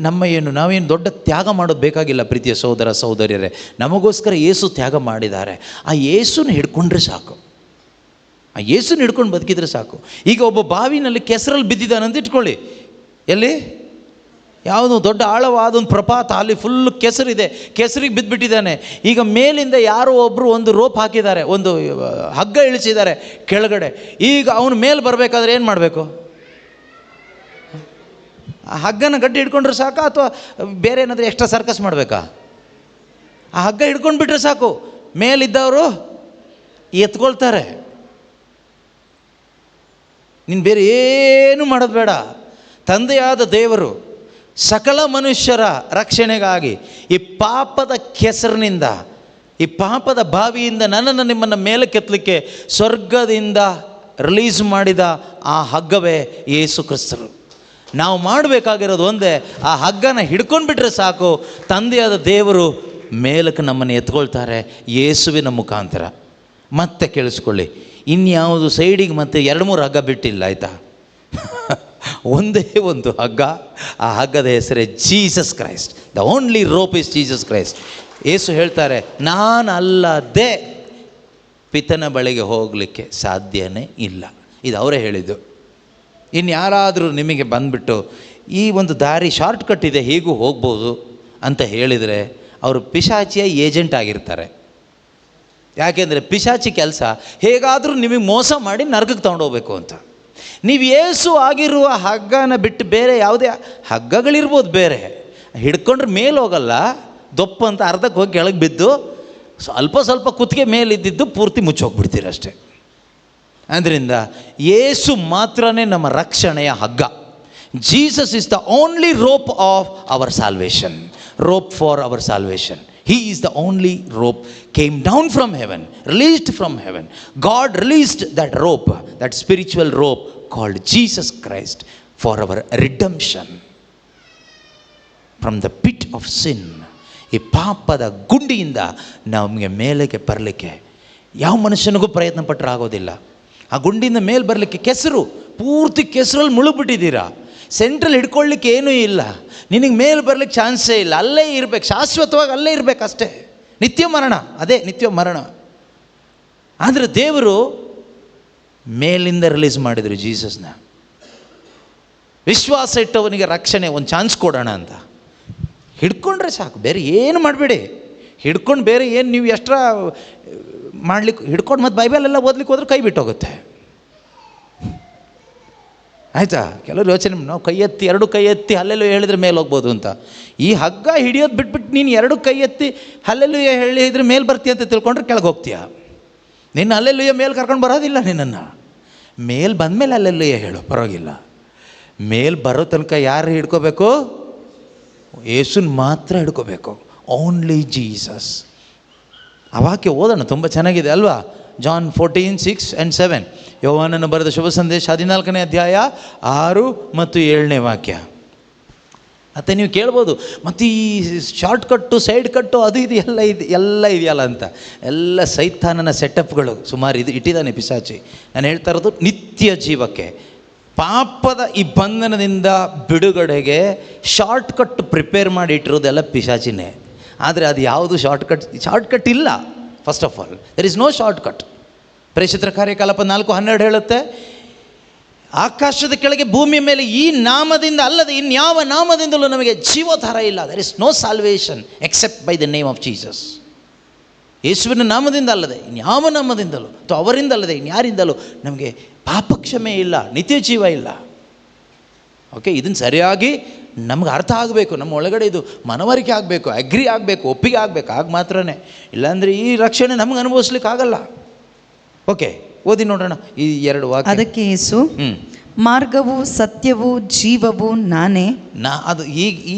ನಾವೇನು ದೊಡ್ಡ ತ್ಯಾಗ ಮಾಡೋದು ಬೇಕಾಗಿಲ್ಲ. ಪ್ರೀತಿಯ ಸಹೋದರ ಸಹೋದರಿಯರೇ, ನಮಗೋಸ್ಕರ ಯೇಸು ತ್ಯಾಗ ಮಾಡಿದ್ದಾರೆ. ಆ ಯೇಸುನ ಹಿಡ್ಕೊಂಡ್ರೆ ಸಾಕು, ಆ ಯೇಸುನ ಹಿಡ್ಕೊಂಡು ಬದುಕಿದ್ರೆ ಸಾಕು. ಈಗ ಒಬ್ಬ ಬಾವಿನಲ್ಲಿ ಕೆಸರಲ್ಲಿ ಬಿದ್ದಿದ್ದಾನಂತ ಇಟ್ಕೊಳ್ಳಿ, ಎಲ್ಲಿ ಯಾವುದೋ ದೊಡ್ಡ ಆಳವಾದ ಒಂದು ಪ್ರಪಾತ, ಅಲ್ಲಿ ಫುಲ್ಲು ಕೆಸರಿದೆ, ಕೆಸರಿಗೆ ಬಿದ್ದುಬಿಟ್ಟಿದ್ದಾನೆ. ಈಗ ಮೇಲಿಂದ ಯಾರೋ ಒಬ್ಬರು ಒಂದು ರೋಪ್ ಹಾಕಿದ್ದಾರೆ, ಒಂದು ಹಗ್ಗ ಇಳಿಸಿದ್ದಾರೆ ಕೆಳಗಡೆ. ಈಗ ಅವನು ಮೇಲೆ ಬರಬೇಕಾದ್ರೆ ಏನು ಮಾಡಬೇಕು? ಆ ಹಗ್ಗನ ಗಟ್ಟಿ ಹಿಡ್ಕೊಂಡ್ರೆ ಸಾಕಾ, ಅಥವಾ ಬೇರೆ ಏನಾದರೂ ಎಕ್ಸ್ಟ್ರಾ ಸರ್ಕಸ್ ಮಾಡಬೇಕಾ? ಆ ಹಗ್ಗ ಹಿಡ್ಕೊಂಡ್ಬಿಟ್ರೆ ಸಾಕು, ಮೇಲಿದ್ದವರು ಎತ್ಕೊಳ್ತಾರೆ. ನೀನು ಬೇರೆ ಏನು ಮಾಡೋದು ಬೇಡ. ತಂದೆಯಾದ ದೇವರು ಸಕಲ ಮನುಷ್ಯರ ರಕ್ಷಣೆಗಾಗಿ ಈ ಪಾಪದ ಕೆಸರಿನಿಂದ, ಈ ಪಾಪದ ಬಾವಿಯಿಂದ ನನ್ನನ್ನು ನಿಮ್ಮನ್ನು ಮೇಲೆ ಕೆತ್ತಲಿಕ್ಕೆ ಸ್ವರ್ಗದಿಂದ ರಿಲೀಸ್ ಮಾಡಿದ ಆ ಹಗ್ಗವೇ ಯೇಸು ಕ್ರಿಸ್ತರು. ನಾವು ಮಾಡಬೇಕಾಗಿರೋದು ಒಂದೇ, ಆ ಹಗ್ಗನ ಹಿಡ್ಕೊಂಡ್ಬಿಟ್ರೆ ಸಾಕು, ತಂದೆಯಾದ ದೇವರು ಮೇಲಕ್ಕೆ ನಮ್ಮನ್ನು ಎತ್ಕೊಳ್ತಾರೆ ಯೇಸುವಿನ ಮುಖಾಂತರ. ಮತ್ತೆ ಕೇಳಿಸ್ಕೊಳ್ಳಿ, ಇನ್ಯಾವುದು ಸೈಡಿಗೆ ಮತ್ತೆ 2-3 ಹಗ್ಗ ಬಿಟ್ಟಿಲ್ಲ, ಆಯಿತಾ? ಒಂದೇ ಒಂದು ಹಗ್ಗ, ಆ ಹಗ್ಗದ ಹೆಸರೇ Jesus Christ. The only rope is Jesus Christ. ಯೇಸು ಹೇಳ್ತಾರೆ, ನಾನಲ್ಲದೆ ಪಿತನ ಬಳಿಗೆ ಹೋಗಲಿಕ್ಕೆ ಸಾಧ್ಯನೇ ಇಲ್ಲ. ಇದು ಅವರೇ ಹೇಳಿದ್ದು. ಇನ್ಯಾರಾದರೂ ನಿಮಗೆ ಬಂದುಬಿಟ್ಟು ಈ ಒಂದು ದಾರಿ ಶಾರ್ಟ್ ಕಟ್ ಇದೆ, ಹೀಗೂ ಹೋಗ್ಬೋದು ಅಂತ ಹೇಳಿದರೆ ಅವರು ಪಿಶಾಚಿಯ ಏಜೆಂಟ್ ಆಗಿರ್ತಾರೆ. ಯಾಕೆಂದರೆ ಪಿಶಾಚಿ ಕೆಲಸ ಹೇಗಾದರೂ ನಿಮಗೆ ಮೋಸ ಮಾಡಿ ನರಕಕ್ಕೆ ತೊಗೊಂಡೋಗ್ಬೇಕು ಅಂತ. ನೀವು ಯೇಸು ಆಗಿರುವ ಹಗ್ಗನ ಬಿಟ್ಟು ಬೇರೆ ಯಾವುದೇ ಹಗ್ಗಗಳಿರ್ಬೋದು, ಬೇರೆ ಹಿಡ್ಕೊಂಡ್ರೆ ಮೇಲೆ ಹೋಗಲ್ಲ, ದೊಪ್ಪ ಅಂತ ಅರ್ಧಕ್ಕೆ ಹೋಗಿ ಕೆಳಗೆ ಬಿದ್ದು ಸ್ವಲ್ಪ ಸ್ವಲ್ಪ ಕುತ್ತಿಗೆ ಮೇಲಿದ್ದಿದ್ದು ಪೂರ್ತಿ ಮುಚ್ಚೋಗ್ಬಿಡ್ತೀರ ಅಷ್ಟೇ. ಆದ್ದರಿಂದ ಯೇಸು ಮಾತ್ರನೇ ನಮ್ಮ ರಕ್ಷಣೆಯ ಹಗ್ಗ. Jesus is the only rope of our salvation, rope for our salvation. He is the only rope, came down from heaven, released from heaven. God released that rope, that spiritual rope called Jesus Christ for our redemption from the pit of sin. ಈ ಪಾಪದ ಗುಂಡಿಯಿಂದ ನಮಗೆ ಮೇಲೆಗೆ ಬರಲಿಕ್ಕೆ ಯಾವ ಮನುಷ್ಯನಿಗೂ ಪ್ರಯತ್ನ ಪಟ್ಟರೆ ಆಗೋದಿಲ್ಲ. ಆ ಗುಂಡಿಯಿಂದ ಮೇಲೆ ಬರಲಿಕ್ಕೆ ಕೆಸರು, ಪೂರ್ತಿ ಕೆಸರಲ್ಲಿ ಮುಳುಗ್ಬಿಟ್ಟಿದ್ದೀರಾ, ಸೆಂಟ್ರಲ್ಲಿ ಹಿಡ್ಕೊಳ್ಳಿಕ್ಕೆ ಏನೂ ಇಲ್ಲ, ನಿನಗೆ ಮೇಲೆ ಬರಲಿಕ್ಕೆ ಚಾನ್ಸೇ ಇಲ್ಲ, ಅಲ್ಲೇ ಇರಬೇಕು, ಶಾಶ್ವತವಾಗಿ ಅಲ್ಲೇ ಇರಬೇಕಷ್ಟೇ. ನಿತ್ಯ ಮರಣ, ಅದೇ ನಿತ್ಯ ಮರಣ. ಆದರೆ ದೇವರು ಮೇಲಿಂದ ರಿಲೀಸ್ ಮಾಡಿದರು ಜೀಸಸ್ನ. ವಿಶ್ವಾಸ ಇಟ್ಟವನಿಗೆ ರಕ್ಷಣೆ, ಒಂದು ಚಾನ್ಸ್ ಕೊಡೋಣ ಅಂತ. ಹಿಡ್ಕೊಂಡ್ರೆ ಸಾಕು, ಬೇರೆ ಏನು ಮಾಡಬೇಡಿ. ಹಿಡ್ಕೊಂಡು ಬೇರೆ ಏನು ನೀವು ಎಕ್ಸ್ಟ್ರಾ ಮಾಡ್ಲಿಕ್ಕೆ ಹಿಡ್ಕೊಂಡು ಮತ್ತು ಬೈಬಲೆಲ್ಲ ಓದ್ಲಿಕ್ಕೆ ಹೋದ್ರೆ ಕೈ ಬಿಟ್ಟೋಗುತ್ತೆ, ಆಯಿತಾ? ಕೆಲವರು ಯೋಚನೆ, ನಾವು ಕೈ ಎತ್ತಿ 2 ಕೈ ಎತ್ತಿ ಹಲ್ಲೆಲ್ಲೂ ಹೇಳಿದ್ರೆ ಮೇಲೆ ಹೋಗ್ಬೋದು ಅಂತ. ಈ ಹಗ್ಗ ಹಿಡಿಯೋದು ಬಿಟ್ಬಿಟ್ಟು ನೀನು 2 ಕೈ ಎತ್ತಿ ಹಲ್ಲೆಲ್ಲೂ ಹೇಳಿದ್ರೆ ಮೇಲೆ ಬರ್ತೀಯ ಅಂತ ತಿಳ್ಕೊಂಡ್ರೆ ಕೆಳಗೆ ಹೋಗ್ತೀಯ. ನಿನ್ನ ಹಲ್ಲೆಲ್ಲೂ ಮೇಲೆ ಕರ್ಕೊಂಡು ಬರೋದಿಲ್ಲ. ನಿನ್ನನ್ನು ಮೇಲೆ ಬಂದಮೇಲೆ ಹಲ್ಲೆಲ್ಲೂ ಹೇಳು, ಪರವಾಗಿಲ್ಲ. ಮೇಲೆ ಬರೋ ತನಕ ಯಾರು ಹಿಡ್ಕೋಬೇಕು? ಯೇಸುನ ಮಾತ್ರ ಹಿಡ್ಕೋಬೇಕು, ಓನ್ಲಿ ಜೀಸಸ್. ಆ ವಾಕ್ಯ ಓದೋಣ, ತುಂಬ ಚೆನ್ನಾಗಿದೆ ಅಲ್ವಾ? ಜಾನ್ 14:6 and 7, ಯೋಹಾನನು ಬರೆದ ಶುಭ ಸಂದೇಶ 14ನೇ ಅಧ್ಯಾಯ 6 ಮತ್ತು 7ನೇ ವಾಕ್ಯ. ಮತ್ತು ನೀವು ಕೇಳ್ಬೋದು, ಮತ್ತು ಈ ಶಾರ್ಟ್ ಕಟ್ಟು, ಸೈಡ್ ಕಟ್ಟು, ಅದು ಇದು ಎಲ್ಲ ಇದೆಯಲ್ಲ ಅಂತ. ಎಲ್ಲ ಸೈತಾನನ ಸೆಟಪ್ಗಳು ಸುಮಾರು ಇಟ್ಟಿದ್ದಾನೆ ಪಿಶಾಚಿ. ನಾನು ಹೇಳ್ತಾ ಇರೋದು ನಿತ್ಯ ಜೀವಕ್ಕೆ, ಪಾಪದ ಈ ಬಂಧನದಿಂದ ಬಿಡುಗಡೆಗೆ ಶಾರ್ಟ್ ಕಟ್ ಪ್ರಿಪೇರ್ ಮಾಡಿ ಇಟ್ಟಿರೋದೆಲ್ಲ ಪಿಶಾಚಿನೇ. ಆದರೆ ಅದು ಯಾವುದು ಶಾರ್ಟ್ ಕಟ್ ಇಲ್ಲ. First of all, there is no short cut. ಪ್ರೇಷಿತರ ಕಾರ್ಯಕಲಾಪ 4:12 ಹೇಳುತ್ತೆ, ಆಕಾಶದ ಕೆಳಗೆ ಭೂಮಿಯ ಮೇಲೆ ಈ ನಾಮದಿಂದ ಅಲ್ಲದೆ ಇನ್ಯಾವ ನಾಮದಿಂದಲೂ ನಮಗೆ ಜೀವೋದ್ಧಾರ ಇಲ್ಲ. There is no salvation except by the name of Jesus. ಯೇಸುವಿನ ನಾಮದಿಂದ ಅಲ್ಲದೆ ಇನ್ಯಾವ ನಾಮದಿಂದಲೂ ಅಥವಾ ಅವರಿಂದ ಅಲ್ಲದೆ ಇನ್ಯಾರಿಂದಲೂ ನಮಗೆ ಪಾಪ ಕ್ಷಮೆ ಇಲ್ಲ, ನಿತ್ಯ ಜೀವ ಇಲ್ಲ. ಓಕೆ, ಇದನ್ನು ಸರಿಯಾಗಿ ನಮ್ಗೆ ಅರ್ಥ ಆಗಬೇಕು, ನಮ್ಮ ಒಳಗಡೆ ಇದು ಮನವರಿಕೆ ಆಗಬೇಕು, ಅಗ್ರಿ ಆಗಬೇಕು, ಒಪ್ಪಿಗೆ ಆಗಬೇಕು. ಆಗ ಮಾತ್ರನೇ, ಇಲ್ಲಾಂದರೆ ಈ ರಕ್ಷಣೆ ನಮ್ಗೆ ಅನುಭವಿಸ್ಲಿಕ್ಕೆ ಆಗಲ್ಲ. ಓಕೆ, ಓದಿ ನೋಡೋಣ ಈ 2 ವಾಕ್ಯ. ಅದಕ್ಕೆ ಯೇಸು, ಮಾರ್ಗವು ಸತ್ಯವೂ ಜೀವವೂ ನಾನೇ. ಅದು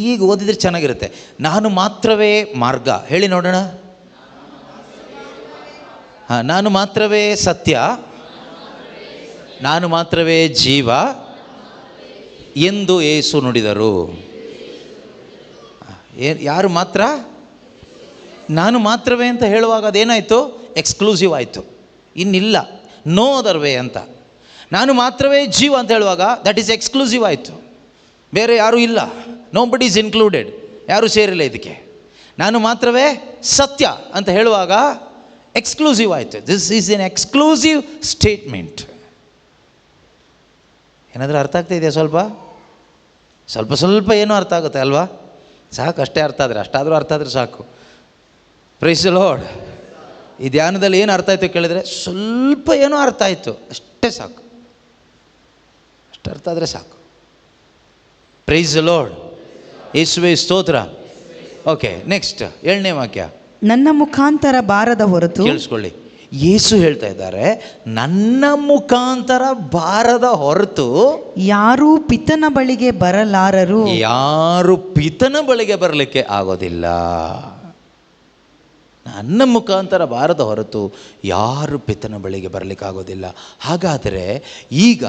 ಈಗ ಓದಿದ್ರೆ ಚೆನ್ನಾಗಿರುತ್ತೆ. ನಾನು ಮಾತ್ರವೇ ಮಾರ್ಗ, ಹೇಳಿ ನೋಡೋಣ. ನಾನು ಮಾತ್ರವೇ ಸತ್ಯ, ನಾನು ಮಾತ್ರವೇ ಜೀವ ಎಂದು ಯೇಸು ನುಡಿದರು. ಯಾರು ಮಾತ್ರ? ನಾನು ಮಾತ್ರವೇ ಅಂತ ಹೇಳುವಾಗ ಅದೇನಾಯಿತು? ಎಕ್ಸ್ಕ್ಲೂಸಿವ್ ಆಯಿತು, ಇನ್ನಿಲ್ಲ, ನೋ ಅದರ್ ವೇ ಅಂತ. ನಾನು ಮಾತ್ರವೇ ಜೀವ ಅಂತ ಹೇಳುವಾಗ ದಟ್ ಈಸ್ ಎಕ್ಸ್ಕ್ಲೂಸಿವ್ ಆಯಿತು, ಬೇರೆ ಯಾರೂ ಇಲ್ಲ, ನೋ ಬಡಿ ಈಸ್ ಇನ್ಕ್ಲೂಡೆಡ್, ಯಾರೂ ಸೇರಿಲ್ಲ ಇದಕ್ಕೆ. ನಾನು ಮಾತ್ರವೇ ಸತ್ಯ ಅಂತ ಹೇಳುವಾಗ ಎಕ್ಸ್ಕ್ಲೂಸಿವ್ ಆಯಿತು. This is N exclusive statement. ಏನಾದರೂ ಅರ್ಥ ಆಗ್ತಾ ಇದೆಯಾ? ಸ್ವಲ್ಪ ಏನೋ ಅರ್ಥ ಆಗುತ್ತೆ ಅಲ್ವಾ? ಸಾಕು, ಅಷ್ಟೇ ಅರ್ಥ ಆದರೆ, ಅಷ್ಟಾದರೂ ಅರ್ಥ ಆದರೆ ಸಾಕು. Praise the Lord. ಈ ಧ್ಯಾನದಲ್ಲಿ ಏನು ಅರ್ಥ ಆಯಿತು ಕೇಳಿದರೆ ಸ್ವಲ್ಪ ಏನೋ ಅರ್ಥ ಆಯಿತು, ಅಷ್ಟೇ ಸಾಕು, ಅಷ್ಟು ಅರ್ಥ ಆದರೆ ಸಾಕು. Praise the Lord. ಯೇಸುವೇ ಸ್ತೋತ್ರ. ಓಕೆ, ನೆಕ್ಸ್ಟ್ 7ನೇ ವಾಕ್ಯ. ನನ್ನ ಮುಖಾಂತರ ಬಾರದ ಹೊರತು, ಕೇಳಿಸ್ಕೊಳ್ಳಿ, ಯೇಸು ಹೇಳ್ತಾ ಇದ್ದಾರೆ, ನನ್ನ ಮುಖಾಂತರ ಬಾರದ ಹೊರತು ಯಾರೂ ಪಿತನ ಬಳಿಗೆ ಬರಲಾರರು. ಯಾರು ಪಿತನ ಬಳಿಗೆ ಬರಲಿಕ್ಕೆ ಆಗೋದಿಲ್ಲ. ನನ್ನ ಮುಖಾಂತರ ಬಾರದ ಹೊರತು ಯಾರು ಪಿತನ ಬಳಿಗೆ ಬರಲಿಕ್ಕೆ ಆಗೋದಿಲ್ಲ. ಹಾಗಾದರೆ ಈಗ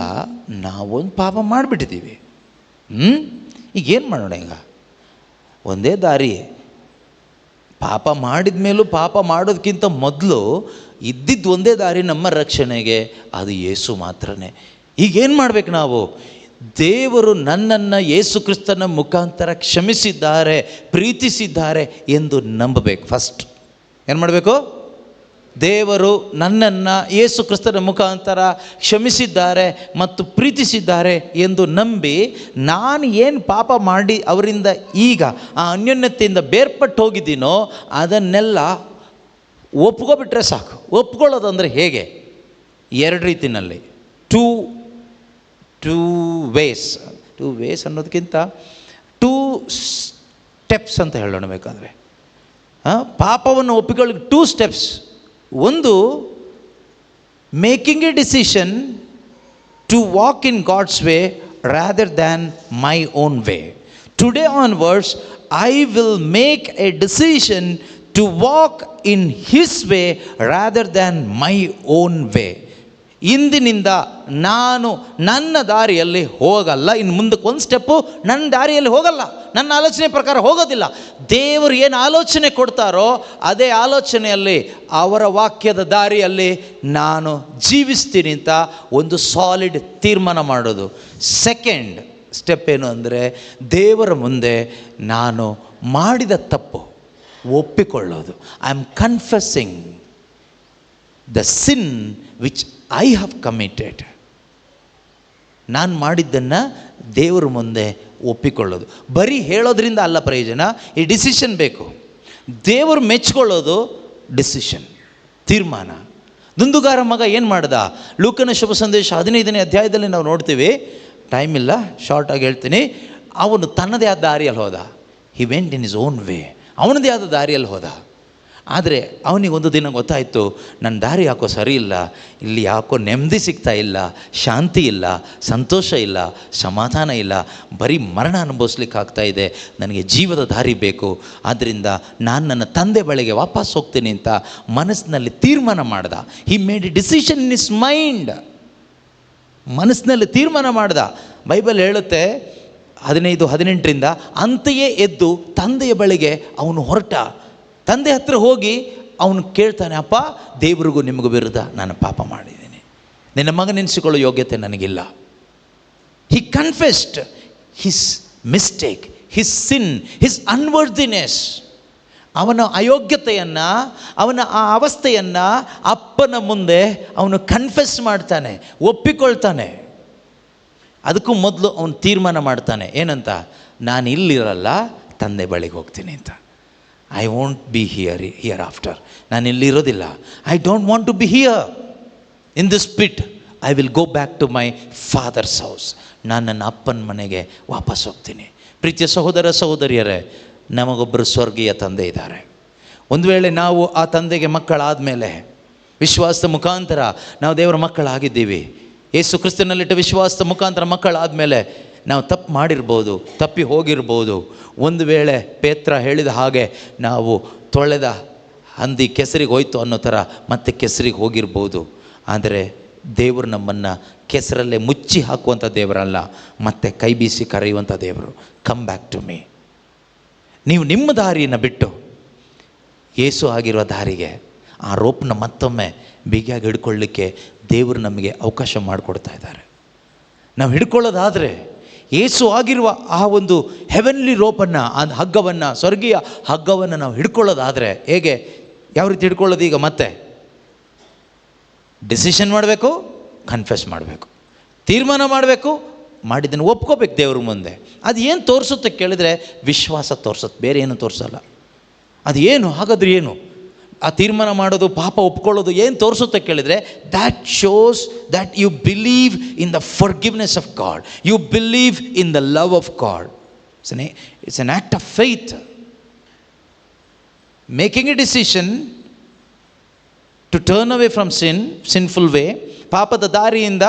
ನಾವೊಂದು ಪಾಪ ಮಾಡಿಬಿಟ್ಟಿದ್ದೀವಿ. ಈಗೇನು ಮಾಡೋಣ? ಈಗ ಒಂದೇ ದಾರಿ. ಪಾಪ ಮಾಡಿದ ಮೇಲೂ, ಪಾಪ ಮಾಡೋದಕ್ಕಿಂತ ಮೊದಲು ಇದ್ದಿದ್ದು ಒಂದೇ ದಾರಿ ನಮ್ಮ ರಕ್ಷಣೆಗೆ, ಅದು ಯೇಸು ಮಾತ್ರನೇ. ಈಗೇನು ಮಾಡಬೇಕು ನಾವು? ದೇವರು ನನ್ನನ್ನು ಯೇಸು ಕ್ರಿಸ್ತನ ಮುಖಾಂತರ ಕ್ಷಮಿಸಿದ್ದಾರೆ, ಪ್ರೀತಿಸಿದ್ದಾರೆ ಎಂದು ನಂಬಬೇಕು. ಫಸ್ಟ್ ಏನು ಮಾಡಬೇಕು? ದೇವರು ನನ್ನನ್ನು ಯೇಸು ಕ್ರಿಸ್ತನ ಮುಖಾಂತರ ಕ್ಷಮಿಸಿದ್ದಾರೆ ಮತ್ತು ಪ್ರೀತಿಸಿದ್ದಾರೆ ಎಂದು ನಂಬಿ, ನಾನು ಏನು ಪಾಪ ಮಾಡಿ ಅವರಿಂದ ಈಗ ಆ ಅನ್ಯೋನ್ಯತೆಯಿಂದ ಬೇರ್ಪಟ್ಟು ಹೋಗಿದ್ದೀನೋ ಅದನ್ನೆಲ್ಲ ಒಪ್ಕೊಬಿಟ್ರೆ ಸಾಕು. ಒಪ್ಕೊಳ್ಳೋದಂದರೆ ಹೇಗೆ? 2 ರೀತಿಯಲ್ಲಿ, ಟೂ ವೇಸ್ ಅನ್ನೋದಕ್ಕಿಂತ 2 ಸ್ಟೆಪ್ಸ್ ಅಂತ ಹೇಳೋಣ ಬೇಕಾದರೆ. ಪಾಪವನ್ನು ಒಪ್ಪಿಕೊಳ್ಳಿ 2 ಸ್ಟೆಪ್ಸ್. ಒಂದು, making a decision to walk in God's way rather than my own way. Today onwards I will make a decision to walk in his way rather than my own way. ಇಂದಿನಿಂದ ನಾನು ನನ್ನ ದಾರಿಯಲ್ಲಿ ಹೋಗಲ್ಲ. ಇನ್ನು ಮುಂದಕ್ಕೆ ಒಂದು step ನನ್ನ ದಾರಿಯಲ್ಲಿ ಹೋಗಲ್ಲ, ನನ್ನ ಆಲೋಚನೆ ಪ್ರಕಾರ ಹೋಗೋದಿಲ್ಲ. ದೇವರು ಏನು ಆಲೋಚನೆ ಕೊಡ್ತಾರೋ ಅದೇ ಆಲೋಚನೆಯಲ್ಲಿ, ಅವರ ವಾಕ್ಯದ ದಾರಿಯಲ್ಲಿ ನಾನು ಜೀವಿಸ್ತೀನಿ ಅಂತ ಒಂದು ಸಾಲಿಡ್ ತೀರ್ಮಾನ ಮಾಡೋದು. ಸೆಕೆಂಡ್ ಸ್ಟೆಪ್ ಏನು ಅಂದರೆ, ದೇವರ ಮುಂದೆ ನಾನು ಮಾಡಿದ ತಪ್ಪು ಒಪ್ಪಿಕೊಳ್ಳೋದು. I am confessing the sin which I have committed. ನಾನು ಮಾಡಿದ್ದನ್ನು ದೇವರ ಮುಂದೆ ಒಪ್ಪಿಕೊಳ್ಳೋದು. ಬರೀ ಹೇಳೋದ್ರಿಂದ ಅಲ್ಲ ಪ್ರಯೋಜನ, ಈ ಡಿಸಿಷನ್ ಬೇಕು. ದೇವರು ಮೆಚ್ಕೊಳ್ಳೋದು ಡಿಸಿಷನ್, ತೀರ್ಮಾನ. ದುಂದುಗಾರ ಮಗ ಏನು ಮಾಡ್ದ? ಲೂಕನ ಶುಭ ಸಂದೇಶ 15ನೇ ಅಧ್ಯಾಯದಲ್ಲಿ ನಾವು ನೋಡ್ತೀವಿ. ಟೈಮ್ ಇಲ್ಲ, ಶಾರ್ಟಾಗಿ ಹೇಳ್ತೀನಿ. ಅವನು ತನ್ನದೇ ಆದ ದಾರಿಯಲ್ಲಿ ಹೋದ. He went in his own way. ಅವನದೇ ಆದ ದಾರಿಯಲ್ಲಿ ಹೋದ. ಆದರೆ ಅವನಿಗೆ ಒಂದು ದಿನ ಗೊತ್ತಾಯಿತು, ನನ್ನ ದಾರಿ ಯಾಕೋ ಸರಿ ಇಲ್ಲ, ಇಲ್ಲಿ ಯಾಕೋ ನೆಮ್ಮದಿ ಸಿಗ್ತಾ ಇಲ್ಲ, ಶಾಂತಿ ಇಲ್ಲ, ಸಂತೋಷ ಇಲ್ಲ, ಸಮಾಧಾನ ಇಲ್ಲ, ಬರೀ ಮರಣ ಅನುಭವಿಸ್ಲಿಕ್ಕೆ ಆಗ್ತಾ ಇದೆ, ನನಗೆ ಜೀವದ ದಾರಿ ಬೇಕು. ಆದ್ದರಿಂದ ನಾನು ನನ್ನ ತಂದೆ ಬಳಿಗೆ ವಾಪಸ್ ಹೋಗ್ತೀನಿ ಅಂತ ಮನಸ್ಸಿನಲ್ಲಿ ತೀರ್ಮಾನ ಮಾಡ್ದ. He made A decision in his mind. ಮನಸ್ಸಿನಲ್ಲಿ ತೀರ್ಮಾನ ಮಾಡ್ದ. ಬೈಬಲ್ ಹೇಳುತ್ತೆ 15:18 ಅಂತೆಯೇ ಎದ್ದು ತಂದೆಯ ಬಳಿಗೆ ಅವನು ಹೊರಟ. ತಂದೆ ಹತ್ರ ಹೋಗಿ ಅವನು ಕೇಳ್ತಾನೆ, ಅಪ್ಪ, ದೇವರಿಗೂ ನಿಮಗೂ ವಿರುದ್ಧ ನಾನು ಪಾಪ ಮಾಡಿದ್ದೀನಿ, ನಿನ್ನ ಮಗನೆನಿಸಿಕೊಳ್ಳೋ ಯೋಗ್ಯತೆ ನನಗಿಲ್ಲ. ಹಿ ಕನ್ಫೆಸ್ಡ್ ಹಿಸ್ ಮಿಸ್ಟೇಕ್, ಹಿಸ್ ಸಿನ್, ಹಿಸ್ ಅನ್ವರ್ದಿನೆಸ್. ಅವನ ಅಯೋಗ್ಯತೆಯನ್ನು, ಅವನ ಆ ಅವಸ್ಥೆಯನ್ನು ಅಪ್ಪನ ಮುಂದೆ ಅವನು ಕನ್ಫೆಸ್ ಮಾಡ್ತಾನೆ, ಒಪ್ಪಿಕೊಳ್ತಾನೆ. ಅದಕ್ಕೂ ಮೊದಲು ಅವನು ತೀರ್ಮಾನ ಮಾಡ್ತಾನೆ, ಏನಂತ? ನಾನು ಇಲ್ಲಿರಲ್ಲ, ತಂದೆ ಬಳಿಗೆ ಹೋಗ್ತೀನಿ ಅಂತ. I want be here after. ನಾನು ಇಲ್ಲಿರೋದಿಲ್ಲ. I don't want to be here in this pit. I will go back to my father's house. ನಾನು ನನ್ನ ಅಪ್ಪನ ಮನೆಗೆ ವಾಪಸ್ ಹೋಗ್ತೀನಿ. ಪ್ರೀತಿಯ ಸಹೋದರ ಸಹೋದರಿಯರೇ, ನಮಗೊಬ್ಬರು ಸ್ವರ್ಗೀಯ ತಂದೆ ಇದ್ದಾರೆ. ಒಂದು ವೇಳೆ ನಾವು ಆ ತಂದೆಗೆ ಮಕ್ಕಳಾದ ಮೇಲೆ, ವಿಶ್ವಾಸದ ಮುಖಾಂತರ ನಾವು ದೇವರ ಮಕ್ಕಳಾಗಿದ್ದೀವಿ, ಯೇಸು ಕ್ರಿಸ್ತನಲ್ಲಿಟ್ಟ ವಿಶ್ವಾಸದ ಮುಖಾಂತರ ಮಕ್ಕಳಾದಮೇಲೆ ನಾವು ತಪ್ಪು ಮಾಡಿರ್ಬೋದು, ತಪ್ಪಿ ಹೋಗಿರ್ಬೋದು. ಒಂದು ವೇಳೆ ಪೇತ್ರ ಹೇಳಿದ ಹಾಗೆ ನಾವು ತೊಳೆದ ಹಂದಿ ಕೆಸರಿಗೆ ಹೋಯ್ತು ಅನ್ನೋ ಥರ ಮತ್ತೆ ಕೆಸರಿಗೆ ಹೋಗಿರ್ಬೋದು. ಆದರೆ ದೇವರು ನಮ್ಮನ್ನು ಕೆಸರಲ್ಲೇ ಮುಚ್ಚಿ ಹಾಕುವಂಥ ದೇವರಲ್ಲ, ಮತ್ತೆ ಕೈ ಬೀಸಿ ಕರೆಯುವಂಥ ದೇವರು. Come back to me. ನೀವು ನಿಮ್ಮ ದಾರಿಯನ್ನು ಬಿಟ್ಟು ಯೇಸು ಆಗಿರುವ ದಾರಿಗೆ, ಆ ರೋಪ್ನ ಮತ್ತೊಮ್ಮೆ ಬಿಗಿಯಾಗಿ ಹಿಡ್ಕೊಳ್ಳಿಕ್ಕೆ ದೇವರು ನಮಗೆ ಅವಕಾಶ ಮಾಡಿಕೊಡ್ತಾ ಇದ್ದಾರೆ. ನಾವು ಹಿಡ್ಕೊಳ್ಳೋದಾದರೆ, ಯೇಸು ಆಗಿರುವ ಆ ಒಂದು ಹೆವೆನ್ಲಿ ರೋಪನ್ನು, ಆ ಹಗ್ಗವನ್ನು, ಸ್ವರ್ಗೀಯ ಹಗ್ಗವನ್ನು ನಾವು ಹಿಡ್ಕೊಳ್ಳೋದಾದರೆ ಹೇಗೆ, ಯಾವ ರೀತಿ ಹಿಡ್ಕೊಳ್ಳೋದು? ಈಗ ಮತ್ತೆ ಡಿಸಿಷನ್ ಮಾಡಬೇಕು, ಕನ್ಫೆಸ್ ಮಾಡಬೇಕು, ತೀರ್ಮಾನ ಮಾಡಬೇಕು, ಮಾಡಿದ್ದನ್ನು ಒಪ್ಕೋಬೇಕು ದೇವ್ರ ಮುಂದೆ. ಅದು ಏನು ತೋರಿಸುತ್ತೆ ಕೇಳಿದರೆ, ವಿಶ್ವಾಸ ತೋರಿಸುತ್ತೆ, ಬೇರೆ ಏನು ತೋರಿಸಲ್ಲ. ಅದು ಏನು ಹಾಗಾದ್ರೆ ಏನು? ಆ ತೀರ್ಮಾನ ಮಾಡೋದು, ಪಾಪ ಒಪ್ಕೊಳ್ಳೋದು ಏನು ತೋರಿಸುತ್ತೆ ಕೇಳಿದರೆ, that shows that you believe in the forgiveness of God, you believe in the love of God. It's an act of faith. Making a decision to turn away from sinful way, ಪಾಪದ ದಾರಿಯಿಂದ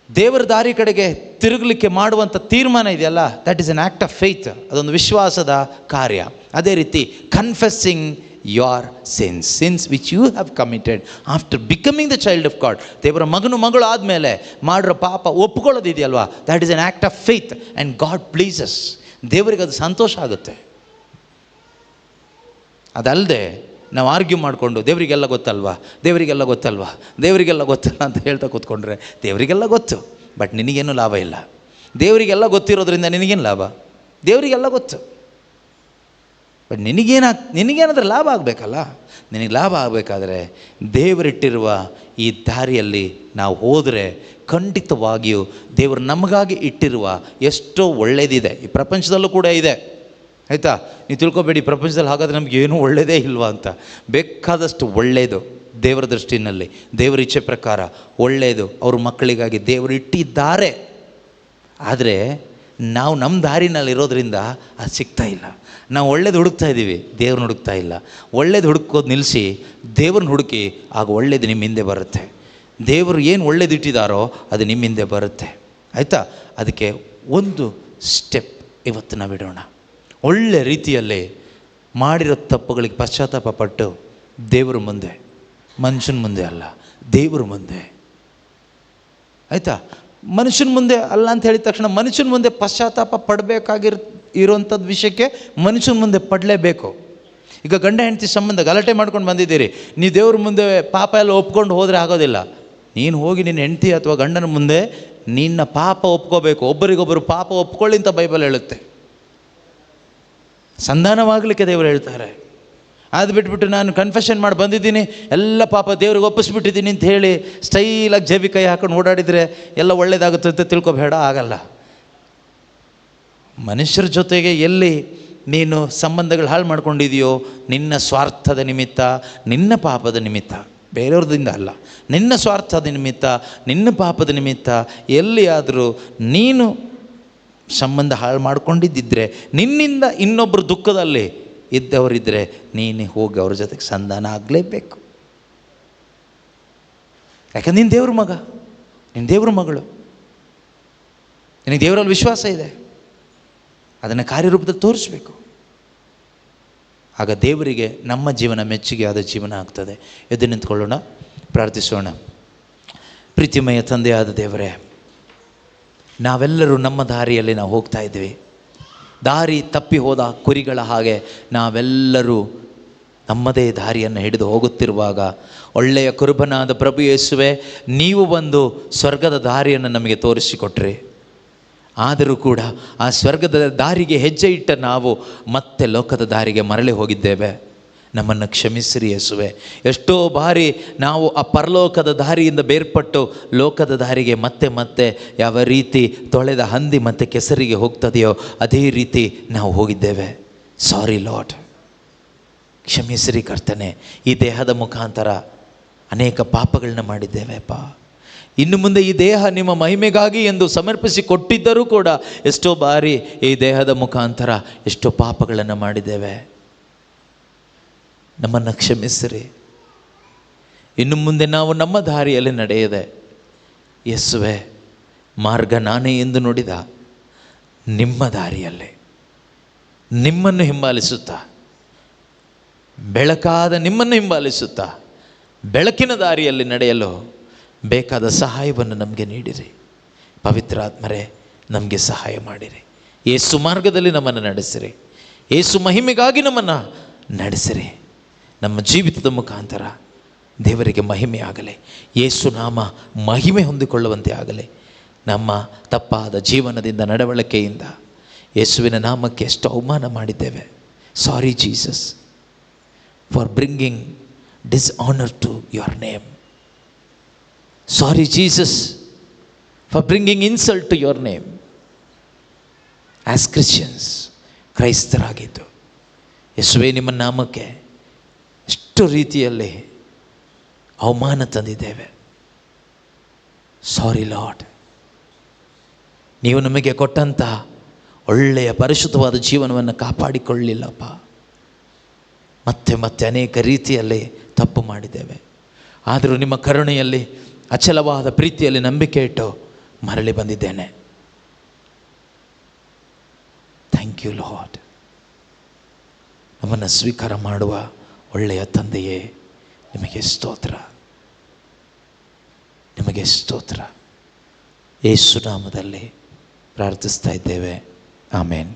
ದೇವರ ದಾರಿ ಕಡೆಗೆ ತಿರುಗಲಿಕ್ಕೆ ಮಾಡುವಂಥ ತೀರ್ಮಾನ ಇದೆಯಲ್ಲ, that is an act of faith. ಅದೊಂದು ವಿಶ್ವಾಸದ ಕಾರ್ಯ. ಅದೇ ರೀತಿ confessing your sins which you have committed after becoming the child of God. ದೇವರ ಮಗಳು ಆದಮೇಲೆ ಮಾಡಿರೋ ಪಾಪ ಒಪ್ಕೊಳ್ಳೋದಿದೆಯಲ್ವಾ, that is an act of faith and God pleases. ದೇವರಿಗೆ ಅದು ಸಂತೋಷ ಆಗುತ್ತೆ. ಅದಲ್ಲದೆ ನಾವು ಆರ್ಗ್ಯೂ ಮಾಡಿಕೊಂಡು ದೇವರಿಗೆಲ್ಲ ಗೊತ್ತಲ್ವಾ, ದೇವರಿಗೆಲ್ಲ ಗೊತ್ತಲ್ವಾ, ದೇವರಿಗೆಲ್ಲ ಗೊತ್ತಲ್ಲ ಅಂತ ಹೇಳ್ತಾ ಕೂತ್ಕೊಂಡ್ರೆ, ದೇವರಿಗೆಲ್ಲ ಗೊತ್ತು, ಬಟ್ ನಿನಗೇನು ಲಾಭ ಇಲ್ಲ. ದೇವರಿಗೆಲ್ಲ ಗೊತ್ತಿರೋದ್ರಿಂದ ನಿನಗೇನು ಲಾಭ? ದೇವರಿಗೆಲ್ಲ ಗೊತ್ತು, ಬಟ್ ನಿನಗೇನಾದ್ರೂ ಲಾಭ ಆಗಬೇಕಲ್ಲ. ನಿನಗೆ ಲಾಭ ಆಗಬೇಕಾದ್ರೆ ದೇವರಿಟ್ಟಿರುವ ಈ ದಾರಿಯಲ್ಲಿ ನಾವು ಹೋದರೆ ಖಂಡಿತವಾಗಿಯೂ ದೇವರು ನಮಗಾಗಿ ಇಟ್ಟಿರುವ ಎಷ್ಟೋ ಒಳ್ಳೆಯದಿದೆ. ಈ ಪ್ರಪಂಚದಲ್ಲೂ ಕೂಡ ಇದೆ, ಆಯಿತಾ? ನೀವು ತಿಳ್ಕೊಬೇಡಿ ಪ್ರಪಂಚದಲ್ಲಿ ಹಾಗಾದರೆ ನಮ್ಗೆ ಏನೂ ಒಳ್ಳೆಯದೇ ಇಲ್ವಾ ಅಂತ. ಬೇಕಾದಷ್ಟು ಒಳ್ಳೆಯದು ದೇವರ ದೃಷ್ಟಿನಲ್ಲಿ, ದೇವರ ಇಚ್ಛೆ ಪ್ರಕಾರ ಒಳ್ಳೆಯದು ಅವ್ರ ಮಕ್ಕಳಿಗಾಗಿ ದೇವರು ಇಟ್ಟಿದ್ದಾರೆ. ಆದರೆ ನಾವು ನಮ್ಮ ದಾರಿನಲ್ಲಿ ಇರೋದ್ರಿಂದ ಅದು ಸಿಗ್ತಾ ಇಲ್ಲ. ನಾವು ಒಳ್ಳೇದು ಹುಡುಕ್ತಾ ಇದ್ದೀವಿ, ದೇವ್ರನ್ನ ಹುಡುಕ್ತಾ ಇಲ್ಲ. ಒಳ್ಳೇದು ಹುಡುಕೋದು ನಿಲ್ಲಿಸಿ ದೇವ್ರನ್ನ ಹುಡುಕಿ, ಆಗ ಒಳ್ಳೇದು ನಿಮ್ಮ ಹಿಂದೆ ಬರುತ್ತೆ. ದೇವರು ಏನು ಒಳ್ಳೇದು ಇಟ್ಟಿದ್ದಾರೋ ಅದು ನಿಮ್ಮ ಹಿಂದೆ ಬರುತ್ತೆ, ಆಯಿತಾ? ಅದಕ್ಕೆ ಒಂದು ಸ್ಟೆಪ್ ಇವತ್ತು ನಾವು ಇಡೋಣ. ಒಳ್ಳೆ ರೀತಿಯಲ್ಲಿ ಮಾಡಿರೋ ತಪ್ಪುಗಳಿಗೆ ಪಶ್ಚಾತ್ತಾಪ ಪಟ್ಟು ದೇವರ ಮುಂದೆ, ಮನುಷ್ಯನ ಮುಂದೆ ಅಲ್ಲ, ದೇವರ ಮುಂದೆ, ಆಯಿತಾ? ಮನುಷ್ಯನ ಮುಂದೆ ಅಲ್ಲ ಅಂತ ಹೇಳಿದ ತಕ್ಷಣ ಮನುಷ್ಯನ ಮುಂದೆ ಪಶ್ಚಾತ್ತಾಪ ಇರೋವಂಥದ್ದು ವಿಷಯಕ್ಕೆ ಮನುಷ್ಯನ ಮುಂದೆ ಪಡಲೇಬೇಕು. ಈಗ ಗಂಡ ಹೆಂಡತಿ ಸಂಬಂಧ ಗಲಾಟೆ ಮಾಡ್ಕೊಂಡು ಬಂದಿದ್ದೀರಿ, ನೀವು ದೇವ್ರ ಮುಂದೆ ಪಾಪ ಎಲ್ಲ ಒಪ್ಕೊಂಡು ಹೋದರೆ ಆಗೋದಿಲ್ಲ. ನೀನು ಹೋಗಿ ನಿನ್ನ ಹೆಂಡತಿ ಅಥವಾ ಗಂಡನ ಮುಂದೆ ನಿನ್ನ ಪಾಪ ಒಪ್ಕೋಬೇಕು. ಒಬ್ಬರಿಗೊಬ್ಬರು ಪಾಪ ಒಪ್ಕೊಳ್ಳಿ ಅಂತ ಬೈಬಲ್ ಹೇಳುತ್ತೆ. ಸಂಧಾನವಾಗಲಿಕ್ಕೆ ದೇವರು ಹೇಳ್ತಾರೆ. ಅದು ಬಿಟ್ಬಿಟ್ಟು ನಾನು ಕನ್ಫೆಷನ್ ಮಾಡಿ ಬಂದಿದ್ದೀನಿ, ಎಲ್ಲ ಪಾಪ ದೇವ್ರಿಗೆ ಒಪ್ಪಿಸ್ಬಿಟ್ಟಿದ್ದೀನಿ ಅಂತ ಹೇಳಿ ಸ್ಟೈಲಾಗಿ ಜೇಬಿ ಕೈ ಹಾಕೊಂಡು ಓಡಾಡಿದರೆ ಎಲ್ಲ ಒಳ್ಳೇದಾಗುತ್ತೆ ಅಂತ ತಿಳ್ಕೊಬೇಡ, ಆಗಲ್ಲ. ಮನುಷ್ಯರ ಜೊತೆಗೆ ಎಲ್ಲಿ ನೀನು ಸಂಬಂಧಗಳು ಹಾಳು ಮಾಡ್ಕೊಂಡಿದೆಯೋ, ನಿನ್ನ ಸ್ವಾರ್ಥದ ನಿಮಿತ್ತ, ನಿನ್ನ ಪಾಪದ ನಿಮಿತ್ತ, ಬೇರೆಯವ್ರದಿಂದ ಅಲ್ಲ, ನಿನ್ನ ಸ್ವಾರ್ಥದ ನಿಮಿತ್ತ, ನಿನ್ನ ಪಾಪದ ನಿಮಿತ್ತ ಎಲ್ಲಿಯಾದರೂ ನೀನು ಸಂಬಂಧ ಹಾಳು ಮಾಡ್ಕೊಂಡಿದ್ದಿದ್ರೆ, ನಿನ್ನಿಂದ ಇನ್ನೊಬ್ಬರು ದುಃಖದಲ್ಲಿ ಇದ್ದವರಿದ್ದರೆ ನೀನು ಹೋಗಿ ಅವ್ರ ಜೊತೆಗೆ ಸಂಧಾನ ಆಗಲೇಬೇಕು. ಯಾಕಂದ್ರೆ ನೀನು ದೇವ್ರ ಮಗ, ನೀನು ದೇವ್ರ ಮಗಳು, ನಿನಗೆ ದೇವರಲ್ಲಿ ವಿಶ್ವಾಸ ಇದೆ. ಅದನ್ನು ಕಾರ್ಯರೂಪದಲ್ಲಿ ತೋರಿಸ್ಬೇಕು. ಆಗ ದೇವರಿಗೆ ನಮ್ಮ ಜೀವನ ಮೆಚ್ಚುಗೆ ಆದ ಜೀವನ ಆಗ್ತದೆ. ಎದ್ದು ನಿಂತ್ಕೊಳ್ಳೋಣ, ಪ್ರಾರ್ಥಿಸೋಣ. ಪ್ರೀತಿಮಯ ತಂದೆಯಾದ ದೇವರೇ, ನಾವೆಲ್ಲರೂ ನಮ್ಮ ದಾರಿಯಲ್ಲಿ ನಾವು ಹೋಗ್ತಾ ಇದ್ವಿ. ದಾರಿ ತಪ್ಪಿ ಹೋದ ಕುರಿಗಳ ಹಾಗೆ ನಾವೆಲ್ಲರೂ ನಮ್ಮದೇ ದಾರಿಯನ್ನು ಹಿಡಿದು ಹೋಗುತ್ತಿರುವಾಗ, ಒಳ್ಳೆಯ ಕುರುಬನಾದ ಪ್ರಭು ಯೇಸುವೆ, ನೀವು ಬಂದು ಸ್ವರ್ಗದ ದಾರಿಯನ್ನು ನಮಗೆ ತೋರಿಸಿಕೊಟ್ರಿ. ಆದರೂ ಕೂಡ ಆ ಸ್ವರ್ಗದ ದಾರಿಗೆ ಹೆಜ್ಜೆ ಇಟ್ಟ ನಾವು ಮತ್ತೆ ಲೋಕದ ದಾರಿಗೆ ಮರಳಿ ಹೋಗಿದ್ದೇವೆ. ನಮ್ಮನ್ನು ಕ್ಷಮಿಸಿರಿ ಯೇಸುವೆ. ಎಷ್ಟೋ ಬಾರಿ ನಾವು ಆ ಪರಲೋಕದ ದಾರಿಯಿಂದ ಬೇರ್ಪಟ್ಟು ಲೋಕದ ದಾರಿಗೆ ಮತ್ತೆ ಮತ್ತೆ ಯಾವ ರೀತಿ ತೊಳೆದ ಹಂದಿ ಮತ್ತು ಕೆಸರಿಗೆ ಹೋಗ್ತದೆಯೋ ಅದೇ ರೀತಿ ನಾವು ಹೋಗಿದ್ದೇವೆ. ಸಾರಿ ಲಾರ್ಡ್, ಕ್ಷಮಿಸಿರಿ ಕರ್ತನೆ. ಈ ದೇಹದ ಮುಖಾಂತರ ಅನೇಕ ಪಾಪಗಳನ್ನ ಮಾಡಿದ್ದೇವೆಪ್ಪ. ಇನ್ನು ಮುಂದೆ ಈ ದೇಹ ನಿಮ್ಮ ಮಹಿಮೆಗಾಗಿ ಎಂದು ಸಮರ್ಪಿಸಿ ಕೊಟ್ಟಿದ್ದರೂ ಕೂಡ ಎಷ್ಟೋ ಬಾರಿ ಈ ದೇಹದ ಮುಖಾಂತರ ಎಷ್ಟೋ ಪಾಪಗಳನ್ನು ಮಾಡಿದ್ದೇವೆ. ನಮ್ಮನ್ನು ಕ್ಷಮಿಸಿರಿ. ಇನ್ನು ಮುಂದೆ ನಾವು ನಮ್ಮ ದಾರಿಯಲ್ಲಿ ನಡೆಯದೆ ಯೇಸುವೆ, ಮಾರ್ಗ ನಾನೇ ಎಂದು ನುಡಿದ ನಿಮ್ಮ ದಾರಿಯಲ್ಲಿ ನಿಮ್ಮನ್ನು ಹಿಂಬಾಲಿಸುತ್ತಾ, ಬೆಳಕಾದ ನಿಮ್ಮನ್ನು ಹಿಂಬಾಲಿಸುತ್ತಾ ಬೆಳಕಿನ ದಾರಿಯಲ್ಲಿ ನಡೆಯಲು ಬೇಕಾದ ಸಹಾಯವನ್ನು ನಮಗೆ ನೀಡಿರಿ. ಪವಿತ್ರಾತ್ಮರೇ, ನಮಗೆ ಸಹಾಯ ಮಾಡಿರಿ. ಯೇಸು ಮಾರ್ಗದಲ್ಲಿ ನಮ್ಮನ್ನು ನಡೆಸಿರಿ. ಯೇಸು ಮಹಿಮೆಗಾಗಿ ನಮ್ಮನ್ನು ನಡೆಸಿರಿ. ನಮ್ಮ ಜೀವಿತದ ಮುಖಾಂತರ ದೇವರಿಗೆ ಮಹಿಮೆ ಆಗಲಿ. ಯೇಸು ನಾಮ ಮಹಿಮೆ ಹೊಂದಿಕೊಳ್ಳುವಂತೆ ಆಗಲಿ. ನಮ್ಮ ತಪ್ಪಾದ ಜೀವನದಿಂದ, ನಡವಳಿಕೆಯಿಂದ ಯೇಸುವಿನ ನಾಮಕ್ಕೆ ಎಷ್ಟು ಅವಮಾನ ಮಾಡಿದ್ದೇವೆ. Sorry Jesus for bringing dishonour to your name. Sorry Jesus for bringing insult to your name. As Christians, ಕ್ರೈಸ್ತರಾಗಿದ್ದು ಯೇಸುವೇ, ನಿಮ್ಮ ನಾಮಕ್ಕೆ ಎಷ್ಟು ರೀತಿಯಲ್ಲಿ ಅವಮಾನ ತಂದಿದ್ದೇವೆ. Sorry Lord. ನೀವು ನಮಗೆ ಕೊಟ್ಟಂಥ ಒಳ್ಳೆಯ ಪರಿಶುದ್ಧವಾದ ಜೀವನವನ್ನು ಕಾಪಾಡಿಕೊಳ್ಳಲಿಲ್ಲಪ್ಪ. ಮತ್ತೆ ಮತ್ತೆ ಅನೇಕ ರೀತಿಯಲ್ಲಿ ತಪ್ಪು ಮಾಡಿದ್ದೇವೆ. ಆದರೂ ನಿಮ್ಮ ಕರುಣೆಯಲ್ಲಿ, ಅಚಲವಾದ ಪ್ರೀತಿಯಲ್ಲಿ ನಂಬಿಕೆ ಇಟ್ಟು ಮರಳಿ ಬಂದಿದ್ದೇನೆ. Thank you Lord. ನಮ್ಮನ್ನು ಸ್ವೀಕಾರ ಮಾಡುವ ಒಳ್ಳೆಯ ತಂದೆಯೇ, ನಿಮಗೆ ಸ್ತೋತ್ರ, ನಿಮಗೆ ಸ್ತೋತ್ರ. ಯೇಸು ನಾಮದಲ್ಲಿ ಪ್ರಾರ್ಥಿಸ್ತಾ ಇದ್ದೇವೆ. ಆಮೇನ್.